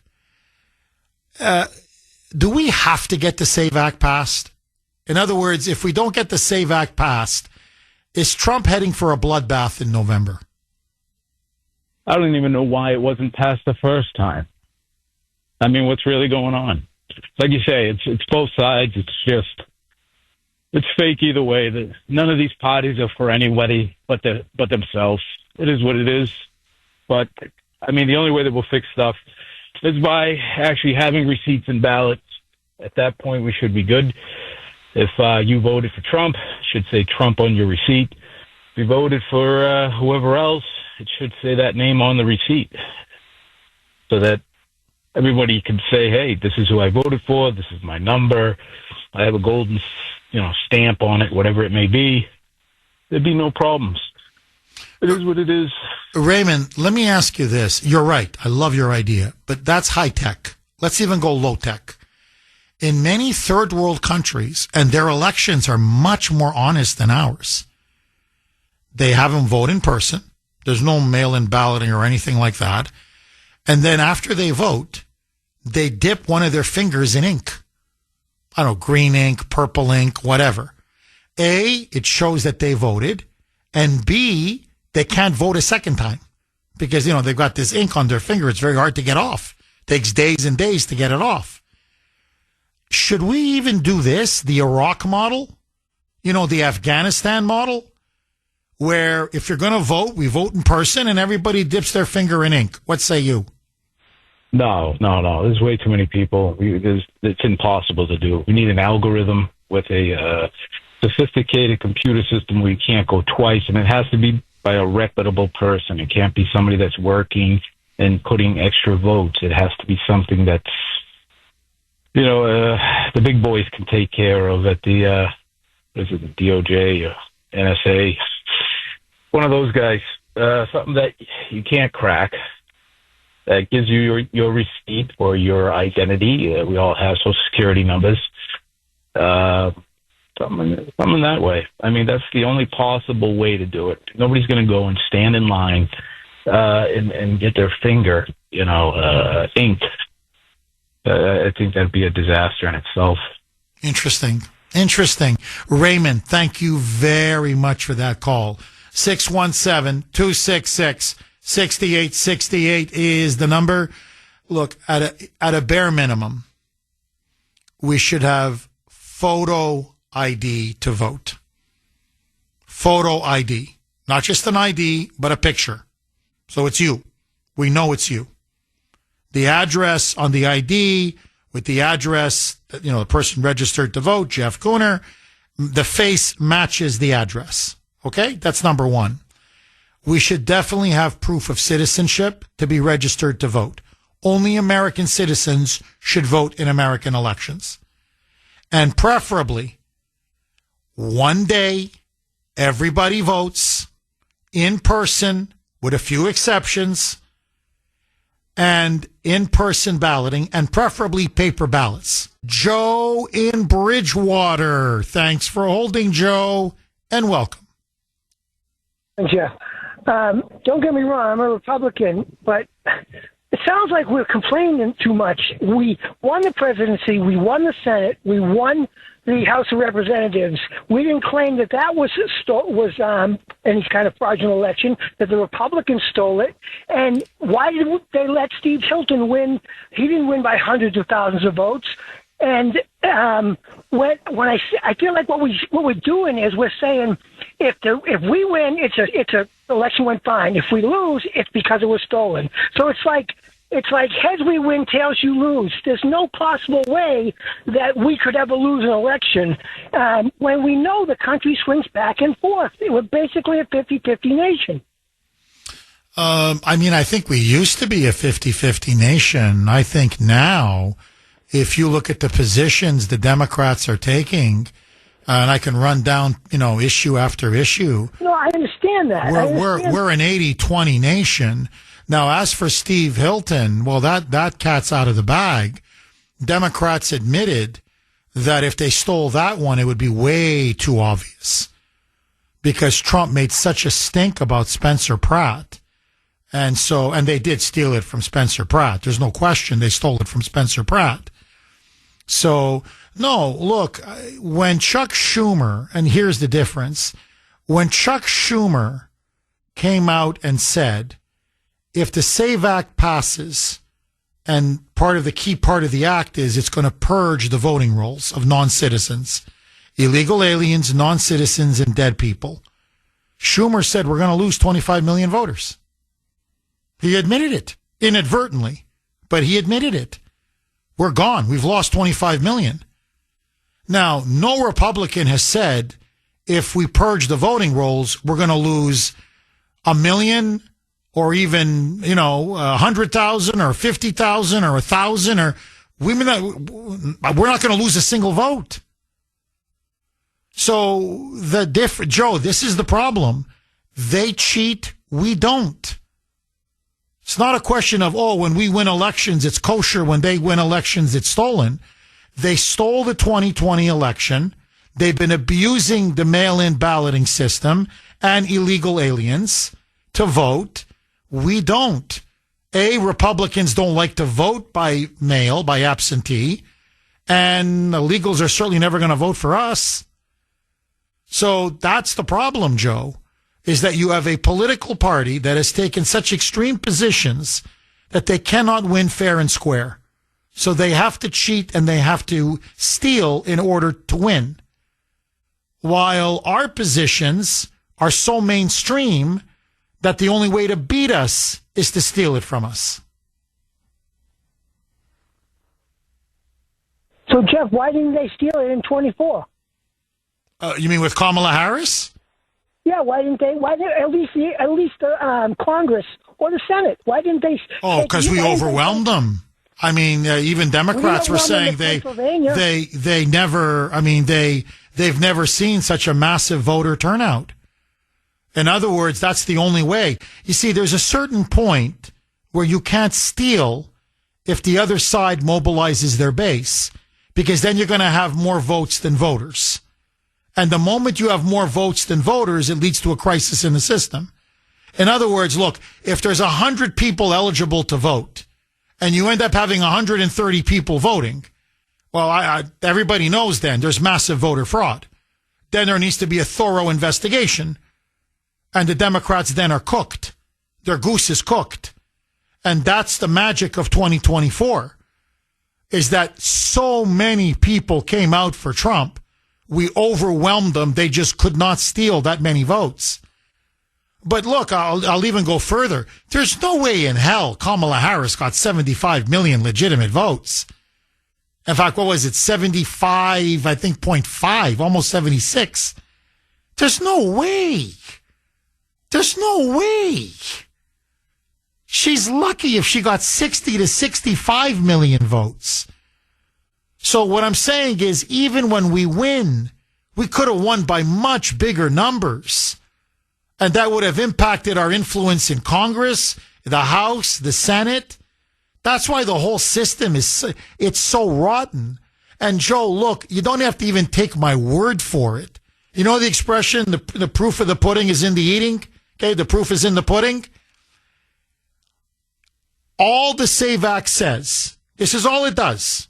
S1: do we have to get the SAVE Act passed? In other words, if we don't get the SAVE Act passed, is Trump heading for a bloodbath in November?
S15: I don't even know why it wasn't passed the first time. I mean, what's really going on? Like you say, it's both sides. It's fake either way. None of these parties are for anybody but themselves. It is what it is. But, I mean, the only way that we'll fix stuff is by actually having receipts and ballots. At that point, we should be good. If you voted for Trump, it should say Trump on your receipt. If you voted for whoever else, it should say that name on the receipt. So that everybody can say, hey, this is who I voted for. This is my number. I have a golden, stamp on it, whatever it may be. There'd be no problems. It is what it is.
S1: Raymond, let me ask you this. You're right. I love your idea, but that's high tech. Let's even go low tech. In many third world countries, and their elections are much more honest than ours, they have them vote in person. There's no mail-in balloting or anything like that. And then after they vote, they dip one of their fingers in ink. I don't know, green ink, purple ink, whatever. A, it shows that they voted. And B, they can't vote a second time because, they've got this ink on their finger. It's very hard to get off. Takes days and days to get it off. Should we even do this, the Iraq model? The Afghanistan model? Where if you're going to vote, we vote in person and everybody dips their finger in ink. What say you?
S15: No. There's way too many people. It's impossible to do. We need an algorithm with a sophisticated computer system where you can't go twice, and it has to be by a reputable person. It can't be somebody that's working and putting extra votes. It has to be something that's, the big boys can take care of at the DOJ or NSA. One of those guys, something that you can't crack, that gives you your receipt or your identity. We all have Social Security numbers. Something that way. I mean, that's the only possible way to do it. Nobody's going to go and stand in line and get their finger, inked. I think that'd be a disaster in itself.
S1: Interesting. Raymond, thank you very much for that call. 617-266-6868 is the number. Look, at a bare minimum, we should have photo ID to vote. Photo ID. Not just an ID, but a picture. So it's you. We know it's you. The address on the ID with the address, the person registered to vote, Jeff Kuhner, the face matches the address. Okay? That's number one. We should definitely have proof of citizenship to be registered to vote. Only American citizens should vote in American elections. And preferably, one day, everybody votes in person, with a few exceptions, and in-person balloting, and preferably paper ballots. Joe in Bridgewater. Thanks for holding, Joe, and welcome.
S16: Jeff, don't get me wrong, I'm a Republican, but it sounds like we're complaining too much. We won the presidency, we won the Senate, we won the House of Representatives. We didn't claim that was any kind of fraudulent election, that the Republicans stole it. And why did they let Steve Hilton win? He didn't win by hundreds of thousands of votes. And when I feel like what we're doing is we're saying if we win, it's a election went fine. If we lose, it's because it was stolen. So it's like heads we win, tails you lose. There's no possible way that we could ever lose an election when we know the country swings back and forth. We're basically a 50-50 nation.
S1: I think we used to be a 50-50 nation. I think now, if you look at the positions the Democrats are taking, and I can run down, issue after issue.
S16: No, I understand that.
S1: We're an 80-20 nation. Now, as for Steve Hilton, well, that cat's out of the bag. Democrats admitted that if they stole that one, it would be way too obvious because Trump made such a stink about Spencer Pratt. And they did steal it from Spencer Pratt. There's no question they stole it from Spencer Pratt. So, no, look, when Chuck Schumer, and here's the difference, when Chuck Schumer came out and said, if the SAVE Act passes, and the key part of the act is it's going to purge the voting rolls of non-citizens, illegal aliens, non-citizens, and dead people, Schumer said we're going to lose 25 million voters. He admitted it, inadvertently, but he admitted it. We're gone. We've lost 25 million. Now, no Republican has said if we purge the voting rolls, we're going to lose 1 million, or even, 100,000 or 50,000 or 1,000, or we're not going to lose a single vote. So Joe, this is the problem. They cheat. We don't. It's not a question of, when we win elections, it's kosher. When they win elections, it's stolen. They stole the 2020 election. They've been abusing the mail-in balloting system and illegal aliens to vote. We don't. Republicans don't like to vote by mail, by absentee, and illegals are certainly never going to vote for us. So that's the problem, Joe, is that you have a political party that has taken such extreme positions that they cannot win fair and square. So they have to cheat and they have to steal in order to win. While our positions are so mainstream that the only way to beat us is to steal it from us.
S16: So, Jeff, why didn't they steal it in 24?
S1: You mean with Kamala Harris?
S16: Yeah, why didn't they? At least the Congress or the Senate? Why didn't they?
S1: Because we overwhelmed them. I mean, even Democrats were saying they've never seen such a massive voter turnout. In other words, that's the only way. You see, there's a certain point where you can't steal if the other side mobilizes their base, because then you're going to have more votes than voters. And the moment you have more votes than voters, it leads to a crisis in the system. In other words, look, if there's 100 people eligible to vote and you end up having 130 people voting, well, everybody knows then there's massive voter fraud. Then there needs to be a thorough investigation. And the Democrats then are cooked. Their goose is cooked. And that's the magic of 2024, is that so many people came out for Trump. We overwhelmed them. They just could not steal that many votes. But look, I'll even go further. There's no way in hell Kamala Harris got 75 million legitimate votes. In fact, what was it? 75, I think, 0.5, almost 76. There's no way. There's no way. She's lucky if she got 60 to 65 million votes. So what I'm saying is, even when we win, we could have won by much bigger numbers. And that would have impacted our influence in Congress, the House, the Senate. That's why the whole system it's so rotten. And Joe, look, you don't have to even take my word for it. You know the expression, the proof of the pudding is in the eating? Okay, the proof is in the pudding. All the SAVE Act says, this is all it does.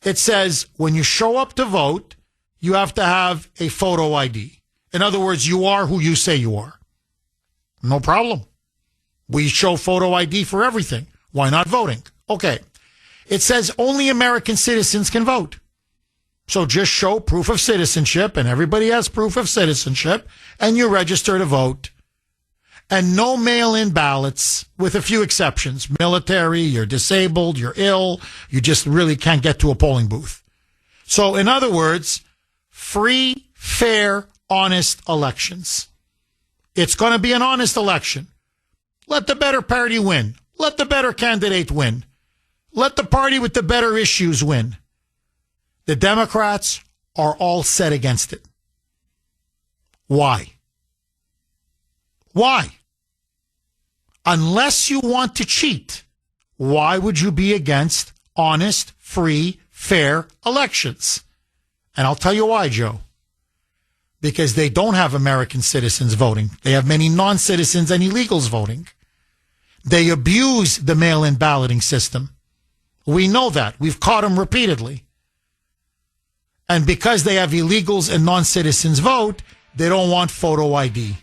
S1: It says when you show up to vote, you have to have a photo ID. In other words, you are who you say you are. No problem. We show photo ID for everything. Why not voting? Okay. It says only American citizens can vote. So just show proof of citizenship, and everybody has proof of citizenship, and you register to vote. And no mail-in ballots, with a few exceptions. Military, you're disabled, you're ill, you just really can't get to a polling booth. So in other words, free, fair, honest elections. It's going to be an honest election. Let the better party win. Let the better candidate win. Let the party with the better issues win. The Democrats are all set against it. Why? Why? Unless you want to cheat, why would you be against honest, free, fair elections? And I'll tell you why, Joe. Because they don't have American citizens voting. They have many non-citizens and illegals voting. They abuse the mail-in balloting system. We know that. We've caught them repeatedly. And because they have illegals and non-citizens vote, they don't want photo ID.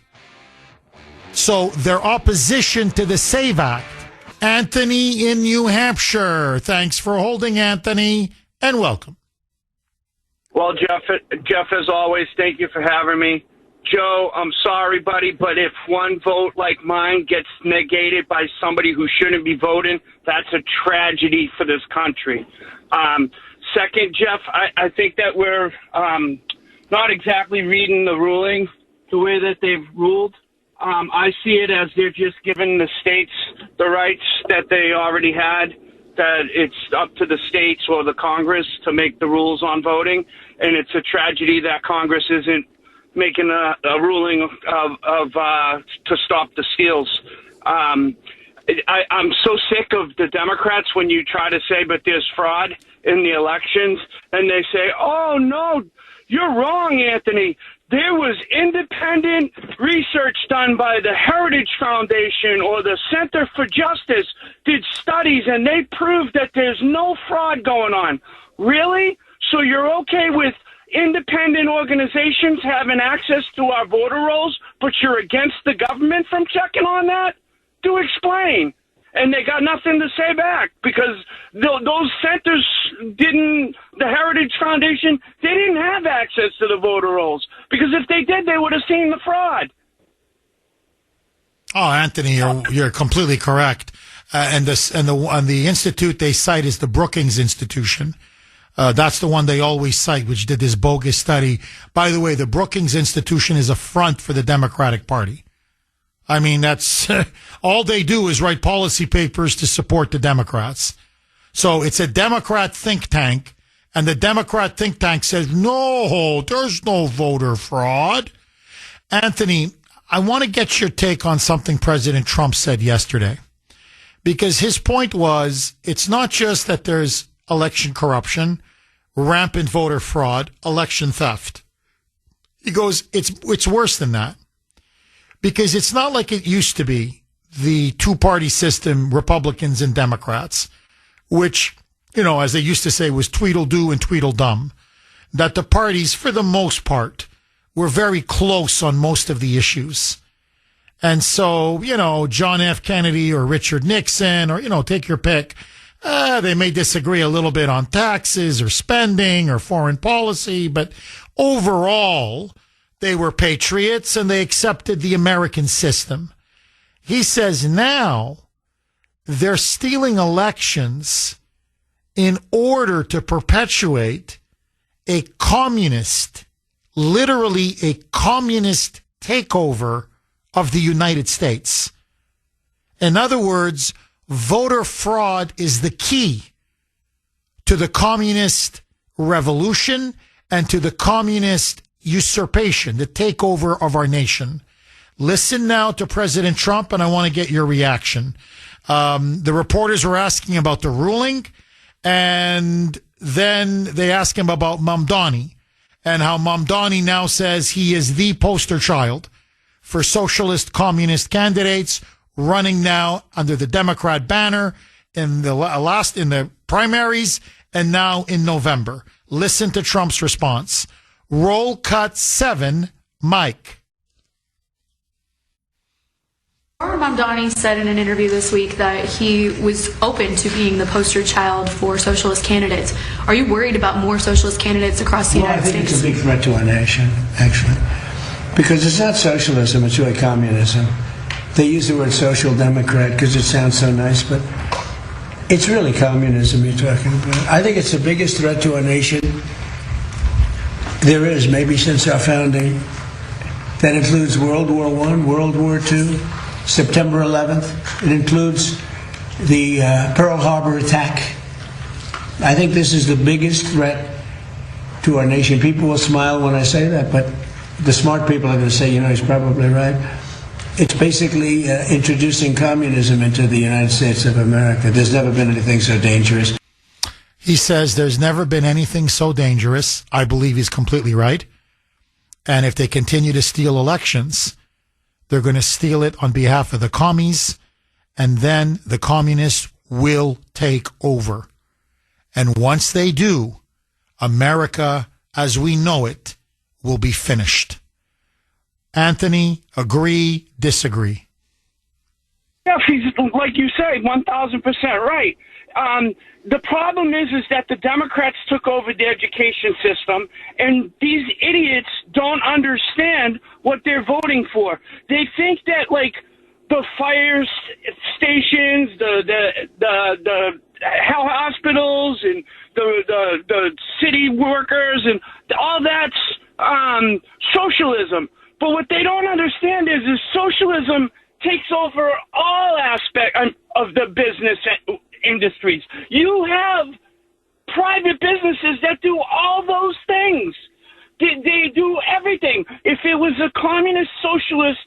S1: So their opposition to the SAVE Act. Anthony in New Hampshire. Thanks for holding, Anthony, and welcome.
S17: Well, Jeff, as always, thank you for having me. Joe, I'm sorry, buddy, but if one vote like mine gets negated by somebody who shouldn't be voting, that's a tragedy for this country. Second, Jeff, I think that we're not exactly reading the ruling the way that they've ruled. I see it as they're just giving the states the rights that they already had, that it's up to the states or the Congress to make the rules on voting. And it's a tragedy that Congress isn't making a ruling to stop the steals. I'm so sick of the Democrats when you try to say, but there's fraud in the elections, and they say, oh, no, you're wrong, Anthony. There was independent research done by the Heritage Foundation or the Center for Justice, did studies, and they proved that there's no fraud going on. Really? So you're okay with independent organizations having access to our voter rolls, but you're against the government from checking on that? Do explain. And they got nothing to say back because those centers the Heritage Foundation, they didn't have access to the voter rolls because if they did, they would have seen the fraud.
S1: Oh, Anthony, you're completely correct. And the institute they cite is the Brookings Institution. That's the one they always cite, which did this bogus study. By the way, the Brookings Institution is a front for the Democratic Party. I mean, that's all they do is write policy papers to support the Democrats. So it's a Democrat think tank, and the Democrat think tank says, no, there's no voter fraud. Anthony, I want to get your take on something President Trump said yesterday, because his point was it's not just that there's election corruption, rampant voter fraud, election theft. He goes, it's worse than that. Because it's not like it used to be, the two-party system, Republicans and Democrats, which, you know, as they used to say, was Tweedledoo and Tweedledum, that the parties, for the most part, were very close on most of the issues. And so, you know, John F. Kennedy or Richard Nixon or, you know, take your pick, they may disagree a little bit on taxes or spending or foreign policy, but overall, they were patriots and they accepted the American system. He says now they're stealing elections in order to perpetuate a communist, literally a communist takeover of the United States. In other words, voter fraud is the key to the communist revolution and to the communist usurpation, the takeover of our nation. Listen now to President Trump, and I want to get your reaction. The reporters were asking about the ruling, and then they asked him about Mamdani and how Mamdani now says he is the poster child for socialist communist candidates running now under the Democrat banner in the primaries and now in November. Listen to Trump's response. Roll cut 7, Mike.
S18: Mamdani said in an interview this week that he was open to being the poster child for socialist candidates. Are you worried about more socialist candidates across the United States?
S3: I think it's a big threat to our nation, actually, because it's not socialism, it's really communism. They use the word social democrat because it sounds so nice, but it's really communism you're talking about. I think it's the biggest threat to our nation there is, maybe since our founding. That includes World War I, World War II, September 11th. It includes the Pearl Harbor attack. I think this is the biggest threat to our nation. People will smile when I say that, but the smart people are going to say, you know, he's probably right. It's basically introducing communism into the United States of America. There's never been anything so dangerous.
S1: He says there's never been anything so dangerous. I believe he's completely right. And if they continue to steal elections, they're going to steal it on behalf of the commies, and then the communists will take over. And once they do, America, as we know it, will be finished. Anthony, agree, disagree?
S17: Yeah, he's, like you say, 1,000% right. The problem is that the Democrats took over the education system, and these idiots don't understand what they're voting for. They think that, like, the fire stations, the health hospitals, and the city workers, and all that's socialism.
S6: But what they don't understand is socialism takes over all aspects of the business industries. You have private businesses that do all those things. They do everything. If it was a communist socialist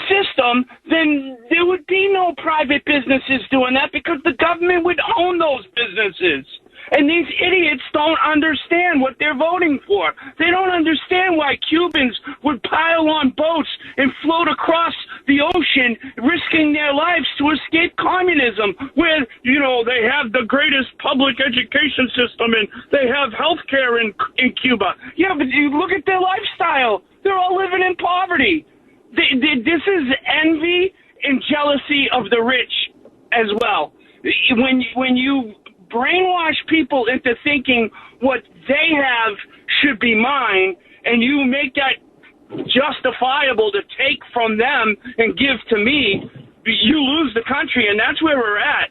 S6: system, then there would be no private businesses doing that because the government would own those businesses. And these idiots don't understand what they're voting for. They don't understand why Cubans would pile on boats and float across the ocean, risking their lives to escape communism, where, they have the greatest public education system and they have health care in Cuba. Yeah, but you look at their lifestyle. They're all living in poverty. This is envy and jealousy of the rich as well. When you brainwash people into thinking what they have should be mine, and you make that justifiable to take from them and give to me, you lose the country, and that's where we're at.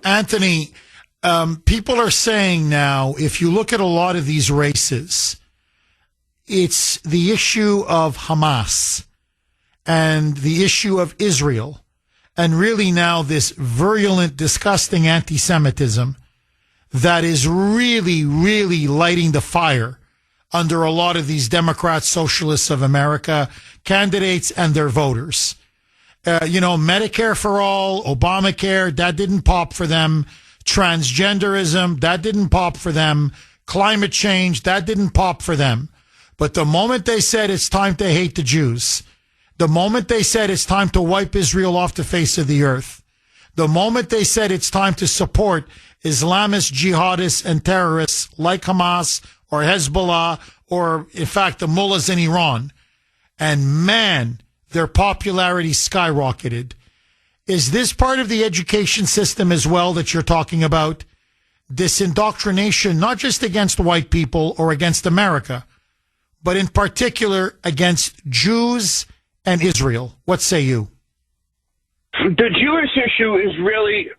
S1: Anthony, people are saying now, if you look at a lot of these races, it's the issue of Hamas and the issue of Israel. And really now this virulent, disgusting anti-Semitism that is really, really lighting the fire under a lot of these Democrat Socialists of America candidates and their voters. Medicare for all, Obamacare, that didn't pop for them. Transgenderism, that didn't pop for them. Climate change, that didn't pop for them. But the moment they said it's time to hate the Jews, the moment they said it's time to wipe Israel off the face of the earth, the moment they said it's time to support Islamist jihadists and terrorists like Hamas or Hezbollah or, in fact, the mullahs in Iran, and man, their popularity skyrocketed. Is this part of the education system as well that you're talking about? This indoctrination, not just against white people or against America, but in particular against Jews and Israel. What say you?
S6: The Jewish issue is really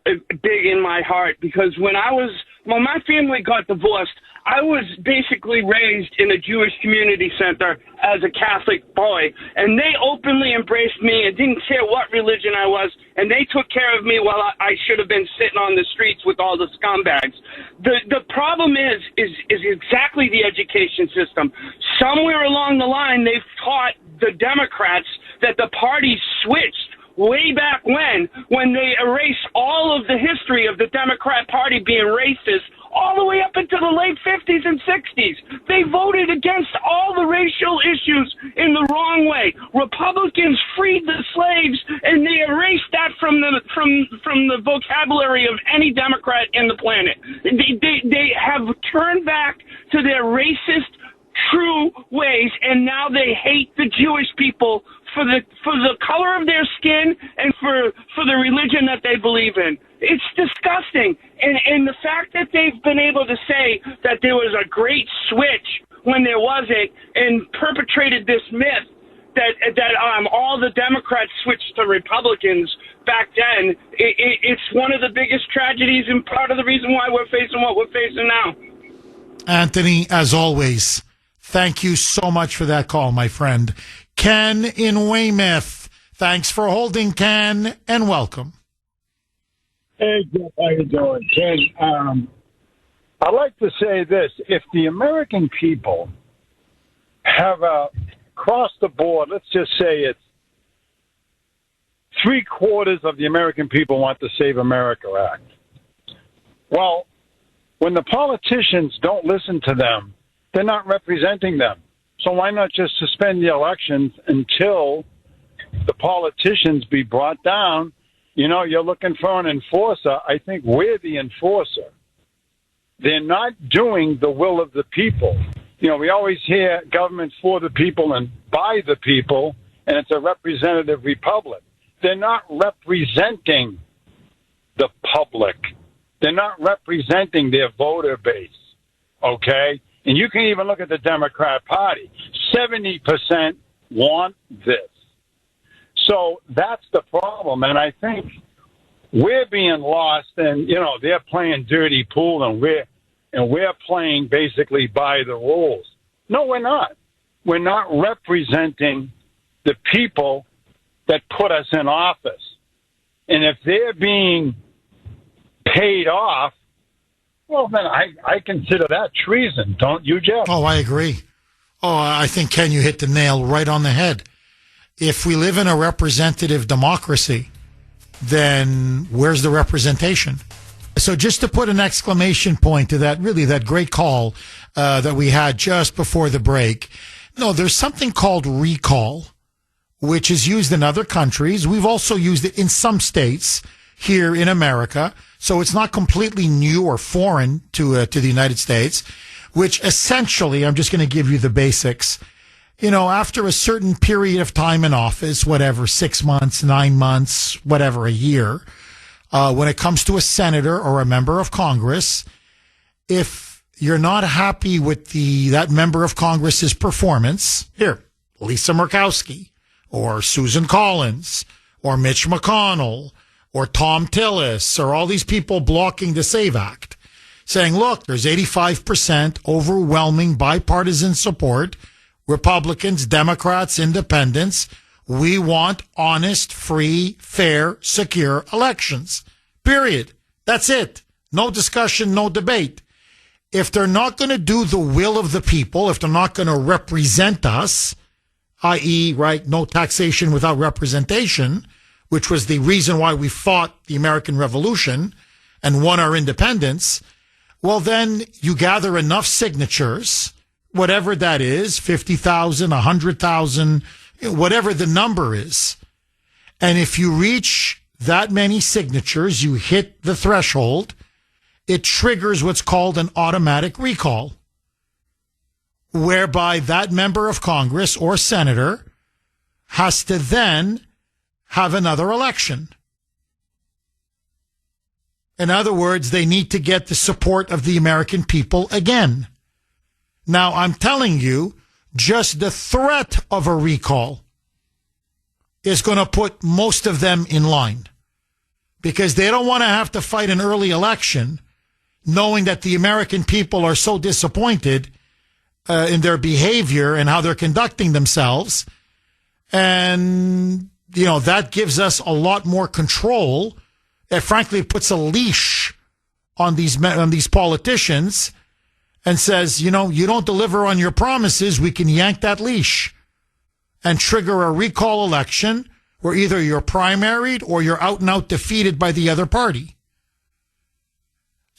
S6: big in my heart because when my family got divorced, I was basically raised in a Jewish community center as a Catholic boy, and they openly embraced me and didn't care what religion I was, and they took care of me while I should have been sitting on the streets with all the scumbags. The problem is exactly the education system. Somewhere along the line, they've taught the Democrats that the party switched way back when they erased all of the history of the Democrat Party being racist all the way up into the late 50s and 60s. They voted against all the racial issues in the wrong way. Republicans freed the slaves, and they erased that from the vocabulary of any Democrat in the planet. They have turned back to their racist, true ways, and now they hate the Jewish people for the color of their skin and for the religion that they believe in. It's disgusting. And the fact that they've been able to say that there was a great switch when there wasn't, and perpetrated this myth that all the Democrats switched to Republicans back then, it's one of the biggest tragedies and part of the reason why we're facing what we're facing now.
S1: Anthony, as always, thank you so much for that call, my friend. Ken in Weymouth. Thanks for holding, Ken, and welcome.
S19: Hey, Jeff, how you doing? Ken, I'd like to say this. If the American people have across the board, let's just say it's 3/4 of the American people want the Save America Act. Well, when the politicians don't listen to them, they're not representing them. So why not just suspend the elections until the politicians be brought down? You're looking for an enforcer. I think we're the enforcer. They're not doing the will of the people. We always hear government for the people and by the people, and it's a representative republic. They're not representing the public. They're not representing their voter base, okay? And you can even look at the Democrat Party. 70% want this. So that's the problem. And I think we're being lost, and, they're playing dirty pool, and we're playing basically by the rules. No, we're not. we're not representing the people that put us in office. And if they're being paid off, well, then I consider that treason, don't you, Jeff?
S1: Oh, I agree. Oh, I think, Ken, you hit the nail right on the head. If we live in a representative democracy, then where's the representation? So just to put an exclamation point to that, really, that great call that we had just before the break. No, there's something called recall, which is used in other countries. We've also used it in some states here in America. So it's not completely new or foreign to the United States, which essentially, I'm just going to give you the basics. You know, after a certain period of time in office, whatever, 6 months, 9 months, whatever, a year, when it comes to a senator or a member of Congress, if you're not happy with that member of Congress's performance, here, Lisa Murkowski or Susan Collins or Mitch McConnell or Tom Tillis or all these people blocking the SAVE Act, saying, look, there's 85% overwhelming bipartisan support, Republicans, Democrats, Independents. We want honest, free, fair, secure elections. Period. That's it. No discussion, no debate. If they're not going to do the will of the people, if they're not going to represent us, i.e., right, no taxation without representation, which was the reason why we fought the American Revolution and won our independence, well, then you gather enough signatures, whatever that is, 50,000, 100,000, whatever the number is. And if you reach that many signatures, you hit the threshold, it triggers what's called an automatic recall, whereby that member of Congress or senator has to then have another election. In other words, they need to get the support of the American people again. Now, I'm telling you, just the threat of a recall is going to put most of them in line, because they don't want to have to fight an early election knowing that the American people are so disappointed in their behavior and how they're conducting themselves. And, you know, that gives us a lot more control. It frankly puts a leash on these politicians and says, you know, you don't deliver on your promises, we can yank that leash and trigger a recall election where either you're primaried or you're out and out defeated by the other party.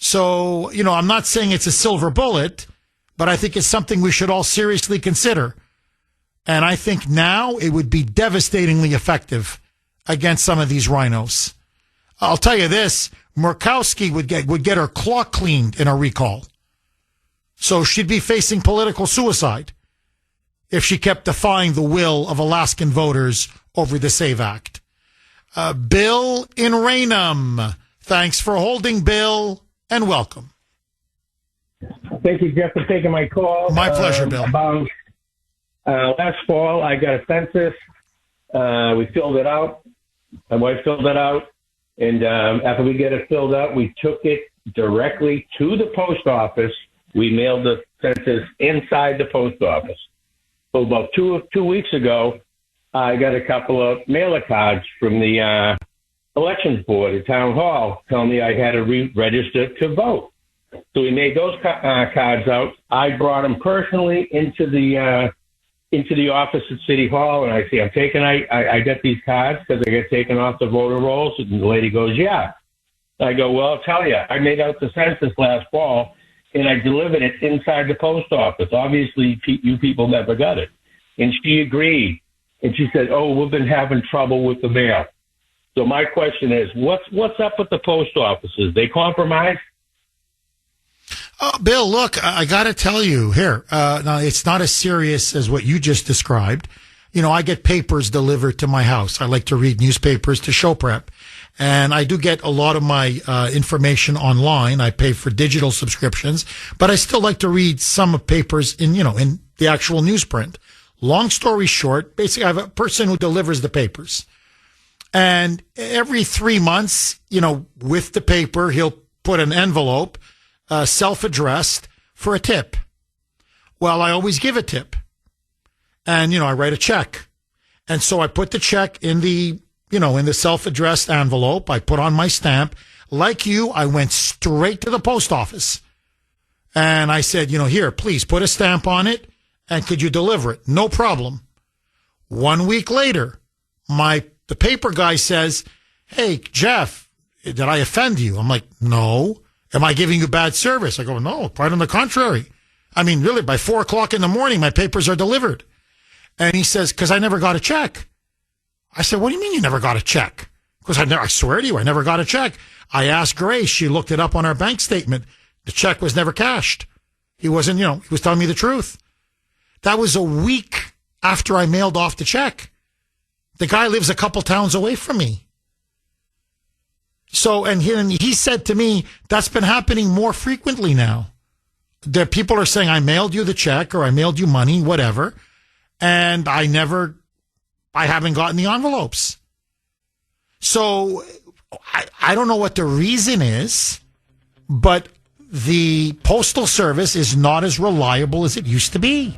S1: So, you know, I'm not saying it's a silver bullet, but I think it's something we should all seriously consider. And I think now it would be devastatingly effective against some of these rhinos. I'll tell you this, Murkowski would get her clock cleaned in a recall. So she'd be facing political suicide if she kept defying the will of Alaskan voters over the SAVE Act. Bill in Raynham. Thanks for holding, Bill, and welcome.
S20: Thank you, Jeff, for taking my call.
S1: My pleasure, Bill.
S20: About last fall, I got a census. We filled it out. My wife filled it out. And after we get it filled out, we took it directly to the post office. We mailed the census inside the post office. So about two weeks ago, I got a couple of mailer cards from the elections board at Town Hall telling me I had to re-register to vote. So we made those cards out. I brought them personally into the office at City Hall, and I say, I got these cards because they get taken off the voter rolls. And the lady goes, yeah. I go, well, I'll tell you, I made out the census last fall, and I delivered it inside the post office. Obviously, you people never got it. And she agreed. And she said, oh, we've been having trouble with the mail. So my question is, what's up with the post offices? They compromise?
S1: Bill, look, I got to tell you here, now it's not as serious as what you just described. You know, I get papers delivered to my house. I like to read newspapers to show prep. And I do get a lot of my information online. I pay for digital subscriptions, but I still like to read some papers in the actual newsprint. Long story short, basically I have a person who delivers the papers. And every 3 months, with the paper, he'll put an envelope, self-addressed, for a tip. Well, I always give a tip. And, I write a check. And so I put the check in the self-addressed envelope. I put on my stamp. Like you, I went straight to the post office. And I said, here, please put a stamp on it. And could you deliver it? No problem. 1 week later, the paper guy says, hey, Jeff, did I offend you? I'm like, no. Am I giving you bad service? I go, no, quite on the contrary. I mean, really, by 4 o'clock in the morning, my papers are delivered. And he says, because I never got a check. I said, what do you mean you never got a check? Because I swear to you, I never got a check. I asked Grace. She looked it up on our bank statement. The check was never cashed. He wasn't, he was telling me the truth. That was a week after I mailed off the check. The guy lives a couple towns away from me. So, and he said to me, that's been happening more frequently now. That people are saying, I mailed you the check or I mailed you money, whatever. And I haven't gotten the envelopes. So I don't know what the reason is, but the Postal Service is not as reliable as it used to be.